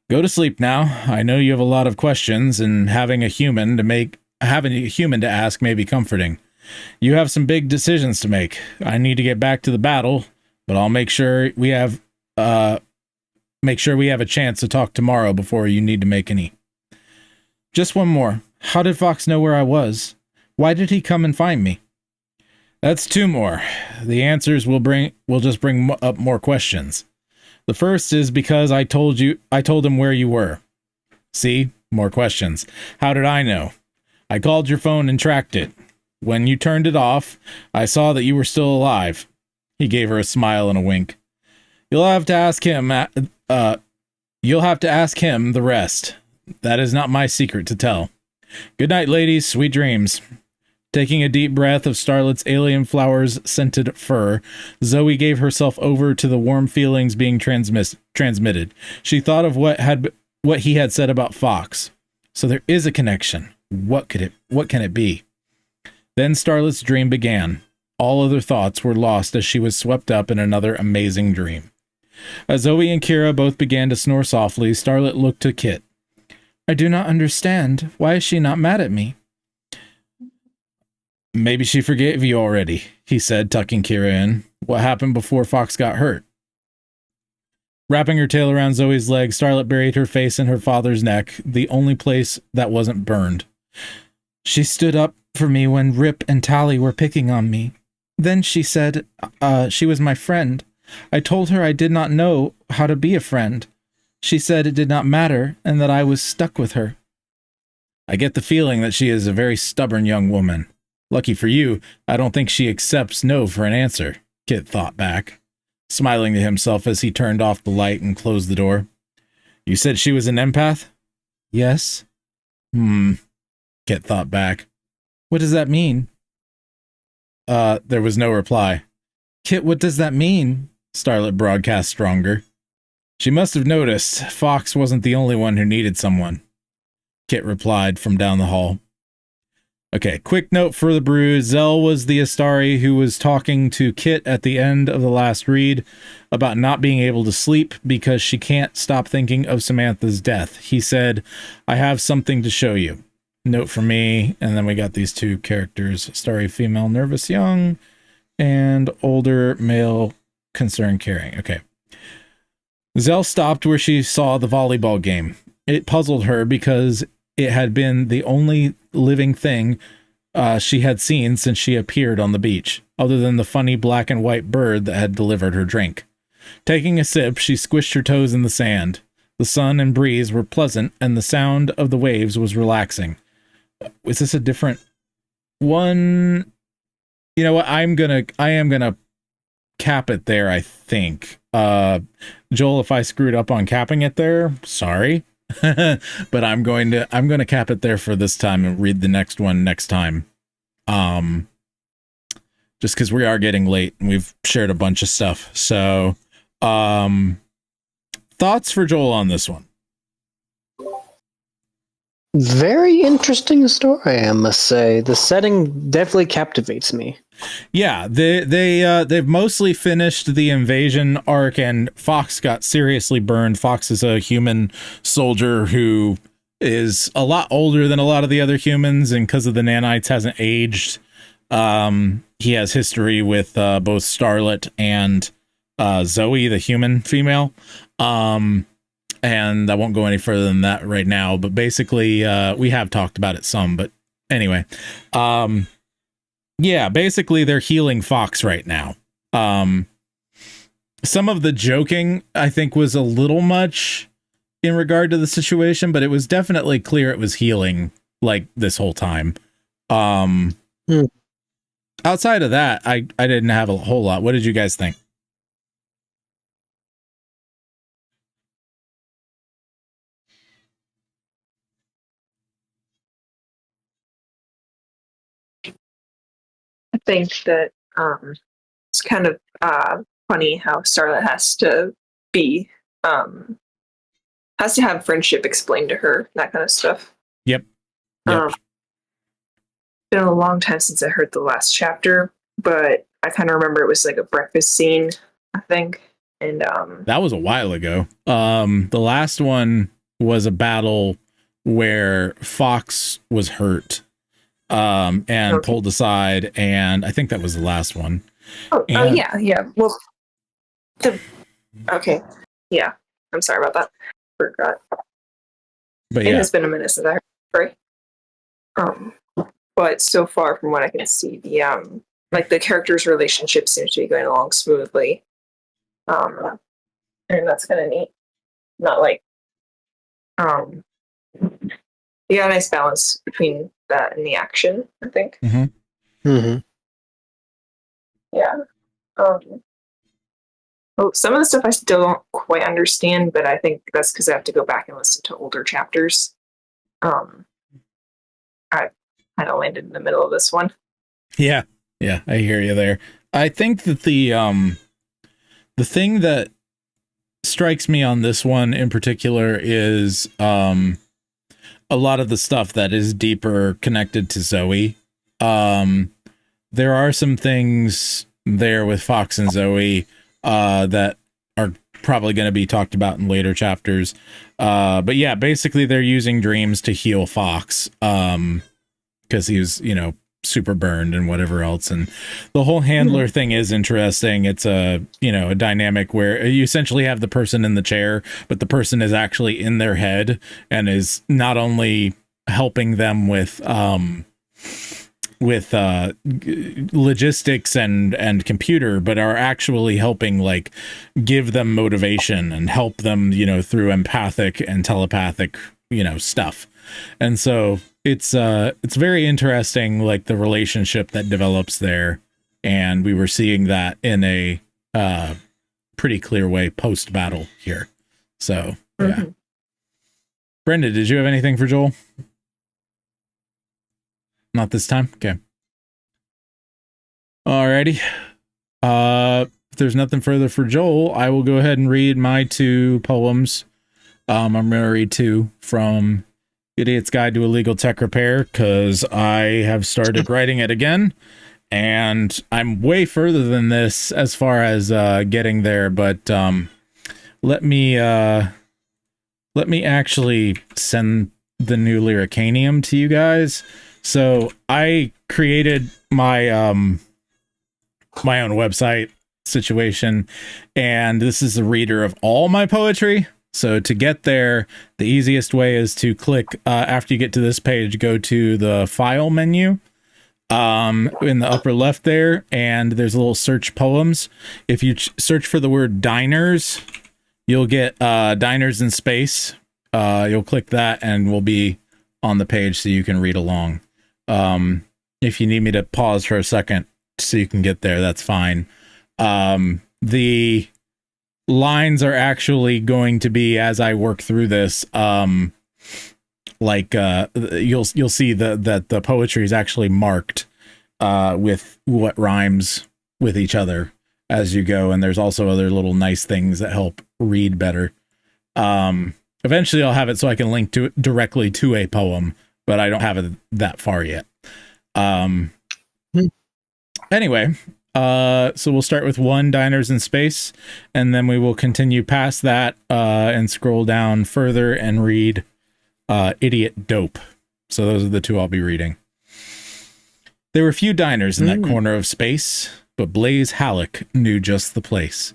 Go to sleep now. I know you have a lot of questions, and having a human to ask may be comforting. You have some big decisions to make. I need to get back to the battle, but I'll make sure we have a chance to talk tomorrow before you need to make any. Just one more. How did Fox know where I was? Why did he come and find me? That's two more. The answers will just bring up more questions. The first is because I told him where you were. See? More questions. How did I know? I called your phone and tracked it. When you turned it off, I saw that you were still alive. He gave her a smile and a wink. You'll have to ask him the rest. That is not my secret to tell. Good night, ladies. Sweet dreams. Taking a deep breath of Starlet's alien flowers-scented fur, Zoe gave herself over to the warm feelings being transmitted. She thought of what he had said about Fox. So there is a connection. What can it be? Then Starlet's dream began. All other thoughts were lost as she was swept up in another amazing dream. As Zoe and Kira both began to snore softly, Starlet looked to Kit. I do not understand. Why is she not mad at me? Maybe she forgave you already, he said, tucking Kira in. What happened before Fox got hurt? Wrapping her tail around Zoe's leg, Starlet buried her face in her father's neck, the only place that wasn't burned. She stood up for me when Rip and Tally were picking on me. Then she said she was my friend. I told her I did not know how to be a friend. She said it did not matter and that I was stuck with her. I get the feeling that she is a very stubborn young woman. Lucky for you, I don't think she accepts no for an answer, Kit thought back, smiling to himself as he turned off the light and closed the door. You said she was an empath? Yes. Kit thought back. What does that mean? There was no reply. Kit, what does that mean? Starlet broadcast stronger. She must have noticed Fox wasn't the only one who needed someone, Kit replied from down the hall. Okay, quick note for the Brood. Zell was the Astari who was talking to Kit at the end of the last read about not being able to sleep because she can't stop thinking of Samantha's death. He said, I have something to show you. Note for me, and then we got these two characters, Astari female, nervous young, and older male, concerned caring. Okay. Zell stopped where she saw the volleyball game. It puzzled her because it had been the only living thing she had seen since she appeared on the beach, other than the funny black and white bird that had delivered her drink. Taking a sip, she squished her toes in the sand. The sun and breeze were pleasant, and the sound of the waves was relaxing. Is this a different one? You know what? I am gonna cap it there, I think. Joel, if I screwed up on capping it there, sorry. But I'm going to cap it there for this time and read the next one next time. Just because we are getting late and we've shared a bunch of stuff. So, thoughts for Joel on this one? Very interesting story, I must say. The setting definitely captivates me. Yeah, they've mostly finished the invasion arc, and Fox got seriously burned. Fox is a human soldier who is a lot older than a lot of the other humans, and because of the nanites hasn't aged. He has history with both Starlet and Zoe, the human female. And I won't go any further than that right now, but basically we have talked about it some, but anyway. Yeah, basically they're healing Fox right now. Some of the joking, I think, was a little much in regard to the situation, but it was definitely clear it was healing like this whole time. Outside of that, I didn't have a whole lot. What did you guys think? I think that it's kind of funny how Starlet has to be has to have friendship explained to her, that kind of stuff. Yep. Been a long time since I heard the last chapter, but I kind of remember it was like a breakfast scene, I think. And that was a while ago. The last one was a battle where Fox was hurt and pulled aside, and I think that was the last one. Oh yeah. Well, okay. Yeah. I'm sorry about that. Forgot. But it has been a minute since I heard the story. But so far from what I can see, the like the characters' relationship seems to be going along smoothly. And that's kind of neat. Not like you got a nice balance between that and the action, I think. Yeah. Some of the stuff I still don't quite understand, but I think that's because I have to go back and listen to older chapters. I kind of landed in the middle of this one. Yeah, I hear you there. I think that the thing that strikes me on this one in particular is a lot of the stuff that is deeper connected to Zoe. There are some things there with Fox and Zoe that are probably going to be talked about in later chapters. But yeah, basically they're using dreams to heal Fox because he was, super burned and whatever else. And the whole handler thing is interesting. It's a dynamic where you essentially have the person in the chair, but the person is actually in their head and is not only helping them with logistics and computer, but are actually helping like give them motivation and help them, through empathic and telepathic, stuff. And so it's very interesting, like the relationship that develops there. And we were seeing that in a pretty clear way post battle here. So yeah. Brenda, did you have anything for Joel? Not this time? Okay. Alrighty. If there's nothing further for Joel, I will go ahead and read my two poems. I'm going to read two from Idiot's Guide to Illegal Tech Repair, because I have started writing it again, and I'm way further than this as far as getting there, but let me actually send the new lyricanium to you guys. So I created my my own website. situation, and this is a reader of all my poetry. So to get there, the easiest way is to click, after you get to this page, go to the file menu in the upper left there, and there's a little search poems. If you search for the word diners, you'll get diners in space. You'll click that and we'll be on the page so you can read along. If you need me to pause for a second so you can get there, that's fine. The lines are actually going to be, as I work through this, you'll see that the poetry is actually marked with what rhymes with each other as you go, and there's also other little nice things that help read better. Eventually I'll have it so I can link to it directly to a poem, but I don't have it that far yet. Anyway, so we'll start with 1, diners in space, and then we will continue past that and scroll down further and read idiot dope. So those are the 2 I'll be reading. There were few diners in that corner of space, but Blaze Halleck knew just the place.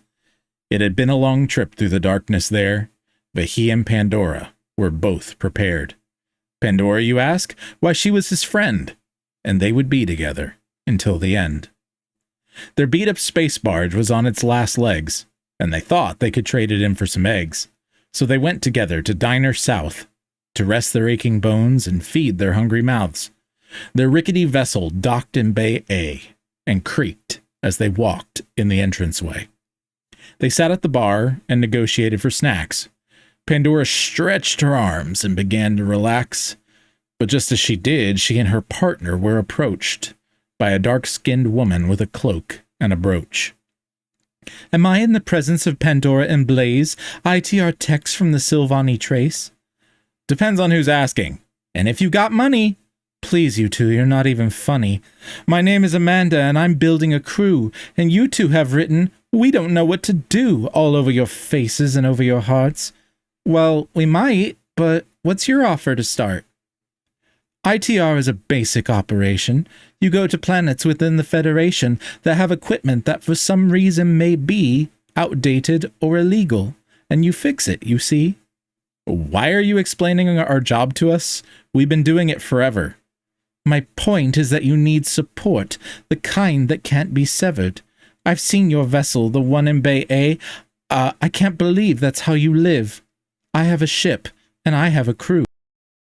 It had been a long trip through the darkness there, but he and Pandora were both prepared. Pandora, you ask? Why, she was his friend, and they would be together until the end. Their beat-up space barge was on its last legs, and they thought they could trade it in for some eggs. So they went together to Diner South to rest their aching bones and feed their hungry mouths. Their rickety vessel docked in Bay A and creaked as they walked in the entranceway. They sat at the bar and negotiated for snacks. Pandora stretched her arms and began to relax, but just as she did, she and her partner were approached by a dark-skinned woman with a cloak and a brooch. Am I in the presence of Pandora and Blaze, ITR techs from the Sylvani Trace? Depends on who's asking. And if you got money, please, you two, you're not even funny. My name is Amanda, and I'm building a crew, and you two have written, we don't know what to do, all over your faces and over your hearts. Well, we might, but what's your offer to start? ITR is a basic operation. You go to planets within the Federation that have equipment that for some reason may be outdated or illegal, and you fix it, you see? Why are you explaining our job to us? We've been doing it forever. My point is that you need support, the kind that can't be severed. I've seen your vessel, the one in Bay A. I can't believe that's how you live. I have a ship, and I have a crew,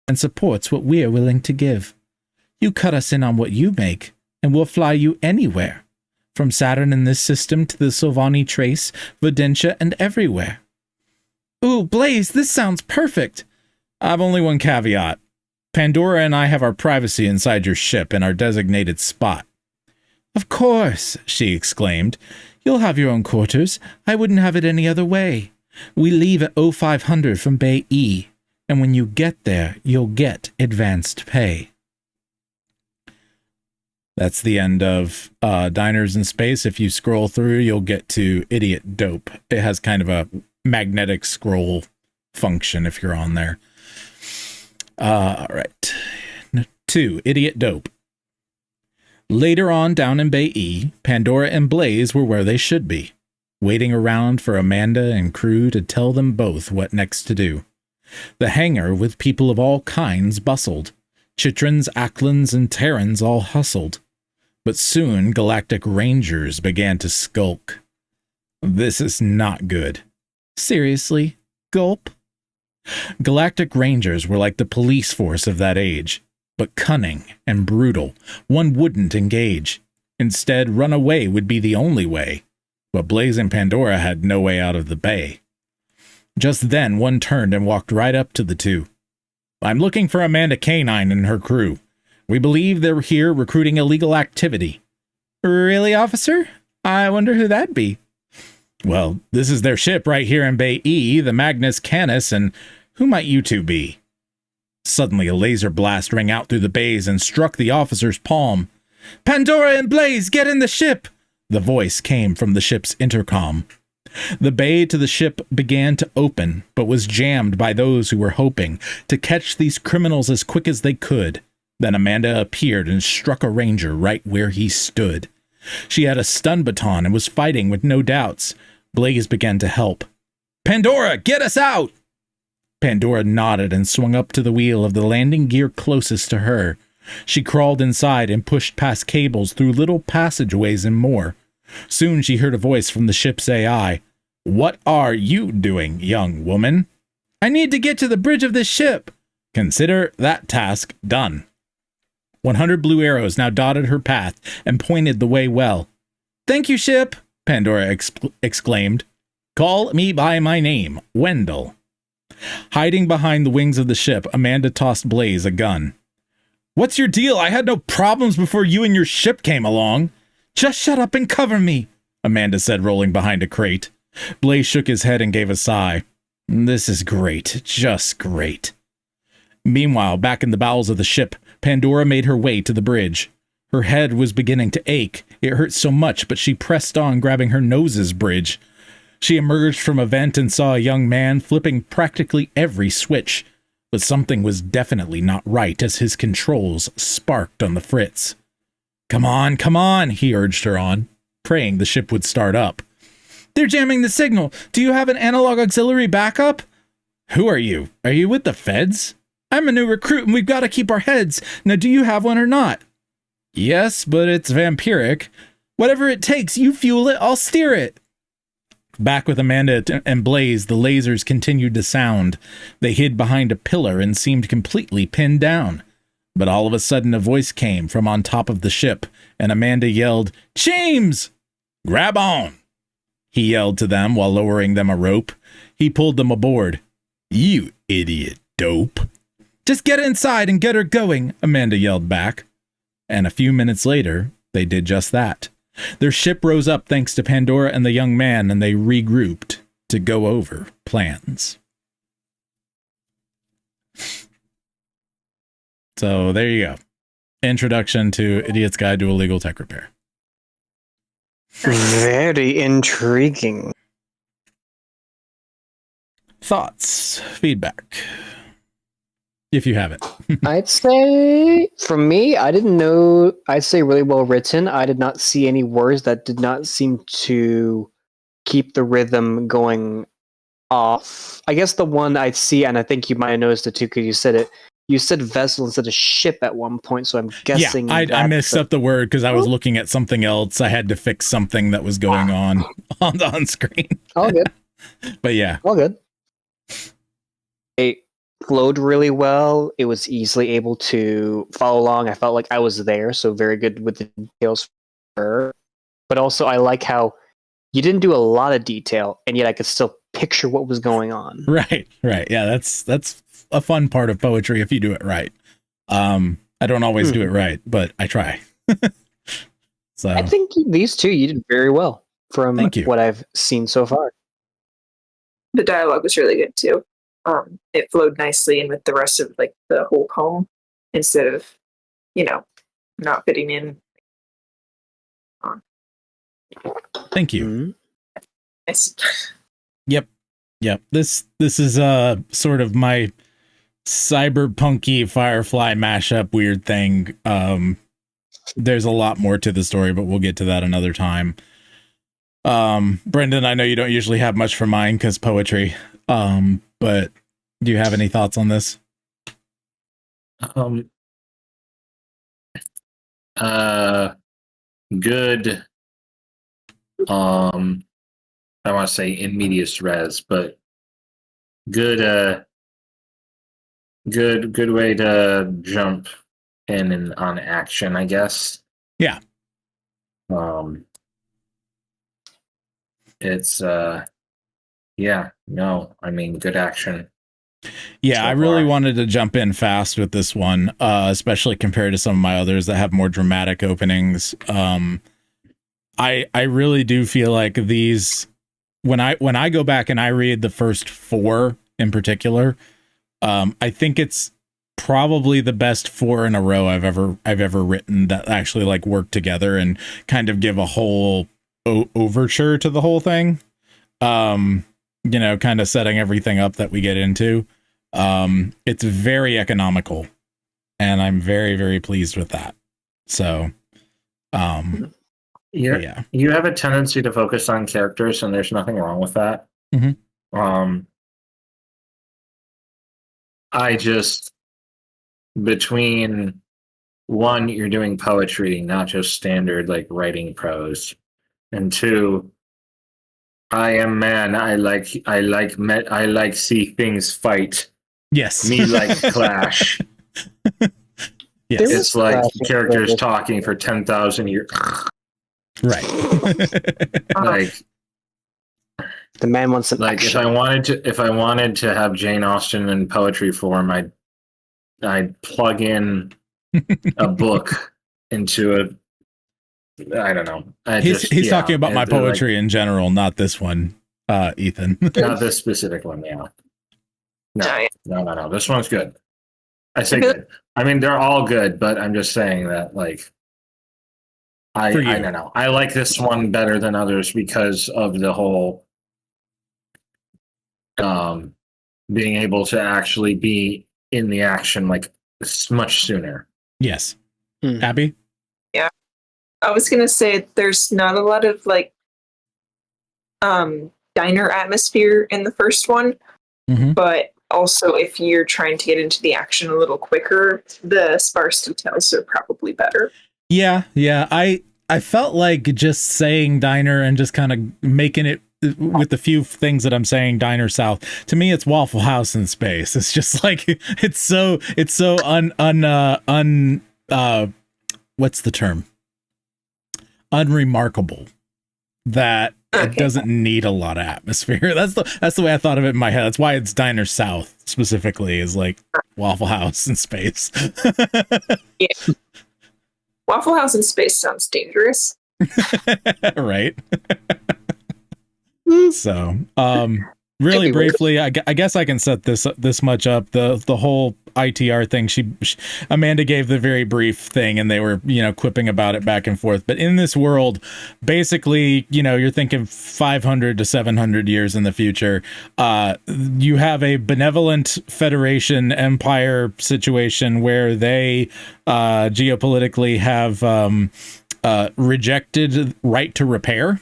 and support's what we're willing to give. You cut us in on what you make, and we'll fly you anywhere, from Saturn in this system to the Sylvani Trace, Videntia, and everywhere. Ooh, Blaze, this sounds perfect. I've only one caveat. Pandora and I have our privacy inside your ship in our designated spot. Of course, she exclaimed. You'll have your own quarters. I wouldn't have it any other way. We leave at 0500 from Bay E, and when you get there, you'll get advanced pay. That's the end of Diners in Space. If you scroll through, you'll get to Idiot Dope. It has kind of a magnetic scroll function if you're on there. All right. 2, Idiot Dope. Later on down in Bay E, Pandora and Blaze were where they should be, waiting around for Amanda and crew to tell them both what next to do. The hangar with people of all kinds bustled. Chitrans, Acklins, and Terrans all hustled. But soon Galactic Rangers began to skulk. This is not good. Seriously? Gulp? Galactic Rangers were like the police force of that age, but cunning and brutal. One wouldn't engage. Instead, run away would be the only way. But Blaze and Pandora had no way out of the bay. Just then, one turned and walked right up to the two. I'm looking for Amanda Canine and her crew. We believe they're here recruiting illegal activity. Really, officer? I wonder who that'd be. Well, this is their ship right here in Bay E, the Magnus Canis, and who might you two be? Suddenly, a laser blast rang out through the bays and struck the officer's palm. Pandora and Blaze, get in the ship! The voice came from the ship's intercom. The bay to the ship began to open, but was jammed by those who were hoping to catch these criminals as quick as they could. Then Amanda appeared and struck a ranger right where he stood. She had a stun baton and was fighting with no doubts. Blaze began to help. Pandora, get us out! Pandora nodded and swung up to the wheel of the landing gear closest to her. She crawled inside and pushed past cables through little passageways and more. Soon she heard a voice from the ship's AI. What are you doing, young woman? I need to get to the bridge of this ship. Consider that task done. 100 blue arrows now dotted her path and pointed the way well. Thank you, ship, Pandora exclaimed. Call me by my name, Wendell. Hiding behind the wings of the ship, Amanda tossed Blaze a gun. What's your deal? I had no problems before you and your ship came along. Just shut up and cover me, Amanda said, rolling behind a crate. Blaze shook his head and gave a sigh. This is great, just great. Meanwhile, back in the bowels of the ship, Pandora made her way to the bridge. Her head was beginning to ache. It hurt so much, but she pressed on, grabbing her nose's bridge. She emerged from a vent and saw a young man flipping practically every switch, but something was definitely not right as his controls sparked on the fritz. Come on, he urged her on, praying the ship would start up. They're jamming the signal. Do you have an analog auxiliary backup? Who are you? Are you with the feds? I'm a new recruit and we've got to keep our heads. Now, do you have one or not? Yes, but it's vampiric. Whatever it takes, you fuel it, I'll steer it. Back with Amanda and Blaze, the lasers continued to sound. They hid behind a pillar and seemed completely pinned down. But all of a sudden a voice came from on top of the ship, and Amanda yelled, James! Grab on! He yelled to them while lowering them a rope. He pulled them aboard. You idiot dope. Just get inside and get her going, Amanda yelled back. And a few minutes later, they did just that. Their ship rose up thanks to Pandora and the young man, and they regrouped to go over plans. So there you go. Introduction to Idiot's Guide to Illegal Tech Repair. Very intriguing. Thoughts, feedback, if you have it. I'd say, for me, I didn't know. I'd say really well written. I did not see any words that did not seem to keep the rhythm going off. I guess the one I'd see, and I think you might have noticed it too because you said it. You said vessel instead of ship at one point, so I'm guessing. Yeah, I messed up the word because I was looking at something else. I had to fix something that was going on screen. All good. But yeah. All good. It flowed really well. It was easily able to follow along. I felt like I was there, so very good with the details for her. But also, I like how you didn't do a lot of detail, and yet I could still picture what was going on. Right. Yeah, that's a fun part of poetry if you do it right. I don't always do it right, but I try. So I think these two you did very well from what I've seen so far. The dialogue was really good too. It flowed nicely in with the rest of like the whole poem instead of, not fitting in. Thank you. Yes. Yep. This is sort of my cyberpunky Firefly mashup weird thing. There's a lot more to the story, but we'll get to that another time. Brendan, I know you don't usually have much for mine because poetry. But do you have any thoughts on this? Good. I want to say in medias res, but good way to jump in and on action, I guess. Yeah. It's good action. Yeah, so I really far. wanted to jump in fast with this one, especially compared to some of my others that have more dramatic openings. I really do feel like these, when I go back and I read the first four in particular, I think it's probably the best four in a row I've ever written that actually like work together and kind of give a whole overture to the whole thing. Kind of setting everything up that we get into. It's very economical, and I'm very, very pleased with that. So, Yeah, you have a tendency to focus on characters, and there's nothing wrong with that. Mm-hmm. I just, between one, you're doing poetry, not just standard like writing prose, and two, I am man. I like see things fight. Yes, me like clash. Yes, it's like characters talking for 10,000 years. Right. Like the man wants some like action. if I wanted to have Jane Austen in poetry form, I'd plug in a book into a. I don't know. He's talking about my poetry in general, not this one, Ethan. Not this specific one. Yeah. No. This one's good. I say good. I mean, they're all good, but I'm just saying that, like, I don't know. I like this one better than others because of the whole being able to actually be in the action like much sooner. Yes. Abby? Yeah. I was going to say there's not a lot of like diner atmosphere in the first one, but also if you're trying to get into the action a little quicker, the sparse details are probably better. Yeah. I felt like just saying diner and just kind of making it with the few things that I'm saying diner south. To me, it's Waffle House in space. It's just like it's so what's the term? Unremarkable that it doesn't need a lot of atmosphere. That's the way I thought of it in my head. That's why it's diner south specifically, is like Waffle House in space. Yeah. Waffle House in space sounds dangerous. Right. So, really briefly, I guess I can set this much up. The whole ITR thing, she Amanda gave the very brief thing, and they were quipping about it back and forth. But in this world, basically, you're thinking 500 to 700 years in the future. You have a benevolent Federation Empire situation where they geopolitically have rejected right to repair,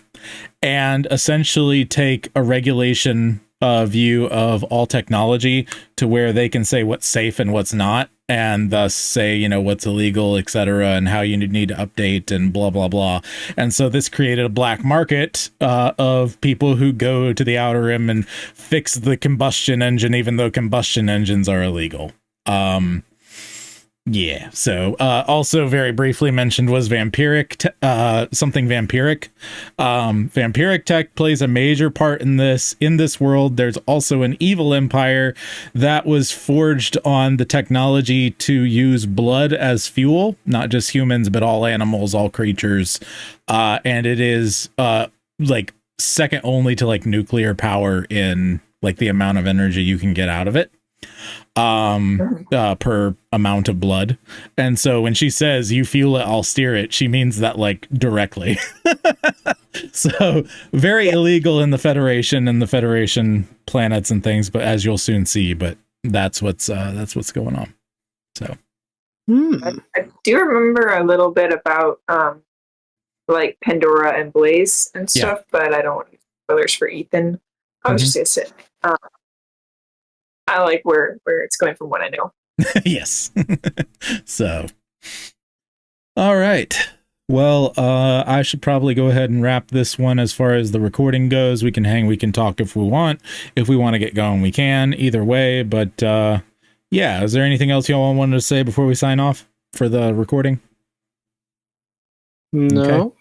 and essentially take a regulation view of all technology to where they can say what's safe and what's not, and thus say, what's illegal, etc., and how you need to update and blah, blah, blah. And so this created a black market of people who go to the Outer Rim and fix the combustion engine, even though combustion engines are illegal. Yeah. So also very briefly mentioned was vampiric, something vampiric. Vampiric tech plays a major part in this. In this world, there's also an evil empire that was forged on the technology to use blood as fuel, not just humans, but all animals, all creatures. And it is like second only to like nuclear power in like the amount of energy you can get out of it. Per amount of blood. And so when she says you fuel it, I'll steer it, she means that like directly. So very illegal in the Federation and the Federation planets and things, but as you'll soon see, but that's what's going on. So I do remember a little bit about like Pandora and Blaze and stuff, but I don't want any spoilers for Ethan. I was just gonna say I like where it's going from what I know. Yes. So, all right. Well, I should probably go ahead and wrap this one as far as the recording goes. We can hang, we can talk if we want. If we want to get going, we can. Either way, but yeah. Is there anything else y'all wanted to say before we sign off for the recording? No. Okay. All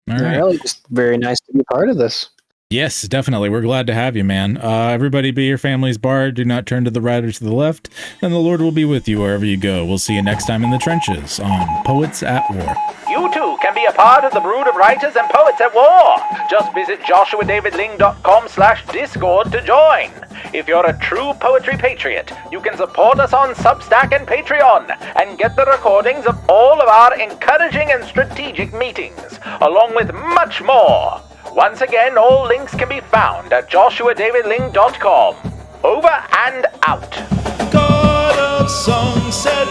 right. Really, just very nice to be part of this. Yes, definitely. We're glad to have you, man. Everybody be your family's bard. Do not turn to the right or to the left, and the Lord will be with you wherever you go. We'll see you next time in the trenches on Poets at War. You too can be a part of the brood of writers and poets at war. Just visit joshuadavidling.com/discord to join. If you're a true poetry patriot, you can support us on Substack and Patreon and get the recordings of all of our encouraging and strategic meetings, along with much more. Once again, all links can be found at joshuadavidling.com. Over and out. God of song said